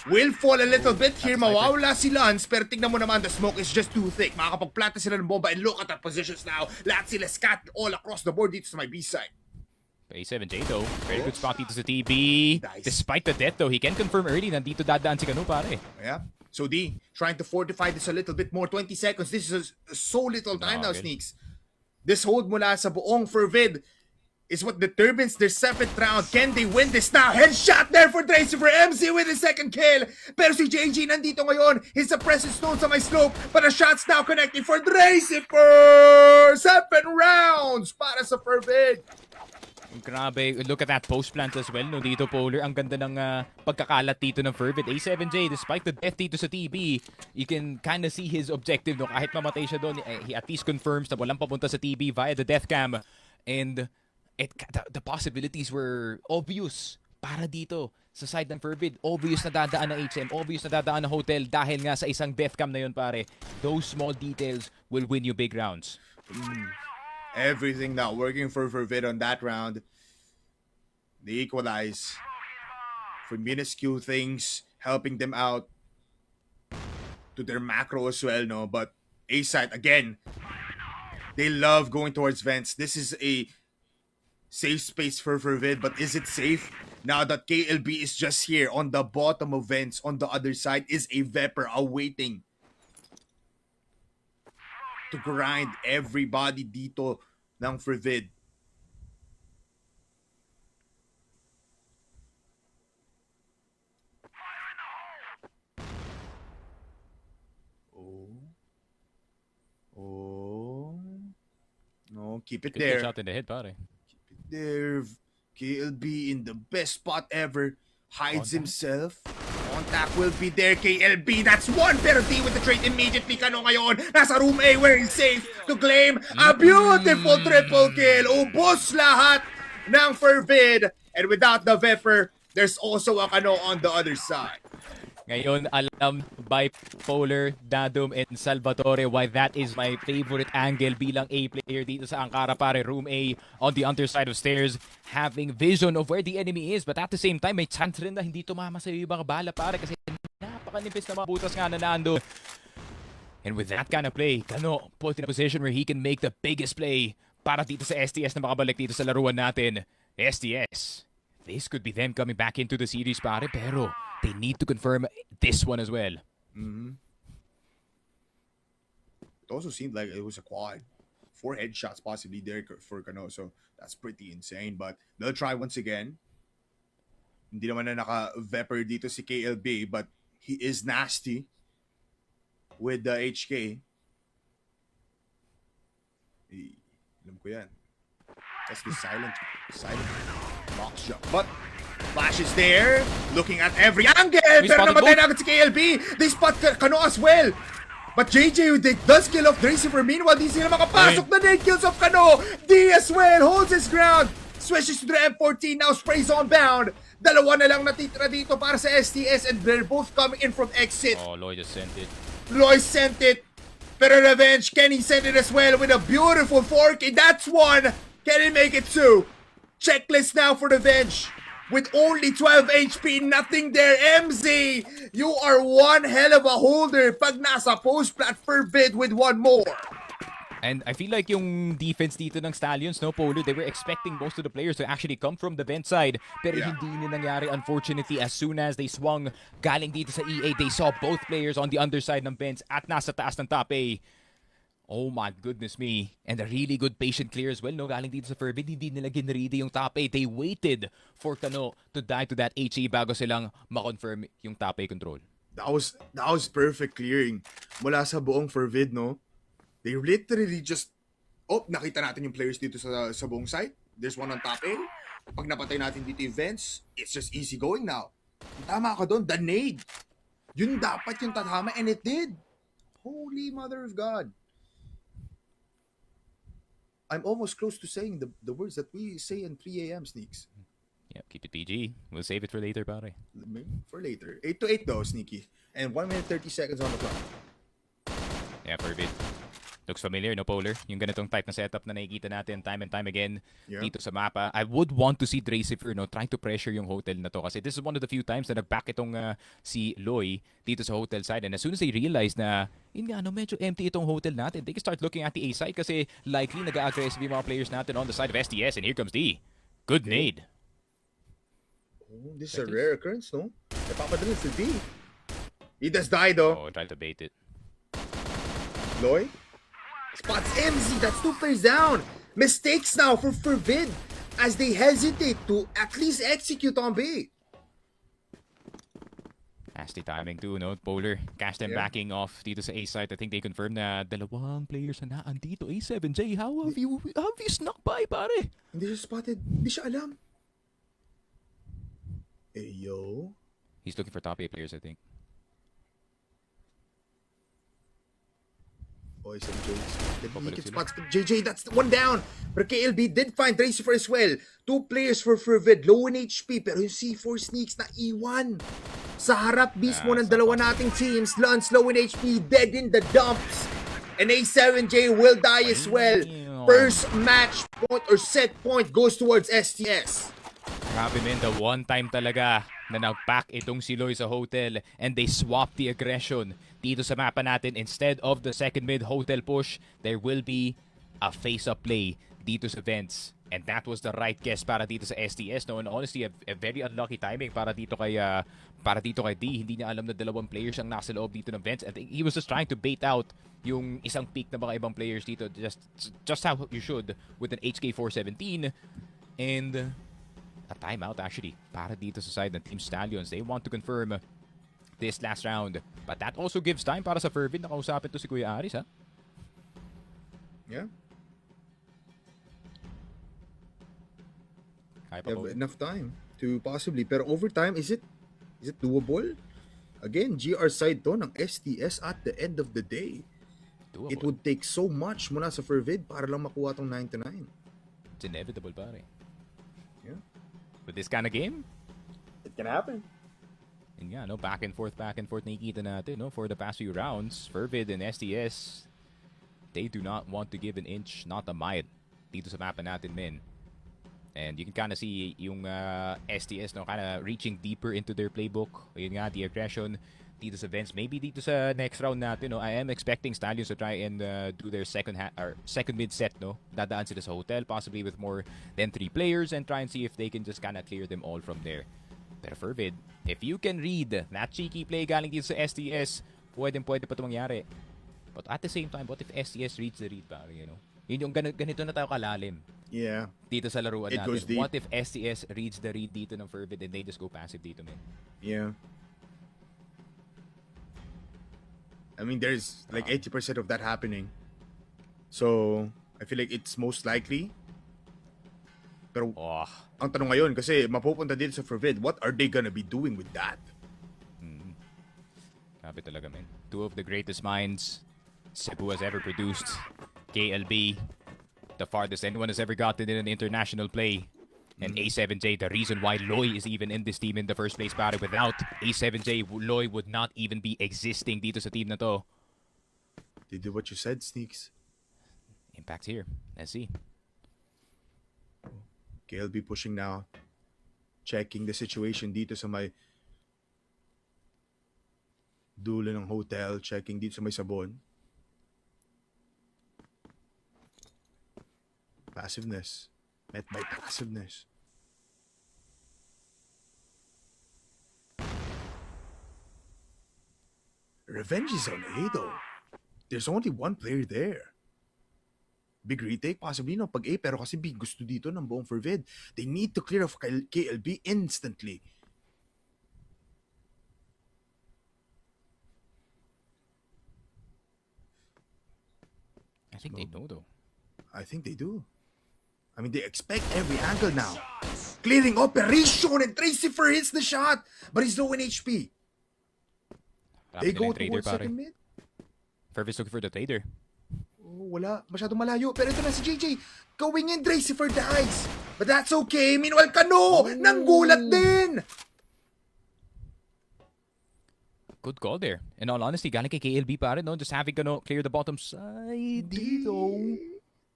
will fall a little bit here. Mawawala si Lance, pero tignan mo naman, the smoke is just too thick. Makakapagplanta sila ng bomba, and look at their positions now. Lahat sila scattered all across the board dito sa my B side. A7J though, very good spot dito sa TB. Nice. Despite the death though, he can confirm early, nandito dadaan si Kanu pare. Yeah. So D, trying to fortify this a little bit more. 20 seconds. This is so little time now, Grabe. Sneaks. This hold mula sa buong Fervid is what determines their 7th round. Can they win this now? Headshot there for Tracy for MC with his 2nd kill. Pero si JG nandito ngayon. His suppressive stone sa my slope. But the shots now connecting for Tracy for 7 rounds para sa Fervid. Grabe, look at that post plant as well, no? Dito, Polar, ang ganda ng pagkakalat dito ng Fervid. A7J, despite the death dito sa TB, you can kind of see his objective, no? Kahit mamatay siya doon, he at least confirms na walang papunta sa TB via the death cam. And the possibilities were obvious para dito sa side ng Fervid. Obvious na dadaan ng HM, obvious na dadaan ng hotel dahil nga sa isang death cam na yun, pare. Those small details will win you big rounds. Everything not working for Fervid on that round. They equalize for minuscule things, helping them out to their macro as well, no? But A-side, again, they love going towards vents. This is a safe space for Fervid, but is it safe? Now that KLB is just here on the bottom of vents, on the other side is a Vepr awaiting to grind everybody dito ng Fervid. Oh. No, keep it Good there. shot in the head, pare. There. KLB in the best spot ever. Hides himself. Contact will be there, KLB. That's one penalty with the trade immediately. Kano ngayon? Nasa room A where he's safe to claim a beautiful triple kill. Ubos lahat ng Fervid. And without the Vepr, there's also a Kano on the other side. Ngayon, alam Bipolar, Dadum, and Salvatore why that is my favorite angle bilang A player dito sa Ankara, pare. Room A on the underside of stairs, having vision of where the enemy is, but at the same time, may chance rin na hindi tumama sa ibang bala, pare, kasi napakanipis na mga butas nga na nando. And with that kind of play, Kano put in a position where he can make the biggest play para dito sa STS na makabalik dito sa laruan natin. STS, this could be them coming back into the series, pare, pero they need to confirm this one as well. It also seemed like it was a quad. 4 headshots possibly there for Kano, so that's pretty insane. But they'll try once again. Hindi naman na naka-Vepr dito si KLB, but he is nasty with the HK. Alam ko yan. That's the silent box jump. But Flash is there, looking at every angle. Pero namatay na agad si KLB. They spot Kano as well. But JJ does kill off Dracifer. Meanwhile, di sila makapasok. The nade kills off Kano. D as well holds his ground. Switches to the M14, now sprays on bound. Dalawa na lang natitira dito para sa STS, and they're both coming in from exit. Oh, Lloyd just sent it. Loy sent it. Pero Revenge, can he send it as well with a beautiful 4K? That's one. Can he make it 2? Checklist now for Revenge. With only 12 HP, nothing there. MZ, you are one hell of a holder pag nasa post-plat FERVID with one more. And I feel like yung defense dito ng Stallions, no, Polo, they were expecting most of the players to actually come from the vent side. Pero hindi na nangyari, unfortunately. As soon as they swung galing dito sa EA, they saw both players on the underside ng vents at nasa taas ng top A. Oh my goodness me. And a really good patient clear as well, no? Galing dito sa FERVID, hindi nila ginready yung top A. They waited for Kano to die to that HE bago silang ma-confirm yung top A control. That was perfect clearing mula sa buong FERVID, no? They literally just... Oh, nakita natin yung players dito sa buong site. There's one on top A. Pag napatay natin dito events, it's just easy going now. Tama ka doon, the nade. Yun dapat yung tatama, and it did. Holy mother of God. I'm almost close to saying the words that we say in 3 a.m. Sneaks. Yeah, keep it PG. We'll save it for later, pare. For later. 8 to 8 though, Sneaky. And 1 minute 30 seconds on the clock. Yeah, FERVID. Looks familiar, no, Polar? Yung ganitong type na setup na nakikita natin time and time again dito sa mapa. I would want to see Dracifer, no, trying to pressure yung hotel na to. Kasi this is one of the few times na nag-back itong si Loy dito sa hotel side. And as soon as they realize na, yun nga, no, medyo empty itong hotel natin, they can start looking at the A side kasi likely nag-aggressive yung mga players natin on the side of STS. And here comes D. Good nade. Oh, this is a rare occurrence, no? Napapadala sa D. He does die, though. Oh, try to bait it. Loy? Spots MZ, that's 2 players down. Mistakes now for FERVID as they hesitate to at least execute on B. Nasty timing too, no? Polar, cast them backing off dito sa A side. I think they confirmed na dalawang players na andito. A7J, how have you snuck by, pare? Hindi siya spotted. Hindi siya alam. Yo. He's looking for top A players, I think. Oh, some He can spot JJ, that's the one down. But KLB did find Dracifer as well. 2 players for FERVID, low in HP. Pero yung C4 sneaks na E1. Sa harap mismo ng dalawa nating teams. Lance low in HP, dead in the dumps. And A7J will die as well. First match point or set point goes towards STS. Grabe men, the one time talaga na nag-pack itong si Loy sa hotel and they swap the aggression dito sa mapa natin. Instead of the second mid hotel push, there will be a face-up play dito sa vents. And that was the right guess para dito sa STS. No? And honestly, a very unlucky timing para dito kay D. Hindi niya alam na dalawang players ang nasa loob dito ng vents. I think he was just trying to bait out yung isang peak na mga ibang players dito. Just how you should with an HK417. And a timeout actually para dito sa side ng Team Stallions. They want to confirm this last round. But that also gives time para sa FERVID na kausapin to si Kuya Aris, ha? Yeah. Kaya They pa have enough time to possibly. Pero overtime, is it doable? Again, GR side to ng STS at the end of the day. doable. It would take so much mula sa FERVID para lang makuha tong 9-9. It's inevitable, pare. Yeah. With this kind of game, It can happen. and yeah, no, back and forth nakikita natin, no, for the past few rounds. FERVID and STS, they do not want to give an inch, not a mile, dito sa mapa natin, men. And you can kind of see yung STS, no, kind of reaching deeper into their playbook. Yun nga, the aggression dito sa events. Maybe dito sa next round natin, no, I am expecting Stallions to try and do their second mid set, no. Dadaan sila sa hotel, possibly with more than 3 players, and try and see if they can just kind of clear them all from there. Pero FERVID, if you can read that cheeky play galing dito sa STS, pwede pa ito mangyari. But at the same time, what if STS reads the read, pare, you know? Yun yung ganito na tayo kalalim. Yeah. Dito sa laruan It natin. goes deep. What if STS reads the read dito ng FERVID and they just go passive dito, man? Yeah. I mean, there's like 80% of that happening. So, I feel like it's most likely. Pero, ang tanong ngayon, kasi mapupunta din sa FERVID, what are they gonna be doing with that? Grabe talaga, man. 2 of the greatest minds Cebu has ever produced. KLB, the farthest anyone has ever gotten in an international play. And A7J, the reason why Loy is even in this team in the first place, pare. Without A7J, Loy would not even be existing dito sa team na to. They did what you said, Sneaks. Impact's here. Let's see. KLB pushing now. Checking the situation dito sa may dulo ng hotel. Checking dito sa may sabon. Passiveness. Met by passiveness. Revenge is on A though. There's only one player there. Big retake possibly no pag A, pero kasi big gusto dito ng buong FERVID. They need to clear off KLB instantly. I think they know, though. I think they do. I mean, they expect every angle now. Clearing operation, and Dracifer hits the shot, but he's low in HP. They go towards second mid. FERVID's looking for the trader. Oh, wala. Masyadong malayo. Pero ito na si JJ. Going in, Dracifer dies. But that's okay. Meanwhile, Kano, nanggulat din. Good call there. In all honesty, galing kay KLB pa rin, no? Just having clear the bottom side dito.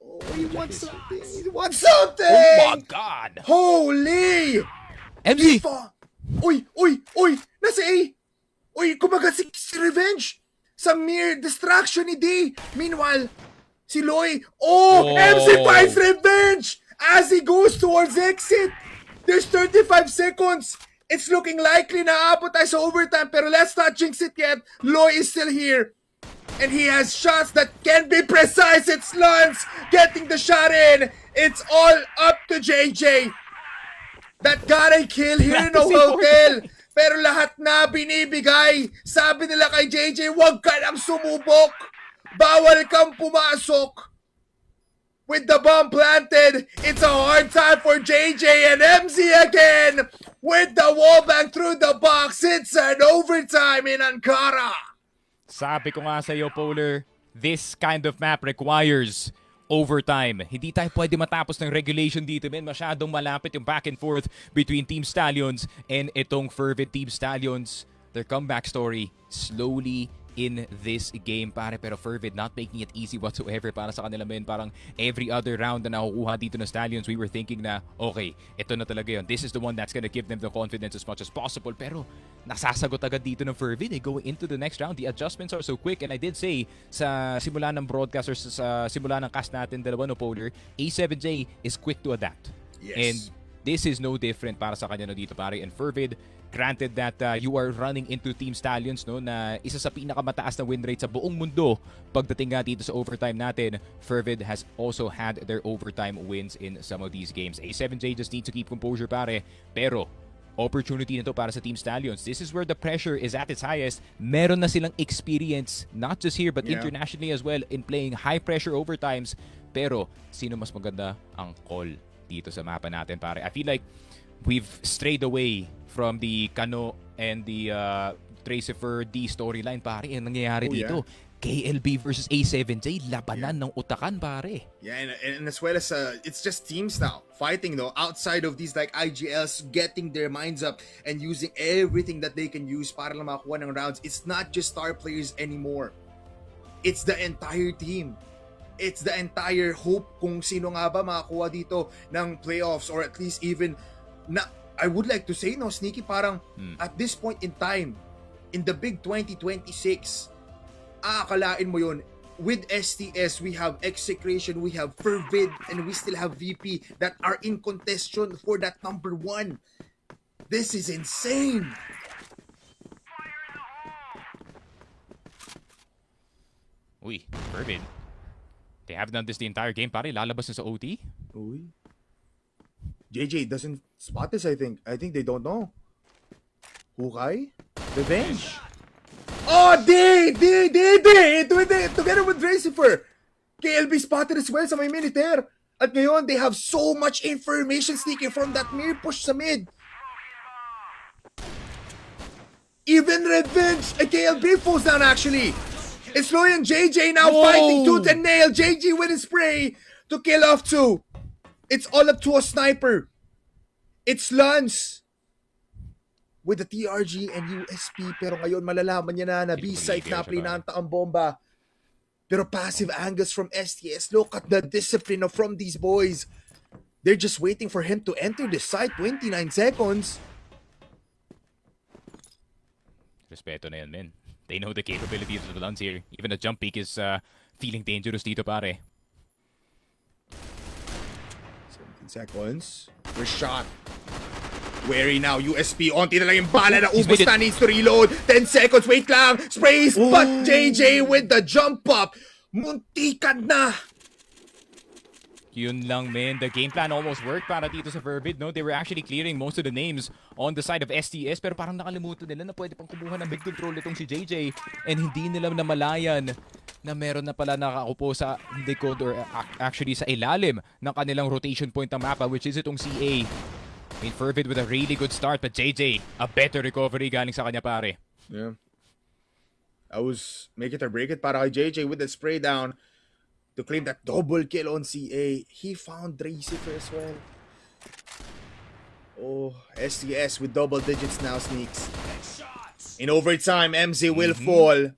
Oh, he wants something. He wants something. Oh my God! Holy! MZ! Uy! Nasa A! Uy, kumaga si Revenge! Sa mere distraction ni D! Meanwhile, si Loy, MC finds Revenge! As he goes towards exit! There's 35 seconds! It's looking likely na aabot tayo sa overtime, pero let's not jinx it yet. Loy is still here. And he has shots that can be precise. It's Lance getting the shot in. It's all up to JJ. That got a kill here in the hotel. Pero lahat na binibigay. Sabi nila kay JJ, huwag ka nang sumubok. Bawal kang pumasok. With the bomb planted, it's a hard time for JJ and MZ again. With the wallbang through the box, it's an overtime in Ankara. Sabi ko nga sa iyo, Polar, this kind of map requires overtime. Hindi tayo pwede matapos ng regulation dito, men. Masyadong malapit yung back and forth between Team Stallions and itong FERVID Team Stallions. Their comeback story slowly in this game, pare. Pero FERVID not making it easy whatsoever para sa kanila, men. Parang every other round na nakukuha dito ng Stallions, we were thinking na, okay, ito na talaga yun. This is the one that's gonna give them the confidence as much as possible. Pero nasasagot agad dito ng FERVID. Going into the next round, the adjustments are so quick. And I did say sa simula ng broadcast or sa simula ng cast natin, dalawa, no, Polar, A7J is quick to adapt. Yes. And this is no different para sa kanya, no, dito, pare. And FERVID, granted that you are running into Team Stallions, no, na isa sa pinakamataas na win rate sa buong mundo pagdating nga dito sa overtime natin. FERVID has also had their overtime wins in some of these games. A7J just need to keep composure, pare. Pero opportunity na to para sa Team Stallions. This is where the pressure is at its highest. Meron na silang experience, not just here but internationally as well, in playing high pressure overtimes. Pero sino mas maganda ang call dito sa mapa natin, pare? I feel like we've strayed away from the Kano and the Tracifer D storyline, pare. Ang nangyayari dito, KLB versus A7J, labanan ng utakan, pare. Yeah, and as well as it's just teams now fighting, though, outside of these like IGLs, getting their minds up and using everything that they can use para lang makakuha ng rounds. It's not just star players anymore. It's the entire team. It's the entire hope kung sino nga ba makakuha dito ng playoffs, or at least even na, I would like to say, no, Sneaky, parang at this point in time, in the big 2026, aakalain mo yun, with STS, we have Execration, we have FERVID, and we still have VP that are in contention for that number 1. This is insane! Uy, FERVID. They have done this the entire game, pare. Lalabas na sa OT. Uy. JJ doesn't spot this, I think. I think they don't know. Hukay? Revenge? Oh, D! Together with Tracifer. KLB spotted as well sa may militaire. At ngayon, they have so much information sneaking from that mirror push sa mid. Even Revenge and KLB falls down, actually. It's Loy and JJ now fighting tooth and nail. JJ with his spray to kill off 2. It's all up to a sniper. It's Lance with the TRG and USP. Pero ngayon malalaman niya na B-side na plinanta ang bomba. Pero passive angles from STS. Look at the discipline from these boys. They're just waiting for him to enter the site. 29 seconds. Respeto na yan, men. They know the capabilities of the Luns here. Even the jump peak is feeling dangerous dito, pare. 17 seconds. First shot. Wary now, USP. Onti na lang yung bala na ubos na, needs to reload. 10 seconds, wait lang. Sprays, but JJ with the jump up. Muntikan na. Yun lang, men. The game plan almost worked para dito sa FERVID, no? They were actually clearing most of the names on the side of STS, pero parang nakalimutan nila na pwede pang kumuha ng big control itong si JJ, and hindi nila namalayan na meron na pala nakaupo sa likod or actually sa ilalim ng kanilang rotation point ng mapa, which is itong CA. I mean, FERVID with a really good start, but JJ, a better recovery galing sa kanya, pare. Yeah. I was make it or break it para kay JJ with the spray down to claim that double kill on CA. He found Tracifer as well. Oh, STS with double digits now, Sneaks. In overtime, MZ will fall.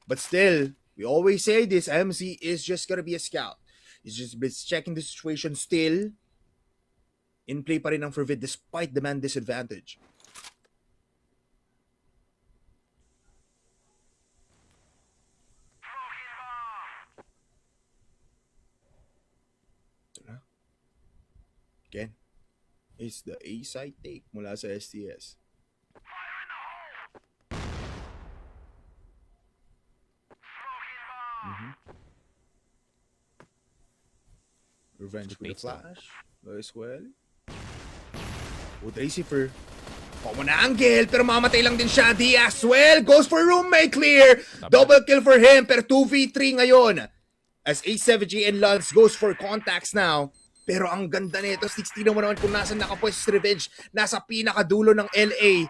But still, we always say this, MZ is just gonna be a scout. He's just checking the situation still. In play pa rin ang Fervid despite the man disadvantage. Again, is the A-side take mula sa STS. Revenge with the flash. As well. Tracifer. Common angle, pero mamatay lang din siya. Diaz, well, goes for roommate clear. Double kill for him, pero 2v3 ngayon. As A7G and Lance goes for contacts now. Pero ang ganda nito, 16 naman kung nasan nakapwesto si Revenge. Nasa pinakadulo ng LA.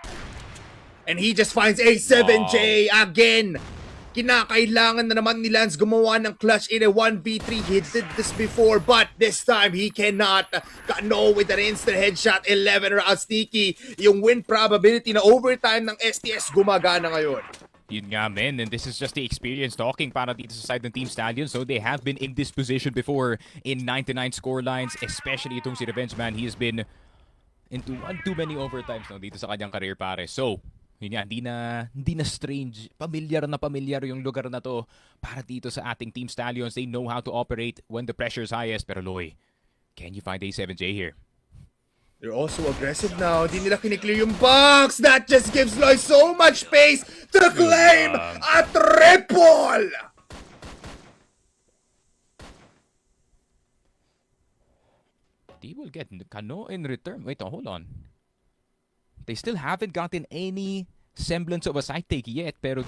And he just finds A7J again. Kinakailangan na naman ni Lance gumawa ng clutch in a 1v3. He did this before, but this time he cannot. Kano with an instant headshot, 11 rounds sneaky. Yung win probability na overtime ng STS gumagana ngayon. Yun nga, men, and this is just the experience talking para dito sa side ng Team Stallions. So they have been in this position before in 99 score lines, especially itong si Revenge Man. He has been into one too many overtimes no, dito sa kanyang career, pare. So, yun nga, hindi na strange. Pamilyar na pamilyar yung lugar na to para dito sa ating Team Stallions. They know how to operate when the pressure is highest. Pero Loy, can you find A7J here? They're also aggressive now. Hindi nila kiniklear yung box. That just gives Loy so much space to claim a triple! They will get Kano in return. Wait, hold on. They still haven't gotten any semblance of a side take yet, pero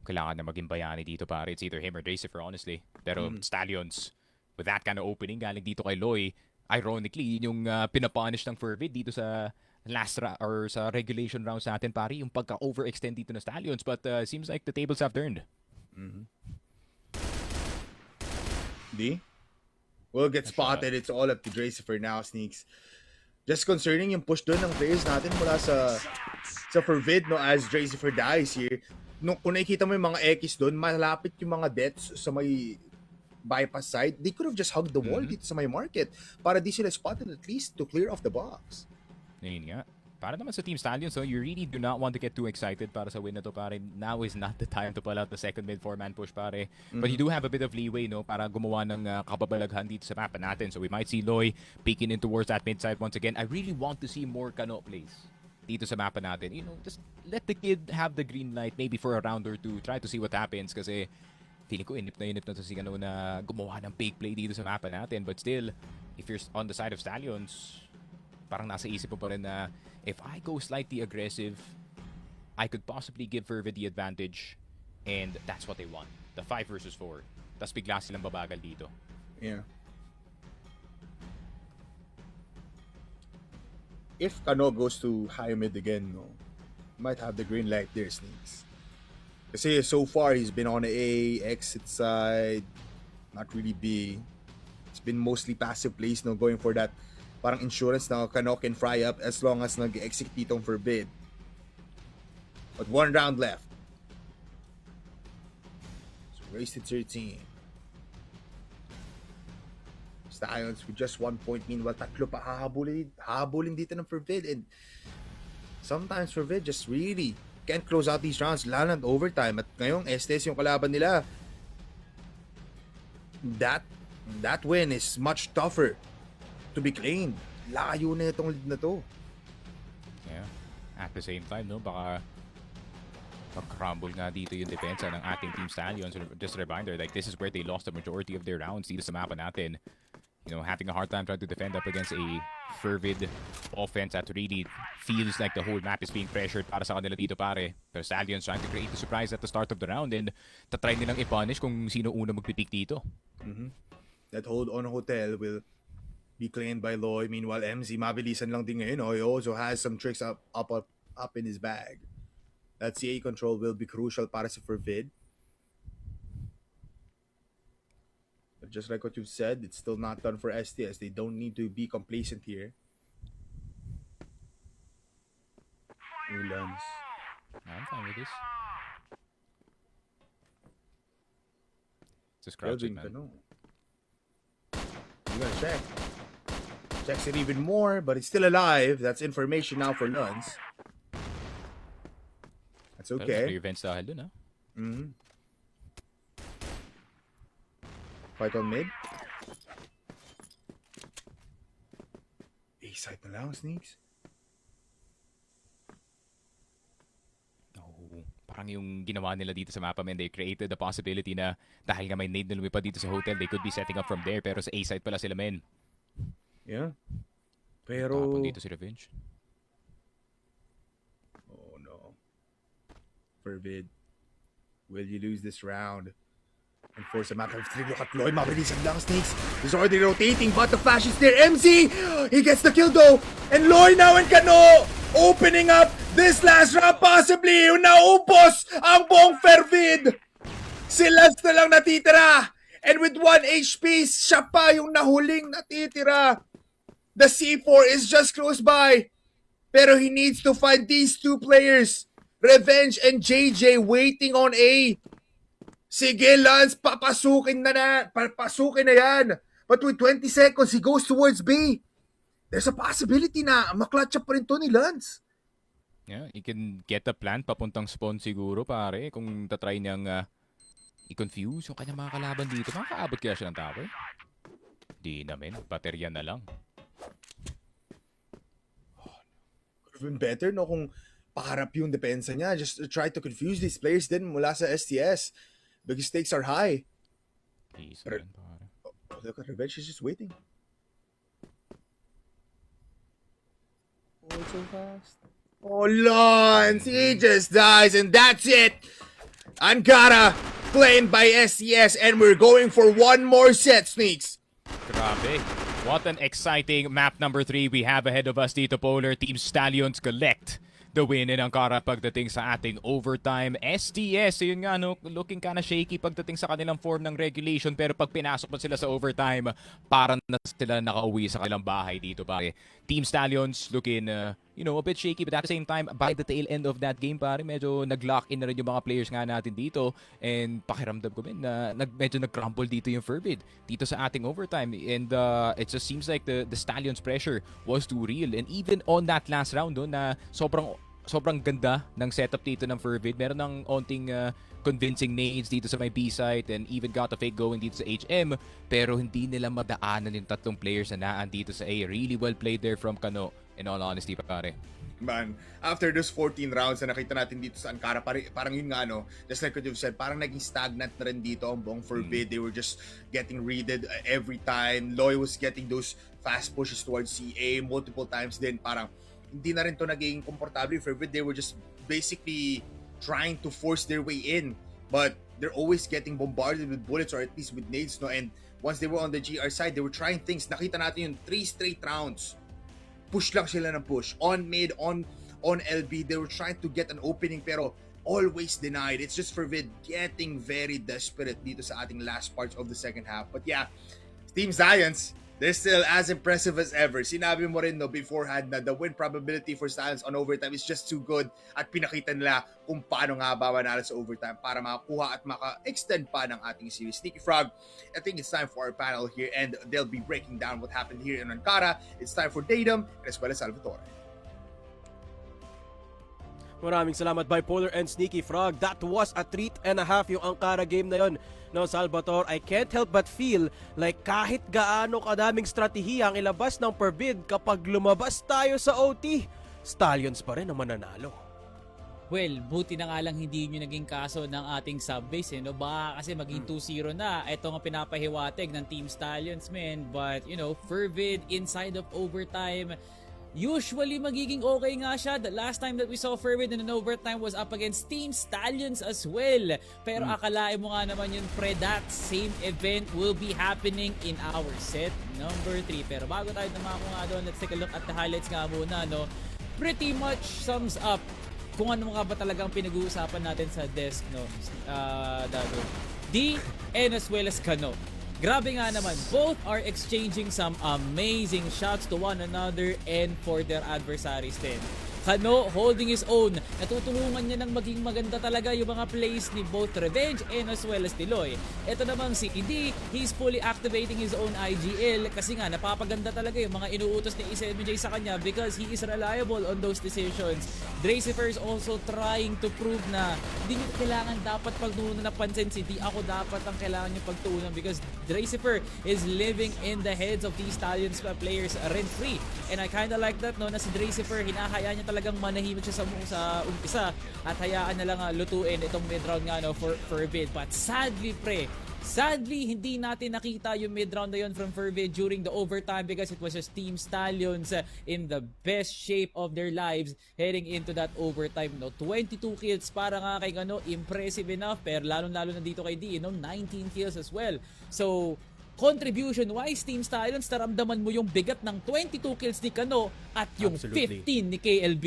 kailangan na maging bayani dito, pare. It's either him or Dracifer, honestly. Pero Stallions, with that kind of opening, galing dito kay Loy, ironically, yun yung pinapunish ng FERVID dito sa or sa regulation rounds natin, pare, yung pagka-overextend dito ng Stallions. But seems like the tables have turned. Will get spotted. It's all up to Dracifer now, Sneaks. Just concerning yung push doon ng players natin mula sa FERVID, no, as Dracifer dies here. Kung nakikita mo yung mga X doon, malapit yung mga deaths sa may bypass side. They could have just hugged the wall dito sa may market para di sila spotted at least to clear off the box. Ayun nga. Para naman sa Team Stallions, so you really do not want to get too excited para sa win na to, pare. Now is not the time to pull out the second mid 4-man push, pare. But you do have a bit of leeway, no, para gumawa ng kababalaghan dito sa mapa natin. So we might see Loy peeking in towards that mid side once again. I really want to see more Kano plays dito sa mapa natin. You know, just let the kid have the green light maybe for a round or two. Try to see what happens kasi feeling ko inip na to si Kano na gumawa ng big play dito sa mapa natin. But still, if you're on the side of Stallions, parang nasa isip mo pa rin na if I go slightly aggressive, I could possibly give FERVID the advantage, and that's what they want. The 5 versus 4. Tapos bigla silang babagal dito. Yeah. If Kano goes to high mid again, no, might have the green light there, Sneaks. Kasi so far, he's been on A, exit side, not really B. It's been mostly passive plays, no, going for that parang insurance na Kano can fry up as long as nag-execute itong FERVID. But 1 round left. So race to 13. Stallions with just 1 point. Meanwhile, tatlo pa hahabulin dito ng FERVID. And sometimes FERVID just really can't close out these rounds, lalo na overtime. At ngayong STS yung kalaban nila. That win is much tougher to be claimed. Layo na itong lead na to. Yeah. At the same time, no, baka mag-crumble nga dito yung depensa ng ating Team Stallions. Just a reminder, like, this is where they lost the majority of their rounds dito sa mapa natin. You know, having a hard time trying to defend up against a FERVID offense that really feels like the whole map is being pressured para sa kanila dito, pare. Pero Stallions trying to create a surprise at the start of the round and tatry nilang i-punish kung sino una magpipick dito. That hold on hotel will be claimed by Loy. Meanwhile, MZ mabilisan lang din ngayon. He also has some tricks up in his bag. That CA control will be crucial para sa FERVID. But just like what you've said, it's still not done for STS. They don't need to be complacent here. with this. Just crouch it, man. You gotta check. Checks it even more, but it's still alive. That's information now for Nuns. That's Pero okay. may events dahil dun, ha? Mm-hmm. Fight on mid. A-side na lang, Sneaks. Oh, parang yung ginawa nila dito sa mapa, man, they created the possibility na dahil nga may nade na lumipad dito sa hotel, they could be setting up from there, pero sa A-side pala sila, men. Yeah. Pero... Tapon dito si Revenge. Oh no. FERVID, will you lose this round? And force a matter of 3. Look at Lloyd, mabilis ang lang, Snakes. He's already rotating, but the flash is there. MC! He gets the kill though! And Lloyd now and Kano opening up this last round, possibly naubos ang buong FERVID! Sila na lang natitira! And with 1 HP, siya pa yung nahuling natitira! The C4 is just close by. Pero he needs to find these 2 players. Revenge and JJ waiting on A. Sige, Lance, papasukin na yan. But with 20 seconds, he goes towards B. There's a possibility na maklatch up pa rin to ni Lance. Yeah, he can get the plant papuntang spawn siguro, pare. Kung tatry niyang i-confuse yung kanyang mga kalaban dito, makakaabot kaya siya ng tower? Di namin, baterya na lang. Could have been better, no, kung paharap yung depensa niya. Just try to confuse these players din mula sa STS. Because stakes are high. Peace, Pero- man, pare. Oh, look at Revenge, she's just waiting. Oh, so fast. Oh, Lance, he just dies, and that's it. Ankara, claimed by STS, and we're going for one more set, Sneaks. Grabe. What an exciting map number 3 we have ahead of us dito, Polar. Team Stallions collect the win in Ankara pagdating sa ating overtime. STS, yun nga, no, looking kinda shaky pagdating sa kanilang form ng regulation, pero pag pinasok pa sila sa overtime, parang na sila nakauwi sa kanilang bahay dito, pare. Team Stallions looking, a bit shaky, but at the same time, by the tail end of that game, pare, medyo nag-lock in na rin yung mga players nga natin dito, and pakiramdam ko din na medyo nag-crumble dito yung FERVID dito sa ating overtime, and it just seems like the Stallions pressure was too real, and even on that last round, no, na sobrang ganda ng setup dito ng FERVID. Meron ng onting convincing nades dito sa may B-site and even got a fake going dito sa HM, pero hindi nila madaanan yung 3 players na naan dito sa A. Really well played there from Kano, in all honesty, pare. Man, after those 14 rounds na nakita natin dito sa Ankara, parang yun nga, no, just like what you've said, parang naging stagnant na rin dito ang buong FERVID. They were just getting raided every time. Loy was getting those fast pushes towards CA multiple times din. Parang hindi na rin to naging komportable for FERVID. They were just basically trying to force their way in, but they're always getting bombarded with bullets or at least with nades, no? And once they were on the GR side, they were trying things. Nakita natin yung 3 straight rounds. Push lang sila ng push. On mid, on LB, they were trying to get an opening pero always denied. It's just FERVID getting very desperate dito sa ating last parts of the second half. But yeah, Team Stallions, they're still as impressive as ever. Sinabi mo rin, no, beforehand na the win probability for Stallions on overtime is just too good at pinakita nila kung paano nga ba manalo sa overtime para makakuha at maka-extend pa ng ating series. Sneaky Frog, I think it's time for our panel here and they'll be breaking down what happened here in Ankara. It's time for Datum as well as Salvatore. Maraming salamat Bipolar and Sneaky Frog. That was a treat and a half yung Ankara game na yon. No, Salvatore, I can't help but feel like kahit gaano kadaming strategiya ang ilabas ng FERVID, kapag lumabas tayo sa OT, Stallions pa rin ang mananalo. Well, buti na nga lang hindi nyo naging kaso ng ating subbase, no? Baka kasi maging 2-0 na. Ito nga pinapahiwatig ng Team Stallions, man. But, FERVID inside of overtime, usually magiging okay nga siya. The last time that we saw FERVID in an overtime was up against Team Stallions as well. Pero akalain mo nga naman yun, pre, that same event will be happening in our set number 3. Pero bago tayo dumako nga doon, let's take a look at the highlights nga muna, no? Pretty much sums up kung ano nga ba talagang pinag-uusapan natin sa desk, no? Dago. D and as well as Kano. Grabe nga naman, both are exchanging some amazing shots to one another and for their adversaries din. Kano holding his own. Natutulungan niya ng maging maganda talaga yung mga plays ni both Revenge and as well as Tiloy. Ito namang si ED, he's fully activating his own IGL kasi nga napapaganda talaga yung mga inuutos ni ESPJ sa kanya because he is reliable on those decisions. Dracifer is also trying to prove na hindi nyo kailangan dapat pagtuunan na pansin si D. Ako dapat ang kailangan nyo pagtuunan because Dracifer is living in the heads of these Stallions players rent-free. And I kinda like that, no, na si Dracifer, hinahayaan niya talagang manahimik siya sa umpisa at hayaan na lang lutuin itong mid-round nga, no, for FERVID. But sadly, hindi natin nakita yung mid-round na yun from FERVID during the overtime because it was just Team Stallions in the best shape of their lives heading into that overtime, no. 22 kills para nga kay impressive enough, pero lalo-lalo na dito kay D, 19 kills as well. So, contribution-wise, Team Stallions, naramdaman mo yung bigat ng 22 kills ni Kano at yung Absolutely. 15 ni KLB.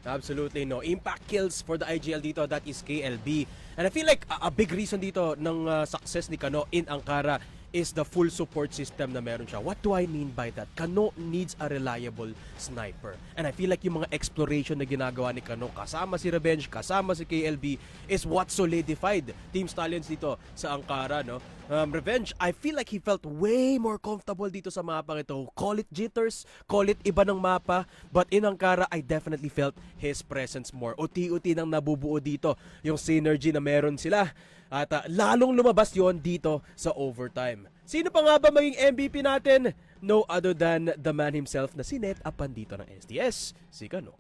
Absolutely, no. Impact kills for the IGL dito, that is KLB. And I feel like a big reason dito ng success ni Kano in Ankara is the full support system na meron siya. What do I mean by that? Kano needs a reliable sniper. And I feel like yung mga exploration na ginagawa ni Kano kasama si Revenge, kasama si KLB is what solidified Team Stallions dito sa Ankara, no? Revenge, I feel like he felt way more comfortable dito sa mapang ito. Call it jitters, call it iba ng mapa, but in Ankara, I definitely felt his presence more. Uti-uti nang nabubuo dito yung synergy na meron sila. At lalong lumabas yon dito sa overtime. Sino pa nga ba maging MVP natin? No other than the man himself na sinet upan dito ng SDS, si Kano.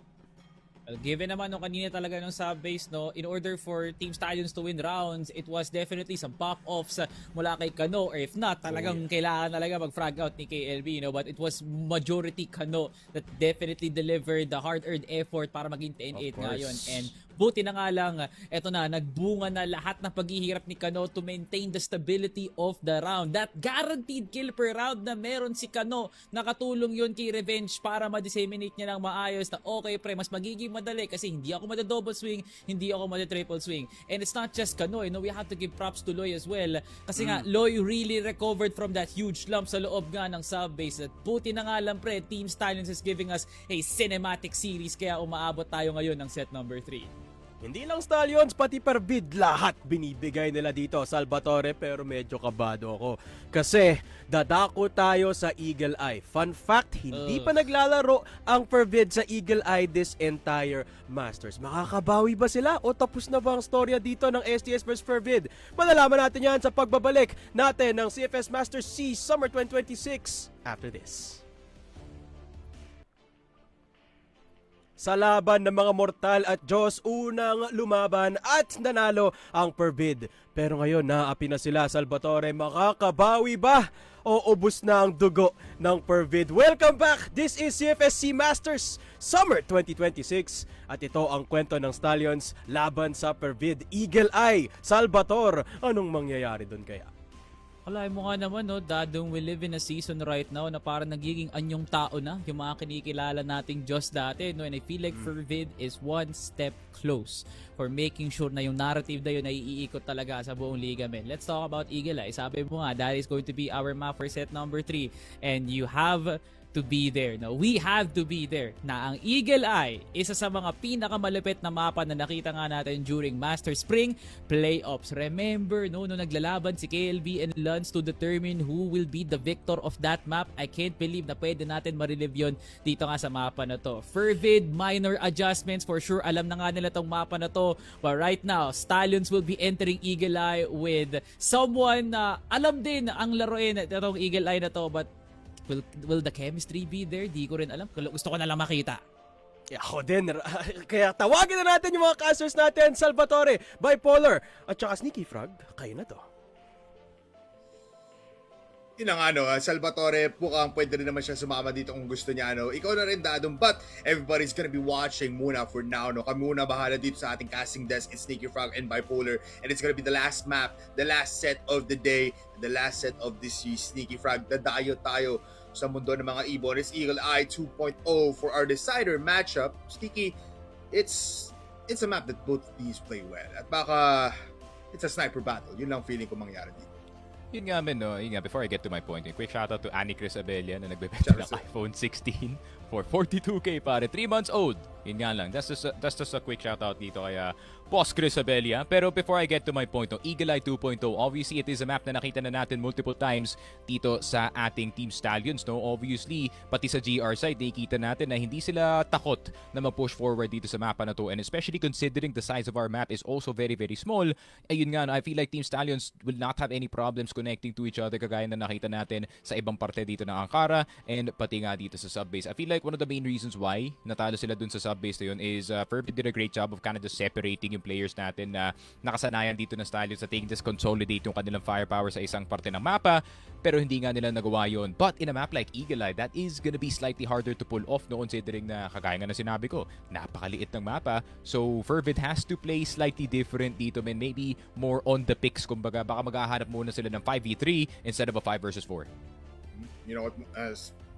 Well, given naman nung kanina talaga nung sub-base, no, in order for Team Stallions to win rounds, it was definitely some pop-offs mula kay Kano, or if not, talagang kailangan talaga mag-frag out ni KLB, no, but it was majority Kano that definitely delivered the hard-earned effort para maging 10-8 ngayon. And buti na nga lang, eto na, nagbunga na lahat ng paghihirap ni Kano to maintain the stability of the round. That guaranteed kill per round na meron si Kano, nakatulong yun kay Revenge para ma-disseminate niya ng maayos na okay pre, mas magiging madali kasi hindi ako mada-double swing, hindi ako mada-triple swing. And it's not just Kano, you know, we have to give props to Loy as well. Kasi nga, Loy really recovered from that huge lump sa loob nga ng sub-base. At buti na nga lang pre, Team Stallions is giving us a cinematic series kaya umaabot tayo ngayon ng set number 3. Hindi lang Stallions, pati FERVID, lahat binibigay nila dito, Salvatore, pero medyo kabado ako. Kasi dadako tayo sa Eagle Eye. Fun fact, hindi pa naglalaro ang FERVID sa Eagle Eye this entire Masters. Makakabawi ba sila o tapos na ba ang storya dito ng STS vs FERVID? Malalaman natin yan sa pagbabalik natin ng CFS Masters C Summer 2026 after this. Sa laban ng mga mortal at Diyos, unang lumaban at nanalo ang FERVID. Pero ngayon, naapi na sila, Salvatore. Makakabawi ba? O ubos na ang dugo ng FERVID? Welcome back! This is CFSC Masters Summer 2026. At ito ang kwento ng Stallions laban sa FERVID. Eagle Eye, Salvatore, anong mangyayari doon kaya? Alay mo nga naman, no, dadong we live in a season right now na parang nagiging anyong tao na yung mga kinikilala nating Diyos dati, no, and I feel like FERVID is one step close for making sure na yung narrative na yun ay iikot talaga sa buong liga, men. Let's talk about Eagle Eye. Sabi mo nga, that is going to be our map for set number 3 and you have to be there. No, we have to be there. Na ang Eagle Eye, isa sa mga pinakamalupit na mapa na nakita nga natin during Master Spring Playoffs. Remember, no, naglalaban si KLB and Lance to determine who will be the victor of that map. I can't believe na pwede natin ma-relive yun dito nga sa mapa na to. FERVID, minor adjustments for sure. Alam na nga nila tong mapa na to. But right now, Stallions will be entering Eagle Eye with someone na alam din ang laruin itong Eagle Eye na to, but will the chemistry be there? Di ko rin alam. Gusto ko na lang makita. Ako din. Kaya tawagin na natin yung mga casters natin. Salvatore, Bipolar, at saka Sneaky Frog. Kayo na to. Yun ang Salvatore, mukhang pwede rin naman siya sumama dito kung gusto niya, Ikaw na rin, Dadong, but everybody's gonna be watching muna for now, Kami muna bahala dito sa ating casting desk. It's Sneaky Frog and Bipolar, and it's gonna be the last map, the last set of the day, the last set of this Sneaky Frog. Dadayo tayo sa mundo ng mga ibon. It's Eagle Eye 2.0 for our decider matchup. Sneaky, it's a map that both teams play well. At baka it's a sniper battle. Yun lang feeling ko mangyari dito. Yun nga, men, no? Yun nga, before I get to my point, quick shoutout to Annie Chris Abella na nagbebenta ng iPhone 16 for 42K, pare. 3 months old. Yun nga lang. That's just a quick shout out dito kay Boss Chris Abelia. Pero before I get to my point, no, Eagle Eye 2.0, obviously it is a map na nakita na natin multiple times dito sa ating Team Stallions. No? Obviously, pati sa GR side, nakikita natin na hindi sila takot na mag-push forward dito sa mapa na to. And especially considering the size of our map is also very, very small. Ayun nga, no, I feel like Team Stallions will not have any problems connecting to each other kagaya na nakita natin sa ibang parte dito ng Ankara and pati nga dito sa subbase. I feel like one of the main reasons why natalo sila dun sa subbase na yun is FERVID did a great job of kind of just separating yung players natin na nakasanayan dito ng Stallions na just consolidate yung kanilang firepower sa isang parte ng mapa, pero hindi nga nila nagawa yun. But in a map like Eagle Eye, that is gonna be slightly harder to pull off, no, considering na kagaya nga na sinabi ko, napakaliit ng mapa. So FERVID has to play slightly different dito, man. Maybe more on the picks, kumbaga baka maghahanap muna sila ng 5v3 instead of a 5 versus 4. You know what,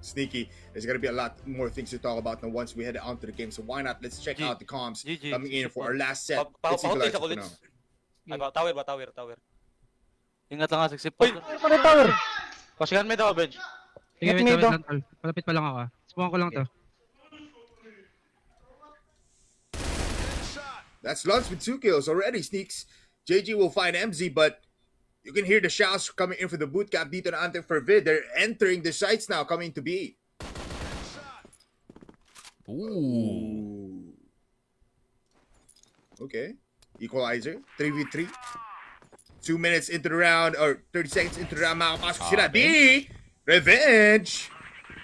Sneaky, there's gonna be a lot more things to talk about now once we head on to the game. So why not? Let's check out the comms coming in for our last set. Let's equalize for now. Ay, tower. Ingat lang nga, 60 po. Ano tower? Pasigan may daw, bench. Sige, wait lang, tol. Palapit pa lang ako, ah. Smoke ko lang to. That's Lance with 2 kills already, Sneaks. JG will find MZ, but you can hear the shouts coming in for the boot camp dito na ante FERVID. They're entering the sites now, coming to B. Ooh. Okay. Equalizer. 3v3. 2 minutes into the round, or 30 seconds into the round, makapasok sila. D! Revenge!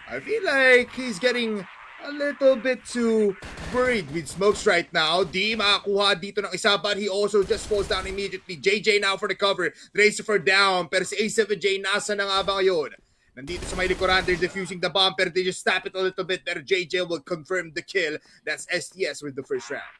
I feel like he's getting a little bit too worried with smokes right now. D makakuha dito ng isa, but he also just falls down immediately. JJ now for the cover. Tracer down, pero si A7J nasa na nga ba ngayon? Nandito sa may likuran, they're defusing the bomb, pero they just tap it a little bit, pero JJ will confirm the kill. That's STS with the first round.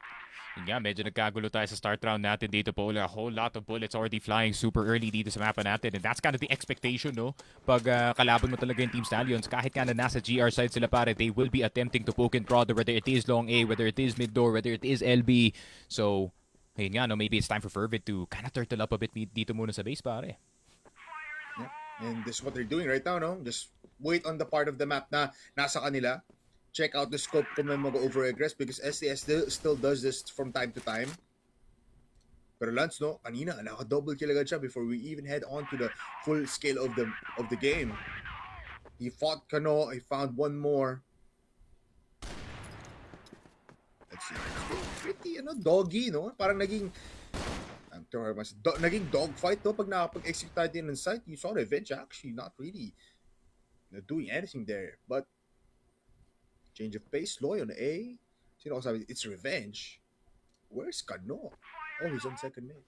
Yun nga, medyo nagkagulo tayo sa start round natin dito po. A whole lot of bullets already flying super early dito sa mapa natin. And that's kind of the expectation, no? Pag kalaban mo talaga yung Team Stallions, kahit nga na nasa GR side sila pare, they will be attempting to poke and prod, whether it is long A, whether it is mid door, whether it is LB. So, ayun nga, no? Maybe it's time for FERVID to kind of turtle up a bit dito muna sa base, pare. Yeah. And this is what they're doing right now, no? Just wait on the part of the map na nasa kanila. Check out the scope kung may mag-over-aggress because STS still does this from time to time. Pero Lance, no, kanina, naka-double kill agad siya before we even head on to the full scale of the game. He fought Kano, he found one more. Let's see. Pretty, doggy, no? Parang naging dogfight, no? Pag nakapag-execute tayo din ng site, you saw Revenge actually not really doing anything there. But change of pace, Loy on A. Sino ko sabi, it's Revenge. Where's Kano? Oh, he's on second mid.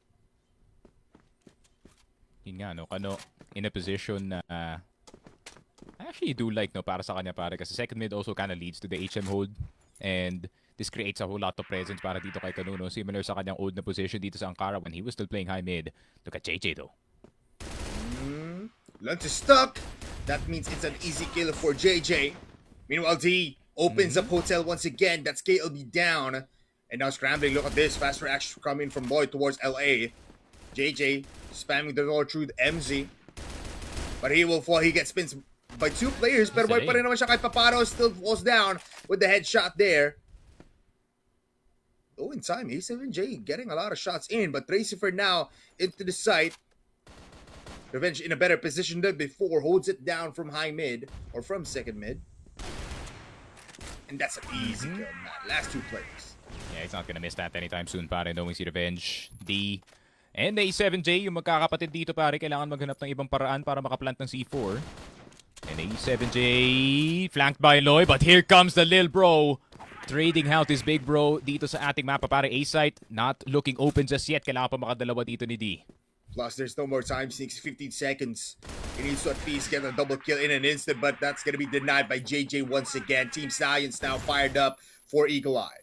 Yun nga, no? Kano in a position na I actually do like, no, para sa kanya pare. Kasi second mid also kind of leads to the HM hold. And this creates a whole lot of presence para dito kay Kano, no? Similar sa kanyang old na position dito sa Ankara when he was still playing high mid. Look at JJ though. Lunch is stuck. That means it's an easy kill for JJ. Meanwhile, D opens up Hotel once again. That's KLB down. And now scrambling. Look at this. Fast reaction coming from Lloyd towards LA. JJ spamming the door through the MZ. But he will fall. He gets spins by 2 players. Pero boy pa rin naman siya kay Paparo. Still falls down with the headshot there. Oh, in time. A7J getting a lot of shots in. But Tracy for now into the site. Revenge in a better position than before. Holds it down from high mid. Or from second mid. And that's an easy kill, man. Last 2 players. Yeah, he's not gonna miss that anytime soon, pare. Knowing si Revenge, D, and A7J, yung magkakapatid dito, pare. Kailangan maghanap ng ibang paraan para makaplant ng C4. And A7J, flanked by Loy, but here comes the Lil Bro. Trading out his big bro dito sa ating mapa, pare. A-site, not looking open just yet. Kailangan pa makadalawa dito ni D. Plus, there's no more time. Sneaks 15 seconds. He needs to at least get a double kill in an instant, but that's going to be denied by JJ once again. Team Stallions now fired up for Eagle Eye.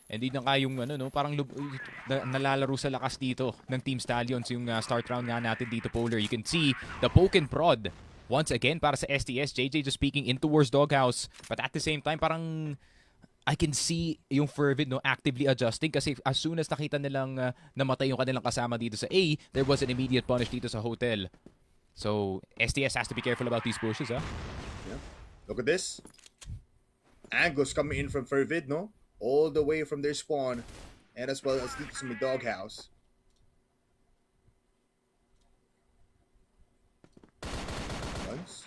And di na kayong parang nalalaro sa lakas dito ng Team Stallions yung start round nga natin dito, Polar. You can see the poke and prod once again para sa STS. JJ just peeking in towards Doghouse, but at the same time parang I can see yung FERVID, no, actively adjusting kasi as soon as nakita nilang namatay yung kanilang kasama dito sa A, there was an immediate punish dito sa Hotel. So, STS has to be careful about these pushes, huh? Yeah. Look at this. Angles coming in from FERVID, no? all the way from their spawn, and as well as dito sa may doghouse. Once.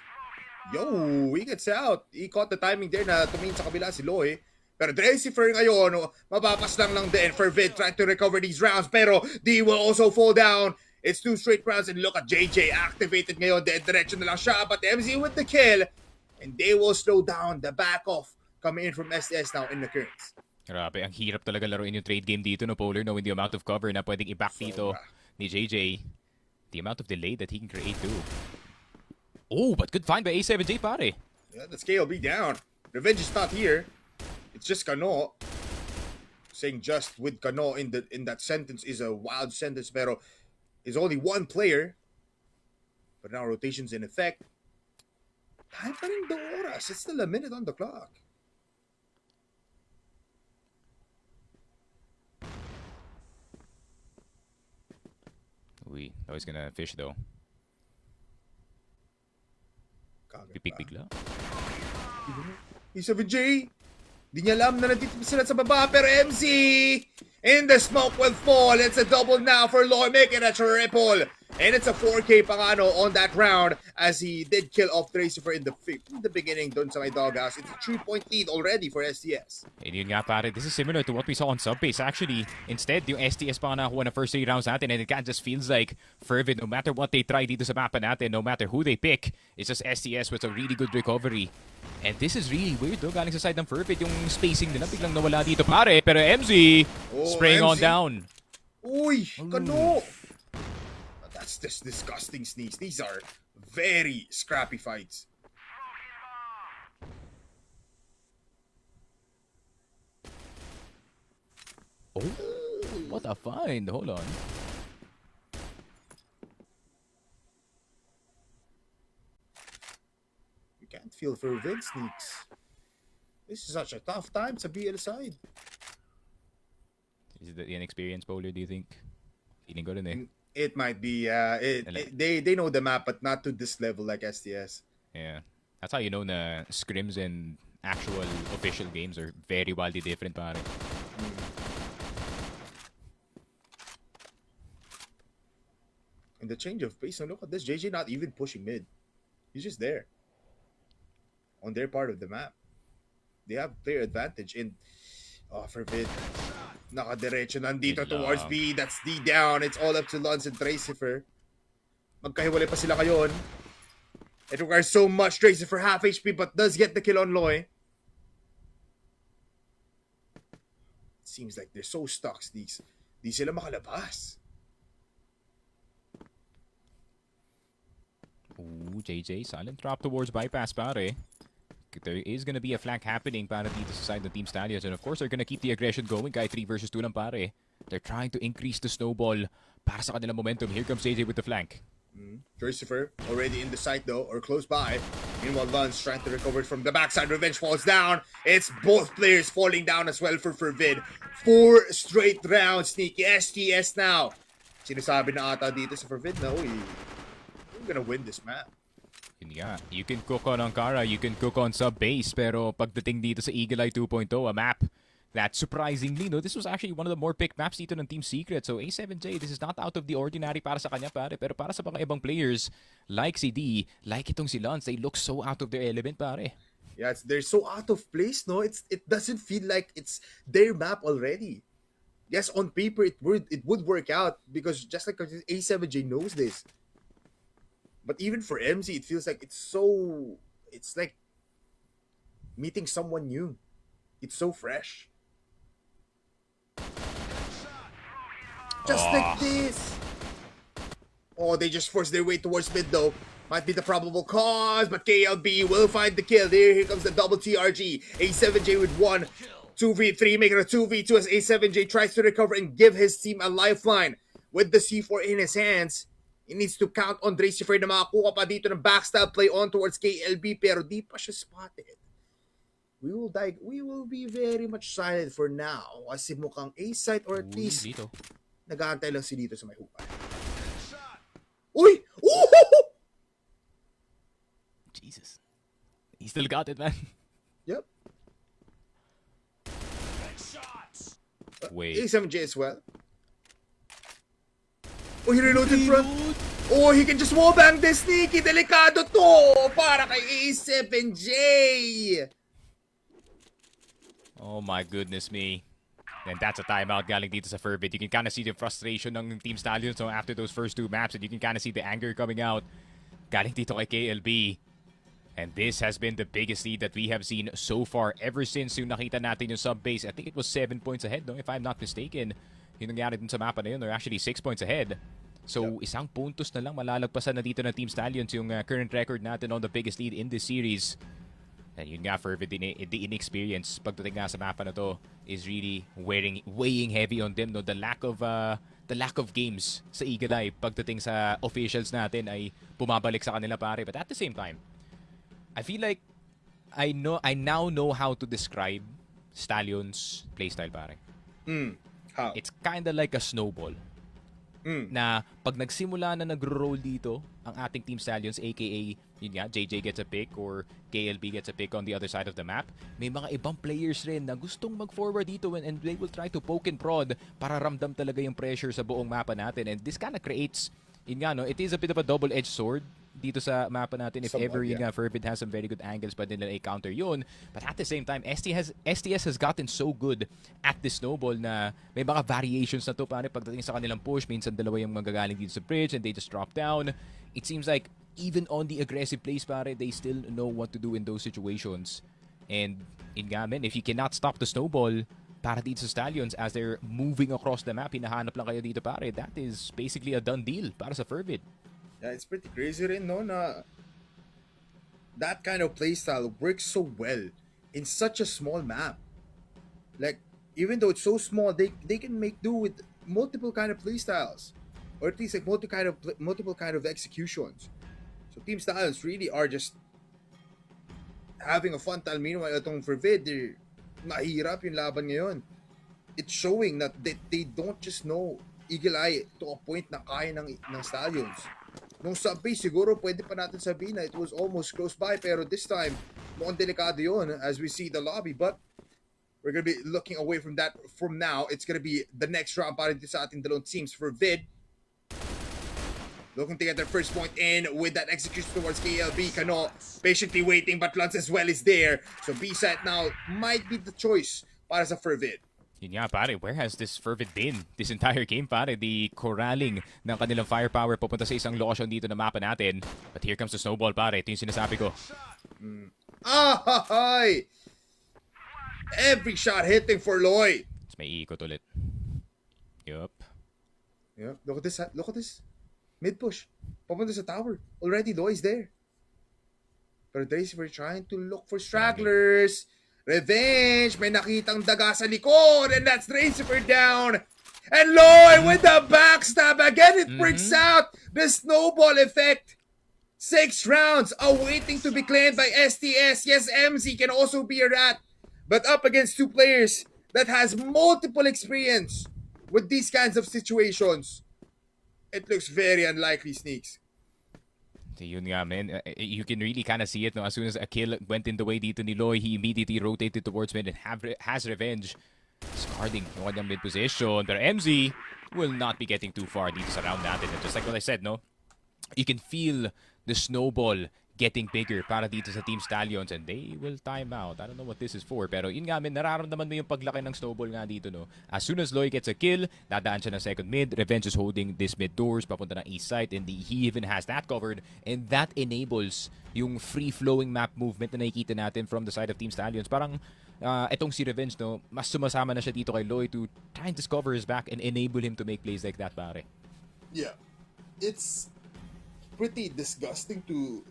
Yo, he gets out. He caught the timing there na tumingin sa kabila si Loy. Pero Dracifer ngayon, mapapas lang din. FERVID trying to recover these rounds, pero D will also fall down. It's 2 straight rounds, and look at JJ activated ngayon. Dead direction na lang siya, but MZ with the kill. And they will slow down the back off coming in from SDS now in the currents. Grabe, ang hirap talaga laruin yung trade game dito, no, Polar, knowing the amount of cover na pwedeng i-back dito ni JJ. The amount of delay that he can create too. Oh, but good find by A7J, pare. Yeah, the scale be down. Revenge is not here. It's just Kano. Saying just with Kano in that sentence is a wild sentence, pero is only one player. But now rotation's in effect. Time pa rin the oras. It's still a minute on the clock. Uy, now he's gonna fish though. Pipik bigla. E7J, di niya alam na nandito sila sa baba, pero MC in the smoke will fall. It's a double now for Loy, making a triple. And it's a 4K pangano on that round as he did kill off Dracifer in the beginning dun sa may doghouse. It's a 3-point lead already for STS. And yun nga pare, this is similar to what we saw on Subbase. Actually, instead, yung STS pa nga nakuha na first 3 rounds natin, and it kind of just feels like FERVID, no matter what they try dito sa mapa natin, no matter who they pick, it's just STS with a really good recovery. And this is really weird though, galing sa side ng FERVID, yung spacing nila biglang nawala dito pare. Pero MZ, spraying on down. Uy, Kano! That's just disgusting sneaks. These are very scrappy fights. Oh, what a find. Hold on. You can't feel FERVID sneaks. This is such a tough time to be at the side. Is it the inexperienced Polar, do you think? Feeling good in eh. It might be, they know the map, but not to this level like STS. Yeah. That's how you know na scrims and actual official games are very wildly different, pare. And the change of pace, and look at this, JJ not even pushing mid. He's just there. On their part of the map. They have player advantage in FERVID. Nakadiretso nandito towards B. That's D down. It's all up to Lons and Dracifer. Magkahiwalay pa sila kayon. It requires so much. Dracifer half HP but does get the kill on Loy. Seems like they're so stuck. Di sila makalabas. Ooh, JJ, silent drop towards bypass, pare. There is gonna be a flank happening para dito sa side ng Team Stallions. And of course, they're gonna keep the aggression going. Kahit 3 versus 2 lang, pare. They're trying to increase the snowball para sa kanilang momentum. Here comes JJ with the flank. Dracifer already in the site though, or close by. Meanwhile, Lons trying to recover it from the backside. Revenge falls down. It's both players falling down as well for FERVID. 4 straight rounds. Sneaky STS now. Sinasabi na ata dito sa FERVID na, uy, we're gonna win this map. Yeah, you can cook on Ankara, you can cook on Subbase, pero pagdating dito sa Eagle Eye 2.0, a map that surprisingly, no, this was actually one of the more picked maps dito ng Team Secret. So A7J, this is not out of the ordinary para sa kanya, pare, pero para sa mga ibang players like si D, like itong si Lance, they look so out of their element, pare. Yeah, they're so out of place, no? It doesn't feel like it's their map already. Yes, on paper it would work out because just like A7J knows this. But even for MZ, it feels like it's like meeting someone new. It's so fresh. Just like this. Oh, they just forced their way towards mid though. Might be the probable cause, but KLB will find the kill. Here comes the double TRG. A7J with 1, 2v3, making a 2v2 as A7J tries to recover and give his team a lifeline. With the C4 in his hands, he needs to count on Dracifer na makakuha pa dito ng backstab play on towards KLB, pero di pa siya spotted. We will be very much silent for now kasi mukhang A-site or at least nag-aantay lang si dito sa may hukay. Uy! Ooh! Jesus. He still got it, man. Yep. Wait. ASMJ as well. Oh, he reloads in front. Oh, he can just wallbang this sneaky. Delikado to para kay A7J. Oh my goodness me. And that's a timeout galing dito sa FERVID. You can kind of see the frustration ng Team Stallions so after those first two maps, and you can kind of see the anger coming out galing dito kay KLB. And this has been the biggest lead that we have seen so far ever since yung nakita natin yung sub-base. I think it was 7 points ahead, no? If I'm not mistaken. Yung nangyari dun sa mapa na yun, they're actually 6 points ahead. So, isang puntos na lang malalagpasan na dito ng Team Stallions yung current record natin on the biggest lead in this series. And yun nga, FERVID, the inexperience pagdating nga sa mapa na to is really weighing heavy on them. No? The lack of games sa Eagle Eye pagdating sa officials natin ay bumabalik sa kanila, pare. But at the same time, I feel like I now know how to describe Stallions' playstyle, pare. How? It's kinda like a snowball. Na pag nagsimula na nagro-roll dito ang ating Team Stallions, aka yun nga, JJ gets a pick or KLB gets a pick on the other side of the map, may mga ibang players rin na gustong mag-forward dito and they will try to poke and prod para ramdam talaga yung pressure sa buong mapa natin. And this kind of creates, yun nga, no, it is a bit of a double-edged sword dito sa mapa natin. If ever yun nga, FERVID has some very good angles but nila i-counter yun. But at the same time, STS has gotten so good at this snowball na may mga variations na to, pare, pagdating sa kanilang push. Minsan dalawa yung magagaling dito sa bridge and they just drop down. It seems like even on the aggressive plays, pare, they still know what to do in those situations. And in nga, man, if you cannot stop the snowball para dito sa Stallions as they're moving across the map, hinahanap lang kayo dito, pare, that is basically a done deal para sa FERVID. Yeah, it's pretty crazy rin, no, na that kind of playstyle works so well in such a small map. Like, even though it's so small, they can make do with multiple kind of playstyles, or at least like multiple kind of executions. So Team Stallions really are just having a fun time. Meanwhile, itong FERVID, they're mahirap yung laban ngayon. It's showing that they don't just know Eagle Eye to a point na kaya ng Stallions. Nung sub-base, siguro pwede pa natin sabihin na it was almost close by, pero this time, mukhang delikado yun as we see the lobby. But we're gonna be looking away from that from now. It's gonna be the next round para dito sa ating dalawang teams. FERVID looking to get their first point in with that execution towards KLB. Kano patiently waiting, but Lance as well is there. So B-side now might be the choice para sa FERVID. Yun nga, pare, where has this FERVID been this entire game, pare? The corralling ng kanilang firepower papunta sa isang location dito na mapa natin. But here comes the snowball, pare. Ito yung sinasabi ko. Hi! Every shot hitting for Lloyd. Mas may ikot ulit. Yup. Yeah, look at this. Look at this. Mid push. Papunta sa tower. Already Lloyd's there. Pero Daisy, we're trying to look for stragglers. Revenge! May nakitang daga sa likod, and that's Tracer down. And Lloyd with the backstab again. It breaks out the snowball effect. 6 rounds awaiting to be claimed by STS. Yes, MZ can also be a rat, but up against 2 players that has multiple experience with these kinds of situations. It looks very unlikely, Sneaks. So yun nga, man. You can really kind of see it, no? As soon as a kill went in the way dito ni Loy, he immediately rotated towards mid and has revenge. Discarding yung kanyang mid position. But MZ will not be getting too far dito sa round natin. And just like what I said, no? You can feel the snowball getting bigger para dito sa Team Stallions and they will time out. I don't know what this is for, pero yun nga, man, nararamdaman mo yung paglaki ng snowball nga dito, no? As soon as Loy gets a kill, dadaan siya ng second mid. Revenge is holding this mid doors papunta ng east side and he even has that covered, and that enables yung free-flowing map movement na nakikita natin from the side of Team Stallions. Parang etong si Revenge, no, mas sumasama na siya dito kay Loy to try and discover his back and enable him to make plays like that, pare. Yeah. It's pretty disgusting to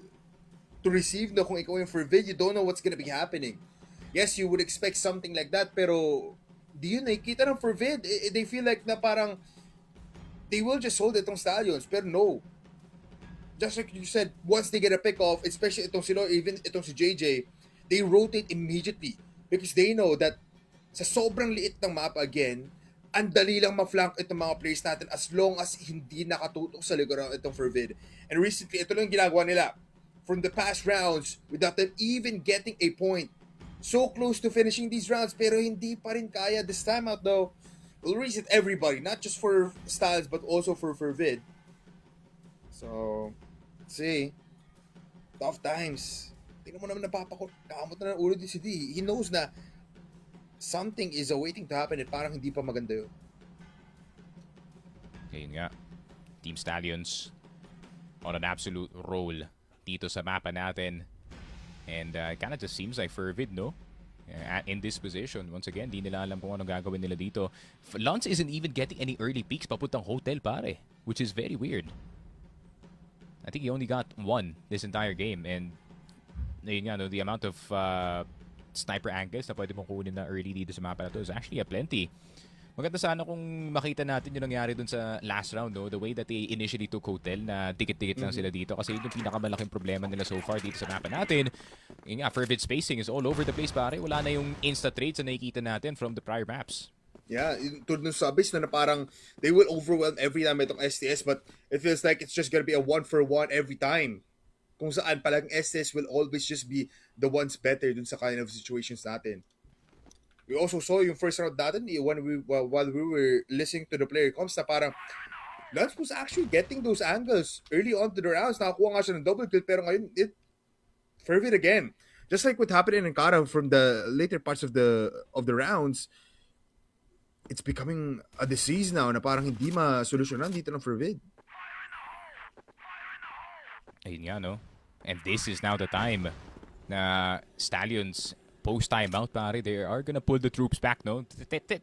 receive, no? Kung ikaw yung FERVID, you don't know what's gonna be happening. Yes, you would expect something like that, pero di yun nakikita ng FERVID. They feel like na parang they will just hold itong Stallions, pero no. Just like you said, once they get a pick off, especially itong sila, even itong si JJ, they rotate immediately because they know that sa sobrang liit ng map again, ang dali lang ma-flank itong mga players natin as long as hindi nakatutok sa likod ng itong FERVID. And recently, ito lang ginagawa nila from the past rounds without them even getting a point. So close to finishing these rounds pero hindi pa rin kaya this time out though. will reset everybody, not just for Styles, but also for FERVID. So, see, tough times. Tingnan mo naman napapakamot na ng ulo din si D. He knows na something is awaiting to happen at parang hindi pa maganda yun. Ayun nga. Team Stallions on an absolute roll dito sa mapa natin. And it kind of just seems like FERVID, no? In this position. Once again, di nila alam kung anong gagawin nila dito. Lance isn't even getting any early peaks papuntang hotel, pare. Which is very weird. I think he only got one this entire game. And yun nga, no, the amount of sniper angles na pwede mong kunin na early dito sa mapa na to is actually a plenty. Maganda sana kung makita natin yung nangyari dun sa last round, no? The way that they initially took hotel na dikit-dikit lang sila dito kasi yun yung pinakamalaking problema nila so far dito sa mapa natin. Yung nga, FERVID spacing is all over the place, pare. Wala na yung insta-trades na nakikita natin from the prior maps. Yeah, tulad ng sabis na parang they will overwhelm every time itong STS, but it feels like it's just gonna be a 1-for-1 every time. Kung saan palang STS will always just be the ones better dun sa kind of situations natin. We also saw yung first round natin while we were listening to the player comms na parang Lance was actually getting those angles early on to the rounds. Nakakuha nga siya ng double kill pero ngayon FERVID again. Just like what happened in Ankara from the later parts of the rounds, it's becoming a disease now na parang hindi ma-solusyonan dito ng FERVID. Ayun nga, no? And this is now the time na Stallions post-timeout, pare, they are gonna pull the troops back, no?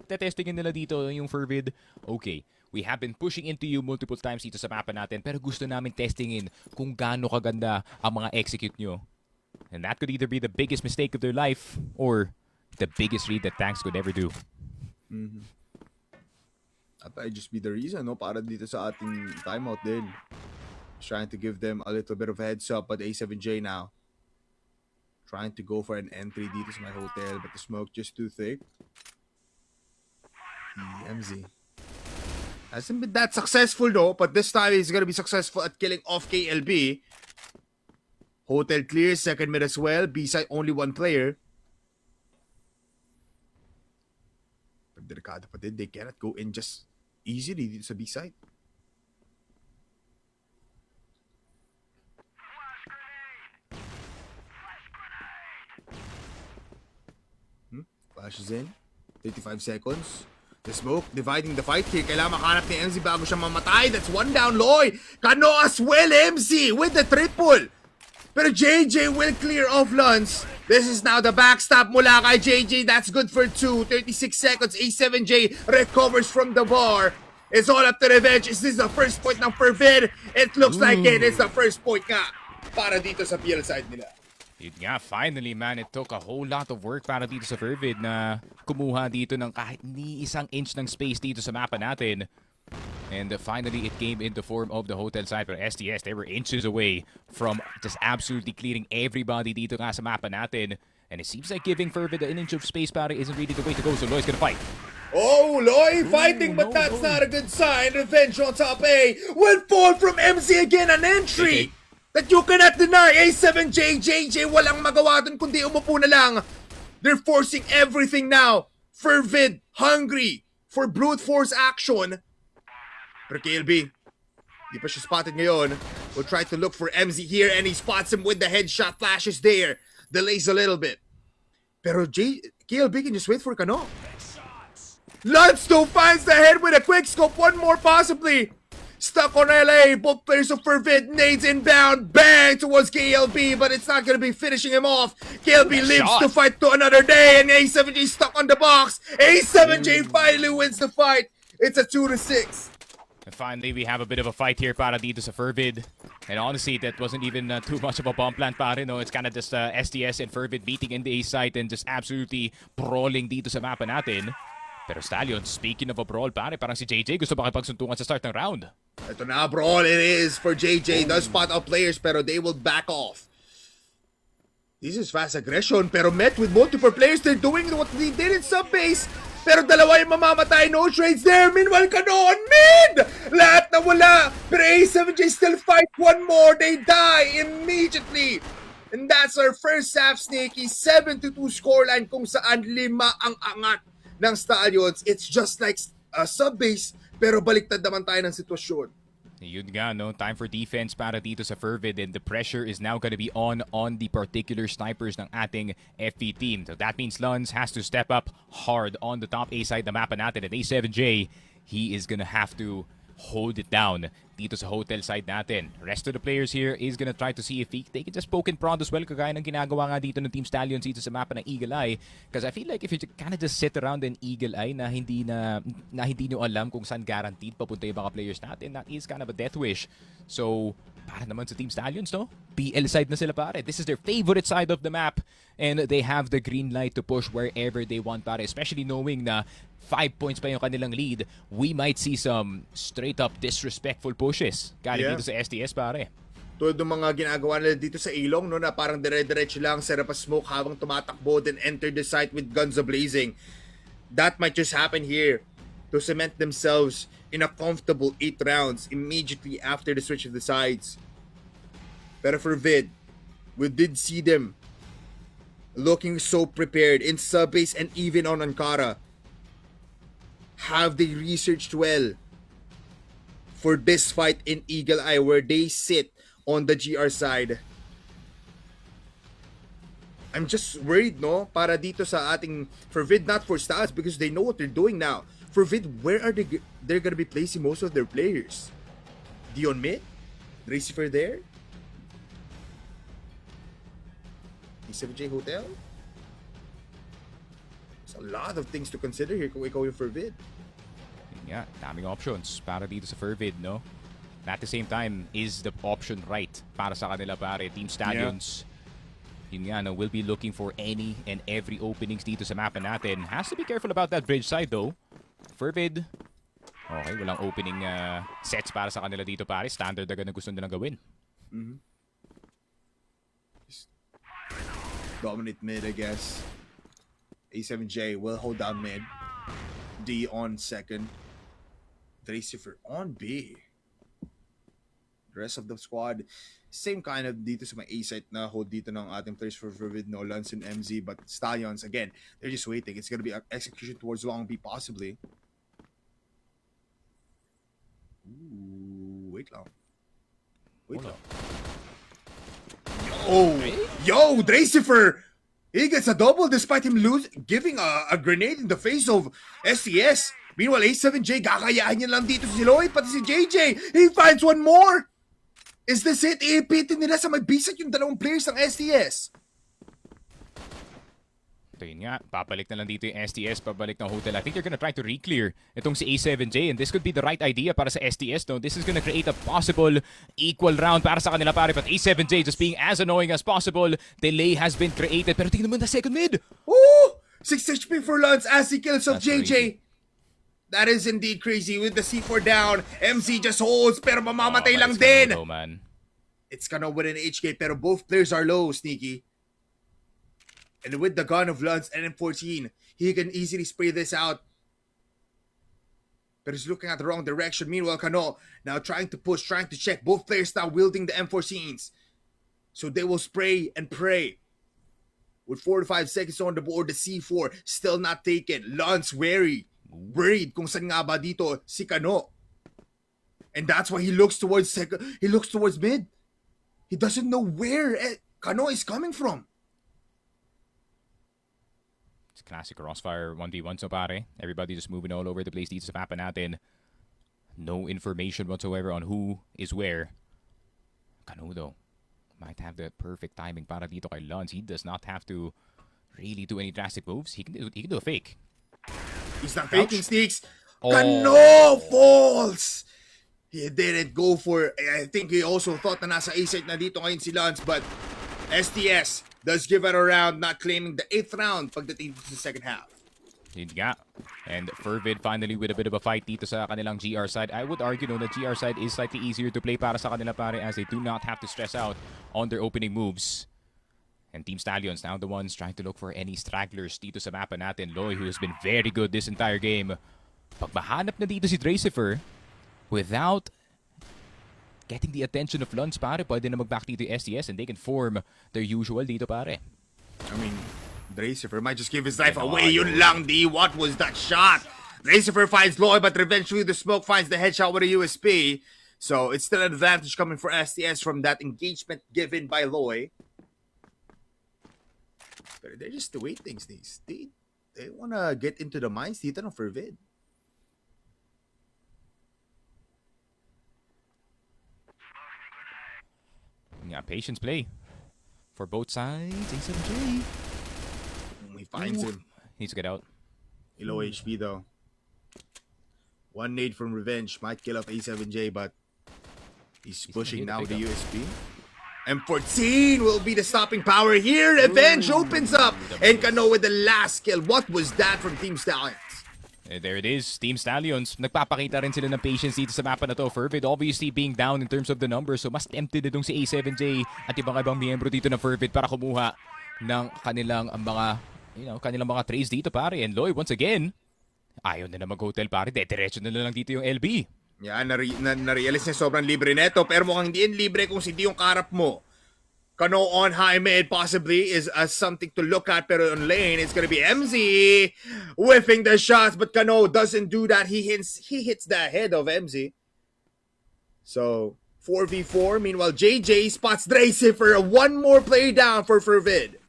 Testingin nila dito yung FERVID. Okay, we have been pushing into you multiple times dito sa mapa natin, pero gusto namin testingin kung gaano kaganda ang mga execute nyo. And that could either be the biggest mistake of their life or the biggest read that Tanks could ever do. Mm-hmm. That might just be the reason, no? Para dito sa ating timeout din. Trying to give them a little bit of a heads up, but A7J now trying to go for an entry dito sa my hotel, but the smoke just too thick. MZ hasn't been that successful though, but this time he's gonna be successful at killing off KLB. Hotel clear, second mid as well. B side only one player. But delikado pa din, they cannot go in just easily dito sa B side. Flashes in. 35 seconds. The smoke dividing the fight here. Kailangan makahanap ni MZ bago siya mamatay. That's one down, Loy. Kano as well, MZ with the triple. Pero JJ will clear off Lance. This is now the backstab mula kay JJ. That's good for 2. 36 seconds. A7J recovers from the bar. It's all up to revenge. Is this the first point ng FERVID? It looks like it is the first point nga para dito sa PL side nila. Yun nga, finally man, it took a whole lot of work para dito sa FERVID na kumuha dito ng kahit ni isang inch ng space dito sa mapa natin. And finally, it came in the form of the hotel side. But STS, they were inches away from just absolutely clearing everybody dito nga sa mapa natin. And it seems like giving FERVID an inch of space para isn't really the way to go. So Loy's gonna fight. Oh, Loy fighting, but that's not a good sign. Revenge on top A will fall from MZ again, an entry that you cannot deny. A7J, JJ, walang magawa dun kundi umupo na lang. They're forcing everything now. FERVID, hungry for brute force action. Pero KLB, di pa siya spotted ngayon. We'll try to look for MZ here and he spots him with the headshot flashes there. Delays a little bit. Pero KLB can just wait for Kano. Lance though finds the head with a quick scope. One more possibly. Stuck on LA. Both players of FERVID. Nades inbound. Bang towards KLB. But it's not going to be finishing him off. KLB lives to fight to another day. And A7J stuck on the box. A7J finally wins the fight. It's a 2-6. And finally, we have a bit of a fight here para dito sa FERVID. And honestly, that wasn't even too much of a bomb plant pare, no? It's kind of just STS and FERVID beating in the A site and just absolutely brawling dito sa mapa natin. Pero Stallions, speaking of a brawl pare, parang si JJ gusto makipagsuntungan sa start ng round. Ito na, brawl it is for JJ. Does spot out players pero they will back off. This is fast aggression pero met with multiple players. They're doing what they did in sub-base. Pero dalawa yung mamamatay. No trades there. Meanwhile, Kano on mid! Lahat na wala. Pero A7J still fight one more. They die immediately. And that's our first half, Sneaky. 7-2 scoreline kung saan 5 ang angat ng Stallions. It's just like sub-base, pero baliktad naman tayo ng sitwasyon. Yun nga, no? Time for defense para dito sa FERVID, and the pressure is now gonna be on the particular snipers ng ating FE team. So that means Luns has to step up hard on the top A side na mapa natin, and A7J, he is gonna have to hold it down dito sa hotel side natin. Rest of the players here is gonna try to see if they can just poke and prod as well, kagaya ng ginagawa nga dito ng Team Stallions dito sa mapa ng Eagle Eye. Because I feel like if you kind of just sit around in Eagle Eye na hindi nyo alam kung saan guaranteed papunta yung mga players natin, that is kind of a death wish. So, para naman sa Team Stallions, no? PL side na sila, pare. This is their favorite side of the map, and they have the green light to push wherever they want, pare. Especially knowing na 5 points pa yung kanilang lead, we might see some straight-up disrespectful pushes galing dito sa STS, pare. Tulad ng mga ginagawa nila dito sa ilong, no, na parang dire-diretso lang, set up a smoke habang tumatakbo, then enter the site with guns a-blazing. That might just happen here to cement themselves in a comfortable 8 rounds immediately after the switch of the sides. Pero for Vid, we did see them looking so prepared in sub-base and even on Ankara. Have they researched well for this fight in Eagle Eye where they sit on the GR side? I'm just worried, no? Para dito sa ating FERVID, not for Stallions, because they know what they're doing now. FERVID, where are they're gonna be placing most of their players? Dion mid? CROSSFIRE there? E7J Hotel? There's a lot of things to consider here kung ikaw yung FERVID. Yun nga, daming options para dito sa FERVID, no? At the same time, is the option right para sa kanila, pare? Team Stallions, yun nga, no, will be looking for any and every openings dito sa mapa natin. Has to be careful about that bridge side, though. FERVID, okay, walang opening sets para sa kanila dito, pare. Standard agad na gusto nilang gawin. Dominate mid, I guess. A7J will hold down mid. D on second. CROSSFIRE on B. The rest of the squad, same kind of dito sa may A site na hold dito ng ating players for FERVID, no Luns and MZ, but Stallions, again, they're just waiting. It's gonna be execution towards long B, possibly. Ooh, wait lang. Wait lang. Yo, CROSSFIRE! He gets a double despite him giving a grenade in the face of STS. Meanwhile, A7J, kakayahin niya lang dito si Lloyd, pati si JJ. He finds one more! Is this it? Iipitin nila sa may bisat yung dalawang players ng STS. Ito yun nga, papalik na lang dito yung STS, pabalik ng hotel. I think they're gonna try to re-clear itong si A7J, and this could be the right idea para sa STS, no? This is gonna create a possible equal round para sa kanila, pare. But A7J just being as annoying as possible. Delay has been created, pero tingnan mo na second mid. Ooh! 6 HP for Luns as he kills off That's JJ. crazy. That is indeed crazy with the C4 down. MC just holds, pero mamamatay Oh, lang it's gonna din. go, man. It's gonna win an HK, pero both players are low, Sneaky. And with the gun of Luns and M14, he can easily spray this out. But he's looking at the wrong direction. Meanwhile, Kano now trying to push, trying to check. Both players now wielding the M14s. So they will spray and pray. With 4 to 5 seconds on the board, the C4 still not taken. Luns wary. Worried kung saan nga ba dito si Kano. And that's why he looks towards mid. He doesn't know where Kano is coming from. It's classic CROSSFIRE 1v1, so pare. Everybody just moving all over the place dito sa mapa natin. No information whatsoever on who is where. Kano, though, might have the perfect timing para dito kay Luns. He does not have to really do any drastic moves. He can do a fake. He's not faking sneaks. Oh. Kano falls! He didn't go for... I think he also thought na nasa A-site na dito ngayon si Luns, but STS does give it a round, not claiming the 8th round pagdating to the second half. Yun nga. And FERVID finally with a bit of a fight dito sa kanilang GR side. I would argue, no, the GR side is slightly easier to play para sa kanila, pare, as they do not have to stress out on their opening moves. And Team Stallions now the ones trying to look for any stragglers dito sa mapa natin. Loy, who has been very good this entire game. Pag mahanap na dito si CROSSFIRE, without getting the attention of Luns, pare, pwede na mag-back dito yung STS and they can form their usual dito, pare. I mean, CROSSFIRE might just give his life away. Yun lang, D. What was that shot? Lucifer finds Lloyd, but eventually the smoke finds the headshot with a USP. So it's still an advantage coming for STS from that engagement given by Lloyd. But they're just the way things they want to get into the minds dito ng FERVID. Yeah, patience play for both sides. A7J. He finds him. Needs to get out. Low HP though. One nade from Revenge might kill off A7J, but he's pushing now with the USP. M14 will be the stopping power here. Revenge opens up and Kano with the last kill. What was that from Team Stallions? There it is, Team Stallions. Nagpapakita rin sila ng patience dito sa mapa na to. FERVID obviously being down in terms of the numbers. So mas tempted itong si A7J at ibang miyembro dito ng FERVID para kumuha ng kanilang mga trades dito pare. And Lloyd once again, ayaw na mag-hotel pare. Diretso na lang dito yung LB. Yeah, na-realize niya sobrang libre neto. Pero mukhang hindi libre kung hindi yung karap mo. Kano on high mid possibly is something to look at, pero on lane it's gonna be MZ whiffing the shots, but Kano doesn't do that. He hits the head of MZ. So 4v4. Meanwhile, JJ spots Dracy for one more play down for FERVID.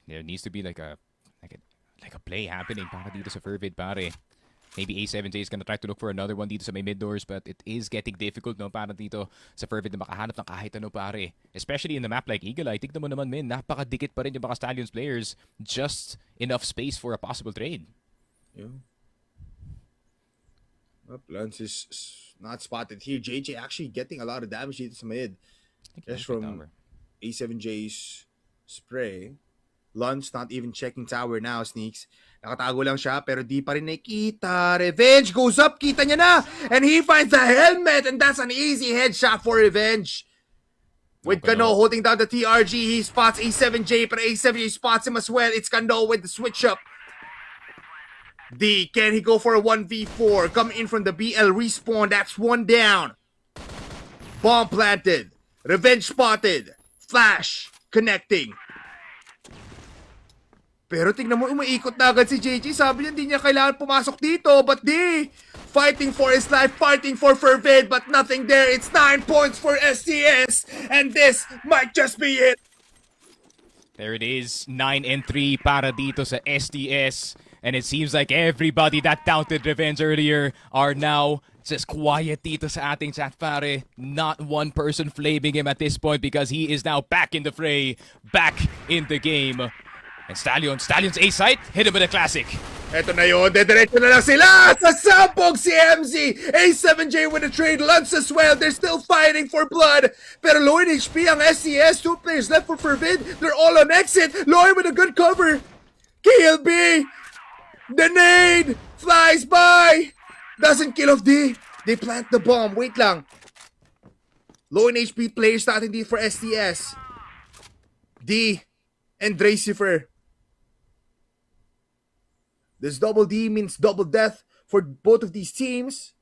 There needs to be like a play happening para dito sa FERVID pare. Maybe A7J is gonna try to look for another one dito sa may mid doors, but it is getting difficult no para dito sa FERVID na makahanap ng kahit ano pare. Especially in a map like Eagle Eye. Tignan mo naman men, napakadikit pa rin yung mga Stallions players. Just enough space for a possible trade. Yeah. Well, Lance is not spotted here. JJ actually getting a lot of damage dito sa mid. Just from A7J's spray. Lance not even checking tower now, Sneaks. Nakatago lang siya, pero di pa rin nakita. Revenge goes up, kita niya na! And he finds the helmet, and that's an easy headshot for Revenge. With Kano holding down the TRG, he spots A7J, but A7J spots him as well. It's Kano with the switch up. D, can he go for a 1v4? Come in from the BL respawn, that's one down. Bomb planted. Revenge spotted. Flash, connecting. Pero tingnan mo, umaikot na agad si JJ. Sabi niya, hindi niya kailangan pumasok dito. But di! Fighting for his life, fighting for FERVID, but nothing there. It's 9 points for STS. And this might just be it. There it is, 9-3 para dito sa STS. And it seems like everybody that doubted Revenge earlier are now just quiet dito sa ating chat pare. Not one person flaming him at this point because he is now back in the fray, back in the game. And Stallions A site, hit him with a classic. Eto na yun, dediretso na lang sila sa sabog si MZ. A7J with a trade, Lance as well. They're still fighting for blood. Pero low in HP ang SCS. 2 players left for FERVID. They're all on exit. Lloyd with a good cover. KLB. The nade flies by. Doesn't kill off D. They plant the bomb. Wait lang. Low in HP players starting D for STS. D and Dracifer. This double D means double death for both of these teams.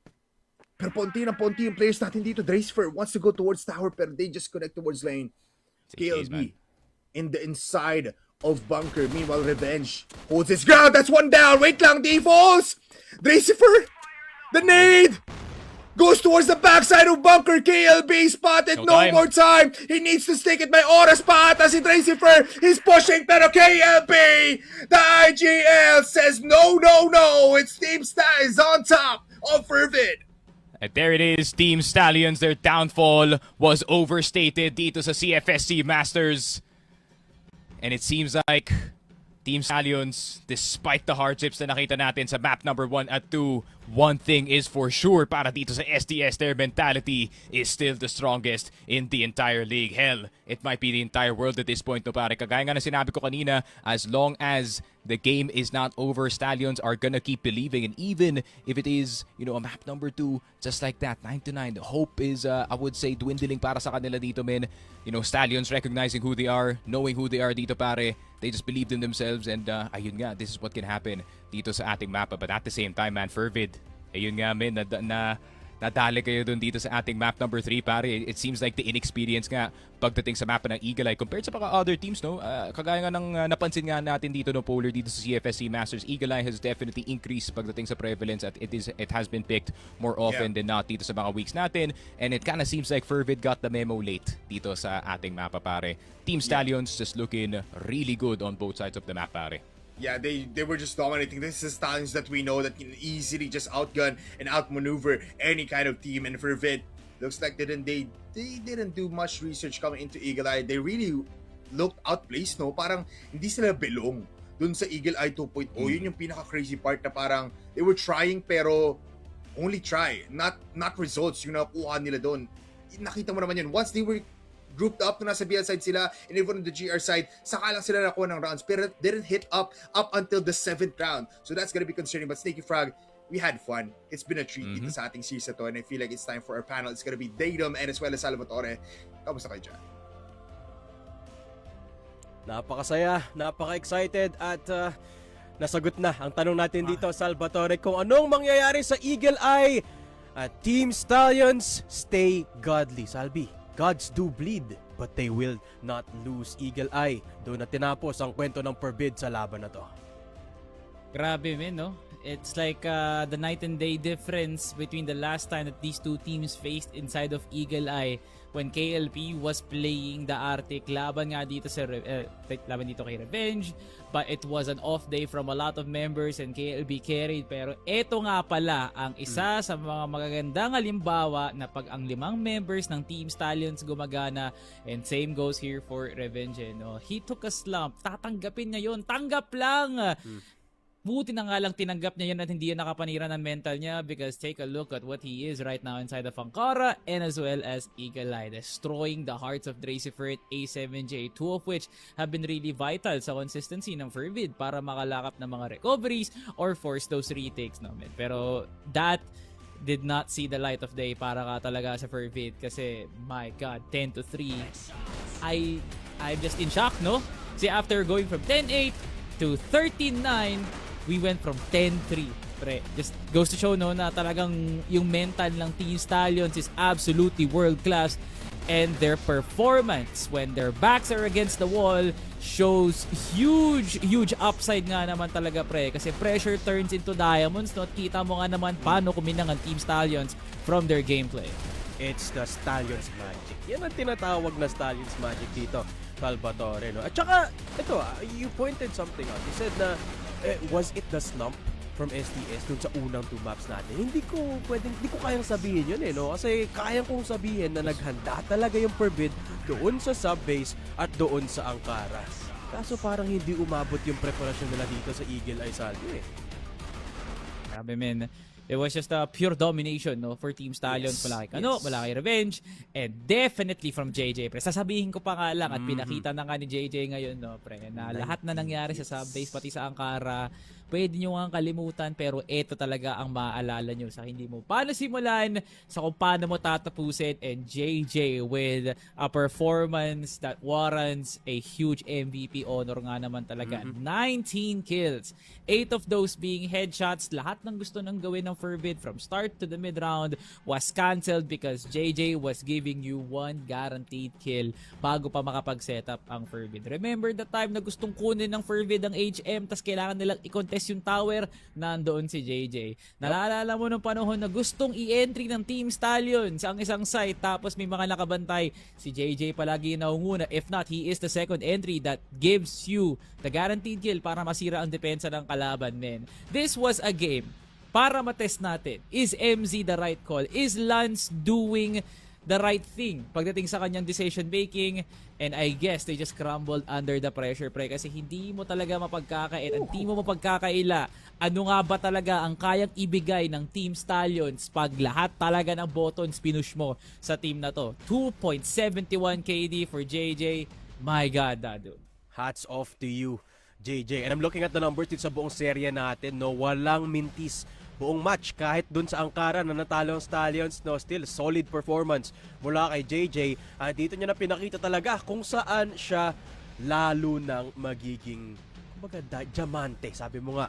Pero ponti yung players natin dito. Dracifer wants to go towards tower, pero they just connect towards lane. KLB in the inside of bunker. Meanwhile, Revenge holds his ground. That's one down. Wait lang, D falls. Dracifer, the nade goes towards the backside of bunker. KLB spotted. No more time. He needs to stick it. May oras pa ata si Dracifer. He's pushing, pero KLB, the IGL says no. It's Team Stallions on top of FERVID. And there it is, Team Stallions. Their downfall was overstated dito sa CFSC Masters. And it seems like Team Stallions, despite the hardships na nakita natin sa map number 1 at 2, one thing is for sure para dito sa STS, their mentality is still the strongest in the entire league. Hell, it might be the entire world at this point, no pare. Kagaya nga na sinabi ko kanina, as long as the game is not over, Stallions are gonna keep believing. And even if it is, a map number 2, just like that, 9-9, the hope is, I would say, dwindling para sa kanila dito, men. Stallions recognizing who they are, knowing who they are dito, pare. They just believed in themselves, and ayun nga, this is what can happen dito sa ating mapa. But at the same time, man, FERVID, ayun nga, men, nadali kayo dun dito sa ating map number 3, pare. It seems like the inexperience nga pagdating sa mapa ng Eagle Eye compared sa mga other teams, no? Kagaya nga ng napansin nga natin dito, no, Polar, dito sa CFS Masters, Eagle Eye has definitely increased pagdating sa prevalence at it has been picked more often than not dito sa mga weeks natin. And it kind of seems like FERVID got the memo late dito sa ating mapa, pare. Team Stallions just looking really good on both sides of the map, pare. Yeah, they were just dominating. This is Stallions that we know that can easily just outgun and outmaneuver any kind of team. And FERVID, looks like they didn't do much research coming into Eagle Eye. They really looked outplaced, no? Parang hindi sila belong dun sa Eagle Eye 2.0. Yun yung pinaka-crazy part na parang they were trying pero only try, not results yung nakuha nila doon. Nakita mo naman yun. Once they were grouped up na nasa BL side sila and even on the GR side, saka lang sila nakuha ng rounds pero didn't hit up until the 7th round. So that's gonna be concerning. But Snaky Frog, we had fun. It's been a treat dito sa ating series na to, and I feel like it's time for our panel. It's gonna be Datum and as well as Salvatore. Kamusta kayo dyan? Napakasaya, napaka-excited at nasagot na ang tanong natin dito, Salvatore, kung anong mangyayari sa Eagle Eye at Team Stallions. Stay godly, Salvi. Gods do bleed, but they will not lose, Eagle Eye. Doon na tinapos ang kwento ng FERVID sa laban na to. Grabe, man, no? It's like the night and day difference between the last time that these two teams faced inside of Eagle Eye when KLP was playing the Arctic laban nga dito sa laban dito kay Revenge, but it was an off day from a lot of members and KLP carried. Pero eto nga pala ang isa sa mga magagandang halimbawa na pag ang 5 members ng Team Stallions gumagana, and same goes here for Revenge, no? He took a slump, tatanggapin niya yun, tanggap lang. Buti na nga lang tinanggap niya yun at hindi yun nakapanira ng mental niya, because take a look at what he is right now inside of Ankara and as well as Eagle Eye, destroying the hearts of Dracifert, A7J, two of which have been really vital sa consistency ng FERVID para makalakap ng mga recoveries or force those retakes namin. Pero that did not see the light of day para ka talaga sa FERVID, kasi my god, 10-3. I'm just in shock, no? See, after going from 10-8 to 13-9, we went from 10-3. Pre, just goes to show, no, na talagang yung mental ng Team Stallions is absolutely world class, and their performance when their backs are against the wall shows huge upside nga naman talaga, pre, kasi pressure turns into diamonds, no? At kita mo nga naman paano kuminang ang Team Stallions from their gameplay. It's the Stallions magic. Yan ang tinatawag na Stallions magic dito, Salvatore, no? At saka, ito, you pointed something out. You said na, was it the slump from SDS dun sa unang 2 maps natin? Hindi ko kayang sabihin yun, no? Kasi kayang kong sabihin na naghanda talaga yung FERVID doon sa sub-base at doon sa Ankara. Kaso parang hindi umabot yung preparasyon nila dito sa Eagle Eye, Salvi, Grabe, men. It was just a pure domination, no, for Team Stallions. Wala kay wala kay Revenge, and definitely from JJ, pre. Sasabihin ko pa nga lang at pinakita na nga ni JJ ngayon, no, pre, na lahat na nangyari sa sub-base pati sa Ankara, pwede nyo nga kalimutan, pero ito talaga ang maaalala nyo sa hindi mo paano simulan, sa kung paano mo tatapusin, and JJ with a performance that warrants a huge MVP honor nga naman talaga. 19 kills, 8 of those being headshots. Lahat ng gusto nang gawin ng FERVID from start to the mid-round was cancelled because JJ was giving you 1 guaranteed kill bago pa makapag-setup ang FERVID. Remember the time na gustong kunin ng FERVID ang HM, tas kailangan nilang i-contest yung tower, nandoon si JJ. Naalala mo nung panahon na gustong i-entry ng Team Stallions ang isang site, tapos may mga nakabantay, si JJ palagi naunguna. If not, he is the second entry that gives you the guaranteed kill para masira ang depensa ng kalaban, men. This was a game para matest natin. Is MZ the right call? Is Lance doing the right thing pagdating sa kanyang decision making? And I guess they just crumbled under the pressure, pre, kasi hindi mo talaga mapagkakait, hindi mo mapagkakaila ano nga ba talaga ang kayang ibigay ng Team Stallions pag lahat talaga ng buttons pinush mo sa team na to. 2.71 KD for JJ. My God, dude. Hats off to you, JJ. And I'm looking at the numbers dito sa buong serye natin, no? Walang mintis buong match, kahit dun sa Ankara na natalo ang Stallions, no? Still solid performance mula kay JJ. At dito niya na pinakita talaga kung saan siya lalo nang magiging, kumbaga, diamante. Sabi mo nga,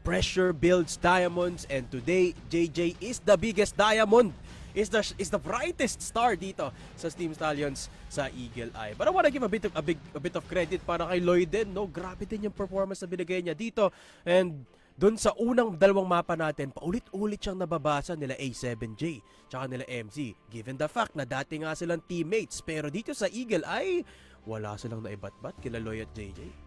pressure builds diamonds, and today JJ is the biggest diamond is the brightest star dito sa Team Stallions sa Eagle Eye. But I wanna give a bit of credit para kay Lloyd din, no? Grabe din yung performance na binigay niya dito. And doon sa unang dalawang mapa natin, paulit-ulit siyang nababasa nila A7J tsaka nila MZ. Given the fact na dati nga silang teammates, pero dito sa Eagle Eye, wala silang naibat-bat kila Lloyd at JJ.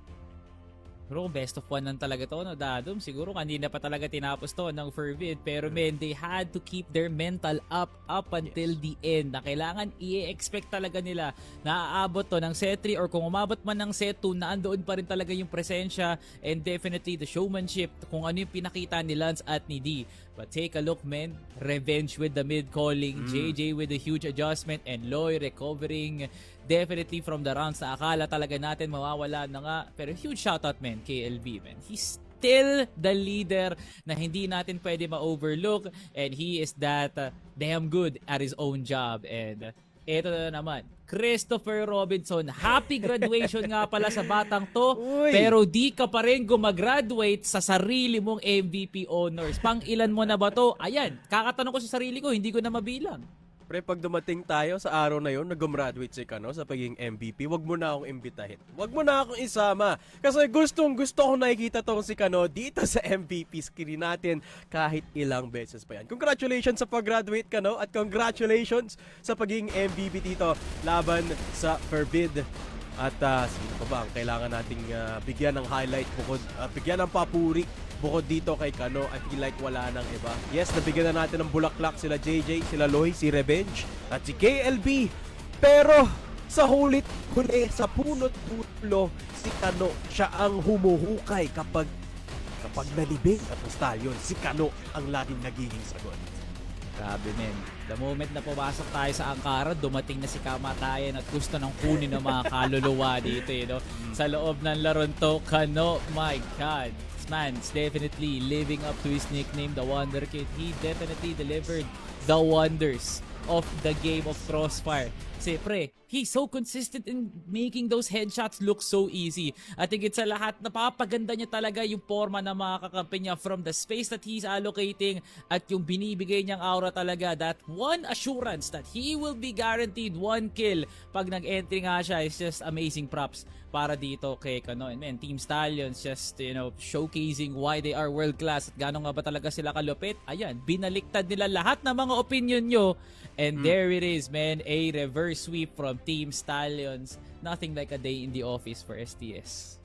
Bro, best of one lang talaga to, no, Dadum? Siguro kanina pa talaga tinapos to ng FERVID. Pero men, they had to keep their mental up until the end. Na kailangan i-expect talaga nila na aabot to ng set 3 or kung umabot man ng set 2, na andoon pa rin talaga yung presensya and definitely the showmanship kung ano yung pinakita ni Lance at ni D. But take a look, men. Revenge with the mid-calling. JJ with a huge adjustment and Loy recovering definitely from the rounds na akala talaga natin mawawala na nga. Pero huge shoutout, man, KLB, man. He's still the leader na hindi natin pwede ma-overlook and he is that damn good at his own job. And eto na naman, Christopher Robinson, happy graduation nga pala sa batang to. Uy. Pero di ka pa rin gumagraduate sa sarili mong MVP honors. Pang ilan mo na ba to? Ayan, kakatanong ko sa sarili ko, hindi ko na mabilang. Pre, pag dumating tayo sa araw na yon na gumraduate si Kano sa pagiging MVP, wag mo na akong imbitahin. Wag mo na akong isama. Kasi gusto ko nakikita tong si Kano dito sa MVP screen natin kahit ilang beses pa yan. Congratulations sa pag-graduate, Kano, at congratulations sa pagiging MVP dito laban sa FERVID. At sino pa ba ang kailangan nating bigyan ng highlight bukod, bigyan ng papuri bukod dito kay Kano? I feel like wala nang iba. Yes, nabigyan na natin ng bulaklak sila JJ, sila Loy, si Revenge, at si KLB. Pero sa huli, sa punot dulo, si Kano, siya ang humuhukay kapag nalibing at ang Stallion. Si Kano ang laging nagiging sagot. Grabe, men. The moment na pumasok tayo sa Ankara, dumating na si Kamatayan at gusto ng kunin ng mga kaluluwa dito, no? Sa loob ng laron to, Kano, my God. This man's definitely living up to his nickname, the Wonder Kid. He definitely delivered the wonders of the game of CROSSFIRE. Kasi pre, he's so consistent in making those headshots look so easy. At higit sa lahat, napapaganda niya talaga yung forma ng mga kakampi niya from the space that he's allocating at yung binibigay niyang aura talaga. That one assurance that he will be guaranteed one kill pag nag-entry nga siya is just amazing props para dito kay Kano. And man, Team Stallions just, showcasing why they are world class at gano'n nga ba talaga sila kalupit. Ayan, binaliktad nila lahat ng mga opinion nyo. And there it is, man, a reverse sweep from Team Stallions. Nothing like a day in the office for STS.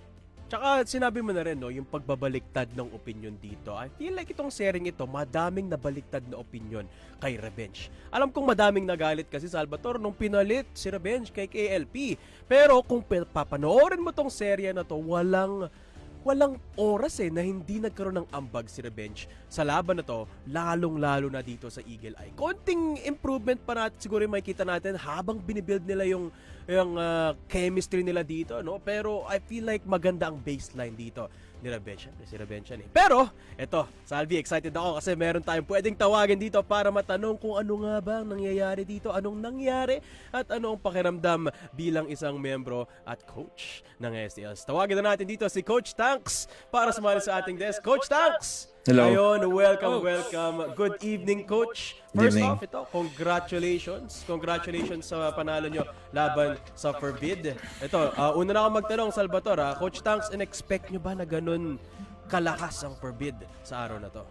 Tsaka sinabi mo na rin, no, yung pagbabaliktad ng opinion dito. I feel like itong sharing ito, madaming nabaliktad na opinion kay Revenge. Alam kong madaming nagalit kasi Salvatore nung pinalit si Revenge kay KLP. Pero kung papanoorin mo tong serye na to, walang oras na hindi nagkaroon ng ambag si Revenge sa laban na to, lalong-lalo na dito sa Eagle Eye. Konting improvement pa natin siguro yung makikita natin habang binibuild nila yung chemistry nila dito, no? Pero I feel like maganda ang baseline dito ni Revenge. Si Revenge yan eh. Pero, eto, Salvi, excited ako kasi meron tayong pwedeng tawagin dito para matanong kung ano nga ba ang nangyayari dito, anong nangyari, at ano ang pakiramdam bilang isang membro at coach ng STS. Tawagin na natin dito si Coach Tanks para sumali sa ating desk. Coach Tanks! Hello. Ayun, welcome. Good evening, Coach. First off, ito, congratulations. Congratulations sa panalo nyo laban sa FERVID. Ito, una na ako magtanong, Salvatore. Coach Tanks, in-expect nyo ba na ganun kalakas ang FERVID sa araw na to?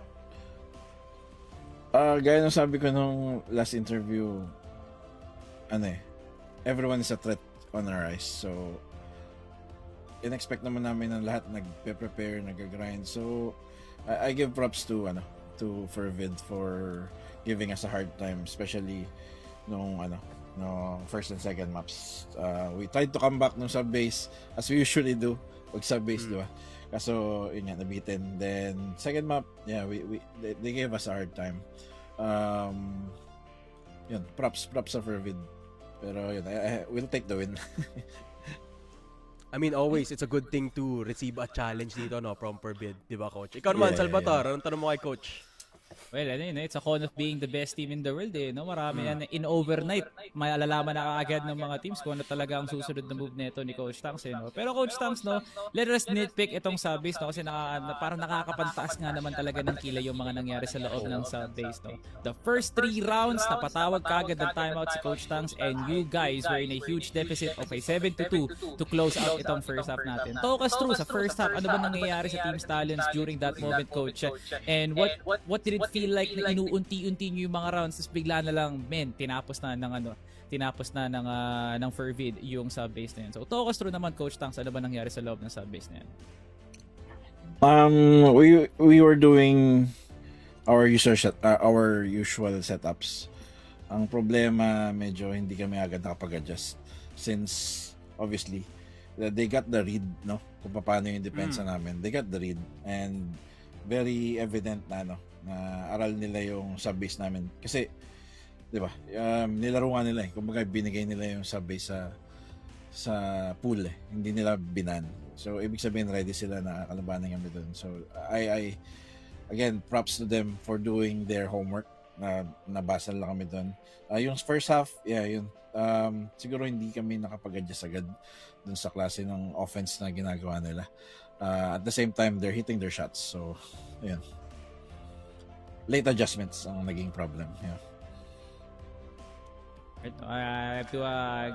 Gaya ng sabi ko nung last interview, everyone is a threat on our eyes. So, in-expect naman namin ng lahat nagpe-prepare, nag-grind. So, I give props to FERVID for giving us a hard time, especially nung first and second maps. We tried to come back nung sub-base as we usually do pag sub-base, di ba? Kaso yun nga, nabitin. Then second map, yeah, they gave us a hard time. Yun, props sa FERVID. Pero yun, we'll take the win. I mean, always, it's a good thing to receive a challenge dito, no, from FERVID, di ba, Coach? Ikaw naman, Salvatore, anong tanong mo kay Coach? Well, ano yun, it's a con of being the best team in the world eh. No? Marami yan in overnight. May alalaman na kaagad ng mga teams kung ano talaga ang susunod na move nito ni Coach Tanks. Eh, no? Pero Coach Tanks, no, let us nitpick itong subbase, no? Kasi parang nakakapantaas nga naman talaga ng kilay yung mga nangyari sa loob ng subbase. No? The first 3 rounds, napatawag kaagad ng timeout si Coach Tanks, and you guys were in a huge deficit of a 7-2 to close out itong first half natin. Talk us through sa first half, ano ba nangyayari sa Team Stallions during that moment, Coach? And what did it feel like na inuunti-unti nyo yung mga rounds, tapos bigla na lang, tinapos na ng FERVID yung subbase na yun. So talk us through naman, Coach Tanks, ano ba nangyari sa loob ng subbase na yun? We were doing our usual setups. Ang problema, medyo hindi kami agad nakapag-adjust since obviously they got the read, no, kung paano yung depensa namin. They got the read, and very evident na na aral nila yung subbase namin kasi 'di ba, nilaro nga nila eh, kumbaga binigay nila yung subbase sa pool eh, hindi nila binan. So ibig sabihin ready sila na kalabanan kami doon. So I again, props to them for doing their homework. Nabasa lang kami doon. Yung first half, yun. Siguro hindi kami nakapag-adjust agad doon sa klase ng offense na ginagawa nila. At the same time, they're hitting their shots. So, ayun. Late adjustments ang naging problem. Yeah. I have to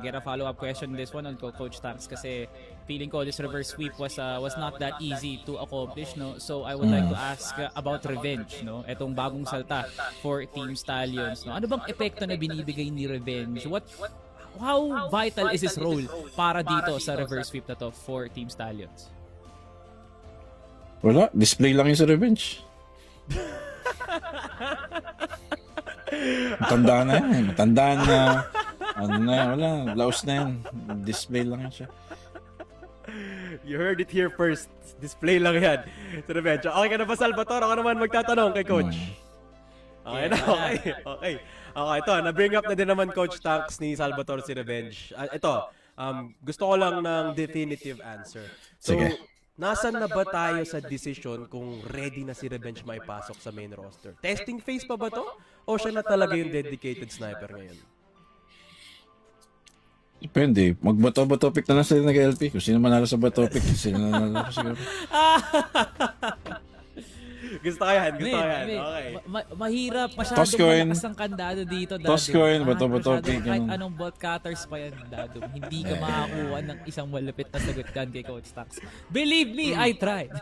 get a follow-up question on this one on Coach Tanks kasi feeling ko this reverse sweep was not that easy to accomplish, no? So I would like to ask about revenge, no? Etong bagong salta for Team Stallions, no? Ano bang epekto na binibigay ni revenge? How vital is his role para dito sa reverse sweep na to for Team Stallions? Wala, display lang yung sa revenge. Matanda na yan. Matanda na. Ano na, wala. Laos na yan. Display lang yan siya. You heard it here first. Display lang yan. Sa revenge. Okay ka na ba, Salvatore? Ako naman magtatanong kay Coach. Okay na, okay. Okay, ito. Na-bring up na din naman Coach Tanks ni Salvatore si revenge. Ito, gusto ko lang ng definitive answer. So, sige. Nasaan na ba tayo sa decision kung ready na si Revenge maipasok sa main roster? Testing phase pa ba to? O siya na talaga yung dedicated sniper ngayon? Depende. Mag-bato-bato pick na lang sila nag-LP. Kung sino manalo sa bato pick, sila na nanalo siguro. Gusto ko yan. Okay. Mahirap. Masyadong malakas ang kandado dito, Dado. Toss coin, bato-bato pick. Kahit anong bolt cutters pa yan, Dado. Hindi ka makakuha ng isang malupit na sagot kan kay Coach Tanks. Believe me, I tried.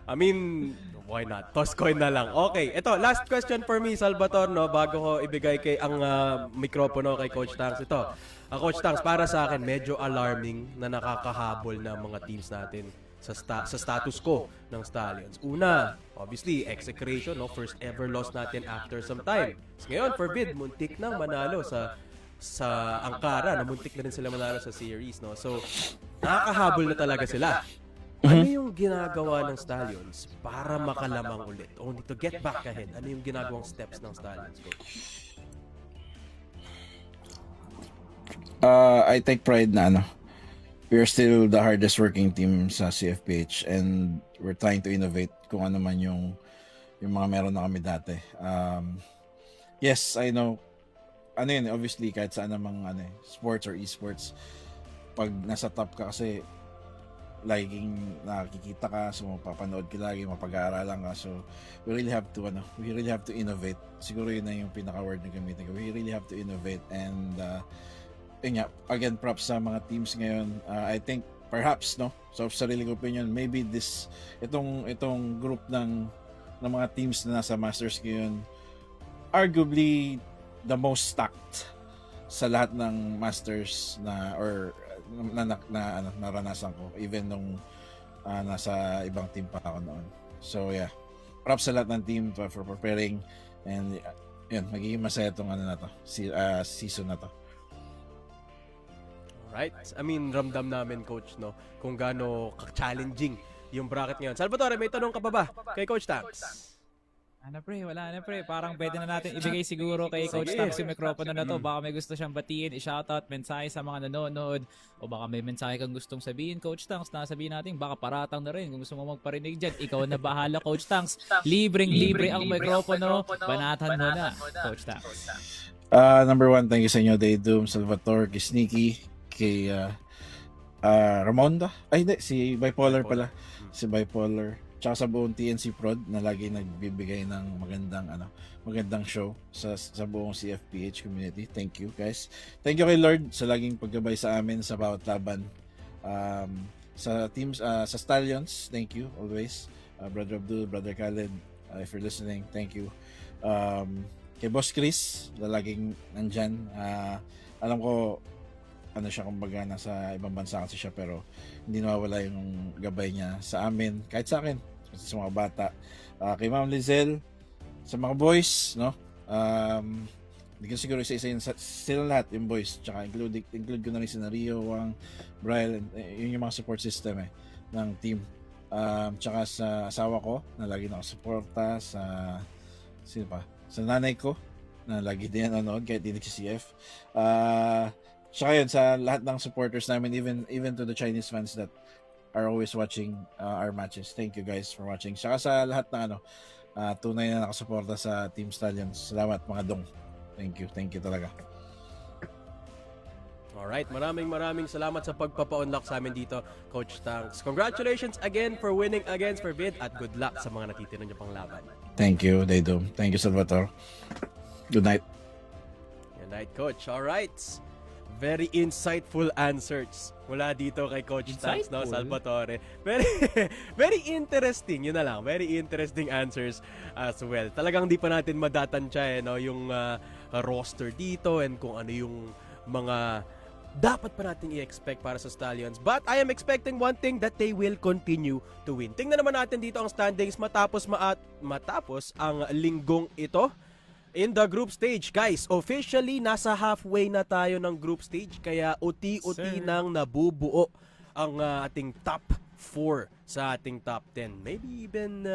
I mean, why not? Toss coin na lang. Okay, ito, last question for me, Salvatore, no, bago ko ibigay ang mikropono kay Coach Tanks. Ito, Coach Tanks, para sa akin, medyo alarming na nakakahabol na mga teams natin sa status quo ng Stallions. Una, obviously, execration, no? First ever loss natin after some time. Ngayon, FERVID, muntik nang manalo sa Ankara, na muntik na rin sila manalo sa series, no? So, nakakahabol na talaga sila. Ano yung ginagawa ng Stallions para makalamang ulit? Only to get back ahead. Ano yung ginagawang steps ng Stallions, Coach? I take pride na we're still the hardest working team sa CFPH, and we're trying to innovate kung ano man yung mga meron na kami dati. Yes, I know. Ano yun, obviously, kahit saan namang sports or esports, pag nasa top ka kasi, laging nakikita ka, so mapapanood ka lagi, mapag-aaralan ka. So, we really have to innovate. Siguro yun na yung pinaka-word na gamitin ko. We really have to innovate, and again, props sa mga teams ngayon. I think perhaps, no, so sarili ko opinion, maybe itong group ng mga teams na nasa Masters ngayon, arguably the most stacked sa lahat ng Masters na naranasan ko, even nung nasa ibang team pa ako noon. So yeah, props sa lahat ng team for preparing, and yun, magiging masaya itong season na to. Right? I mean, ramdam namin, Coach, no, kung gaano challenging yung bracket ngayon. Salvatore, may tanong ka pa ba kay Coach Tanks? Wala na pre. Parang pwede na natin ibigay siguro kay Coach Tanks yung mikropono na to. Baka may gusto siyang batiin, i-shoutout, mensahe sa mga nanonood. O baka may mensahe kang gustong sabihin, Coach Tanks, na sabihin natin, baka paratang na rin. Kung gusto mo magparinig dyan, ikaw na bahala, Coach Tanks. Libreng-libre ang mikropono. Banatan mo na, Coach Tanks. Number one, thank you sa inyo, Daydum, Salvatore, kay Sneaky, kay Ramonda. Ay, hindi, si Bipolar pala. Si Bipolar. Tsaka sa buong TNC Prod na lagi nagbibigay ng magandang show sa buong CFPH community. Thank you, guys. Thank you kay Lord sa laging paggabay sa amin sa bawat laban. Sa teams, sa Stallions, thank you always. Brother Abdul, Brother Khaled, if you're listening, thank you. Kay Boss Chris, na laging nandyan. Alam ko, siya, kumbaga nasa ibang bansa kasi siya, pero hindi nawawala yung gabay niya sa amin, kahit sa akin, sa mga bata. Kay Ma'am Lizelle, sa mga boys, no? Hindi ko siguro isa-isa yun, sila lahat yung boys, tsaka include ko na rin si Rio, Wang, Brian, yun yung mga support system ng team. Tsaka sa asawa ko na lagi nakasuporta, sino pa? Sa nanay ko na lagi din nanonood kahit hindi nag-CF. Tsaka yun, sa lahat ng supporters namin, even to the Chinese fans that are always watching our matches. Thank you guys for watching. Tsaka sa lahat ng tunay na nakasuporta sa Team Stallions. Salamat mga dong. Thank you talaga. Alright, maraming salamat sa pagpapa-unlock sa amin dito, Coach Tanks. Congratulations again for winning against FERVID at good luck sa mga natitirang niyo pang laban. Thank you, Daydum. Thank you, Salvatore. Good night. Good night, Coach. Alright. Very insightful answers mula dito kay Coach Tanks, no, Salvatore. Very interesting, yun na lang. Very interesting answers as well. Talagang di pa natin madatansya no, yung roster dito and kung ano yung mga dapat pa natin i-expect para sa Stallions. But I am expecting one thing, that they will continue to win. Tingnan naman natin dito ang standings matapos ang linggong ito. In the group stage, guys, officially nasa halfway na tayo ng group stage, kaya uti-uti nang nabubuo ang ating top 4 sa ating top 10. Maybe even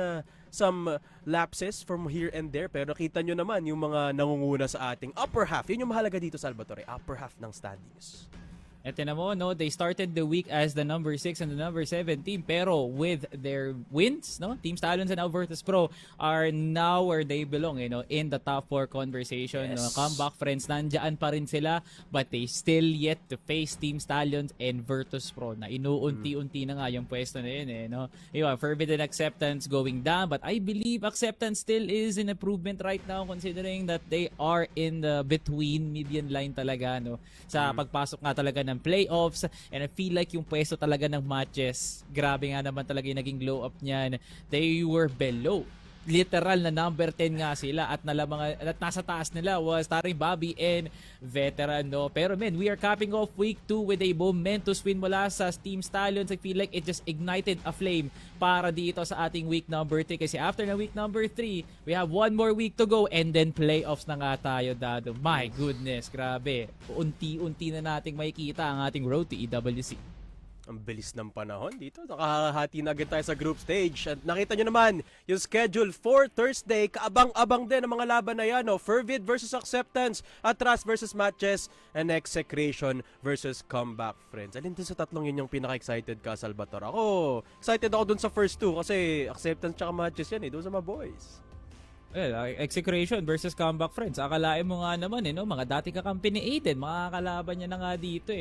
some lapses from here and there, pero kita nyo naman yung mga nangunguna sa ating upper half. Yun yung mahalaga dito, Salvatore, upper half ng standings. At tinan mo, no, they started the week as the number 6 and the number 7 team, pero with their wins, no, Team Stallions and Virtus Pro are now where they belong, in the top 4 conversation. Yes. No, comeback friends, nandiyan pa rin sila, but they still yet to face Team Stallions and Virtus Pro na inuunti-unti na nga yung pwesto na yun, no. FERVID and Acceptance going down, but I believe Acceptance still is in improvement right now considering that they are in the between median line talaga, no, sa pagpasok nga talaga ng playoffs, and I feel like yung pwesto talaga ng matches, grabe nga naman talaga yung naging glow up niyan. They were below. Literal na number 10 nga sila at nasa taas nila was Taring Bobby and Veteran, no. Pero man, we are capping off week 2 with a momentous win mula sa Team Stallions. I feel like it just ignited a flame para dito sa ating week number 3, kasi after na week number 3, we have one more week to go and then playoffs na nga tayo, Dado. My goodness, grabe. Unti-unti na nating makikita ang ating road to EWC. Ang bilis ng panahon dito. Nakahati na agad tayo sa group stage. At nakita nyo naman, yung schedule for Thursday, kaabang-abang din ang mga laban na yan. FERVID versus Acceptance, Atras versus Matches, and Execration versus Comeback Friends. Alin din sa tatlong yun yung pinaka-excited ka, Salvatore? Ako, excited ako dun sa first two kasi Acceptance tsaka Matches yan doon sa mga boys. Well, Execration versus Comeback Friends. Akalain mo nga naman, mga dati kakampi ni Aiden, makakalaban niya na nga dito,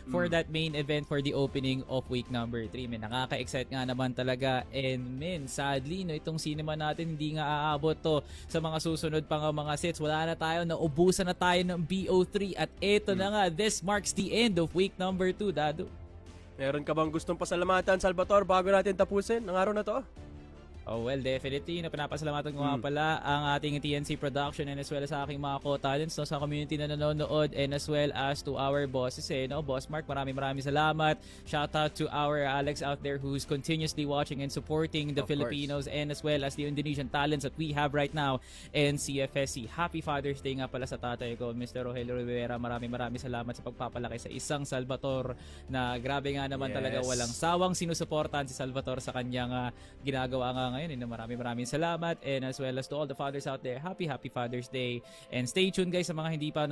for that main event for the opening of week number 3. Nakaka-excite nga naman talaga. And sadly, itong cinema natin hindi nga aabot to sa mga susunod pa nga mga sets. Wala na tayo, naubusan na tayo ng BO3 at eto na nga, this marks the end of week number 2, Dado. Meron ka bang gustong pasalamatan, Salvatore, bago natin tapusin ang araw na to? Oh, well, definitely. Pinapasalamatan ko nga pala ang ating TNC production and as well as sa aking mga co-talents, sa community na nanonood, and as well as to our bosses, Boss Mark, maraming salamat. Shout out to our Alex out there who's continuously watching and supporting the Filipinos and as well as the Indonesian talents that we have right now in CFSC. Happy Father's Day nga pala sa tatay ko, Mr. Rogelio Rivera. Maraming salamat sa pagpapalaki sa isang Salvatore na grabe nga naman talaga, walang sawang sinusuportahan si Salvatore sa kanyang ginagawa nga ngayon. Maraming salamat, and as well as to all the fathers out there, happy Father's Day. And stay tuned guys sa mga hindi pa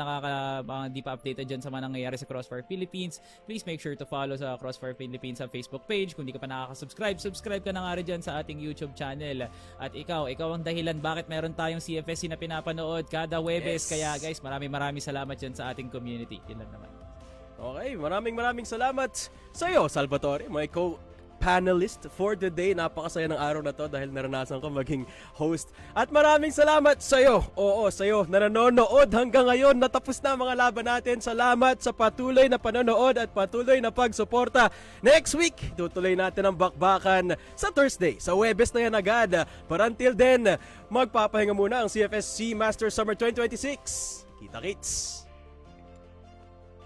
updated dyan sa mga nangyayari sa CROSSFIRE Philippines. Please make sure to follow sa CROSSFIRE Philippines sa Facebook page. Kung di ka pa nakaka-subscribe, subscribe ka na nga rin dyan sa ating YouTube channel. At ikaw ang dahilan bakit meron tayong CFS na pinapanood kada Webes. Kaya guys, maraming salamat dyan sa ating community. Yun lang naman. Okay, maraming salamat sa iyo, Salvatore, my co-panelist for the day. Napakasaya ng araw na to dahil naranasan ko maging host. At maraming salamat sa iyo. Oo, sa iyo na nanonood hanggang ngayon. Natapos na mga laban natin. Salamat sa patuloy na panonood at patuloy na pagsuporta. Next week, tutuloy natin ang bakbakan sa Thursday. Sa Webes na yan agad. But until then, magpapahinga muna ang CFS Master Summer 2026. Kita-kits!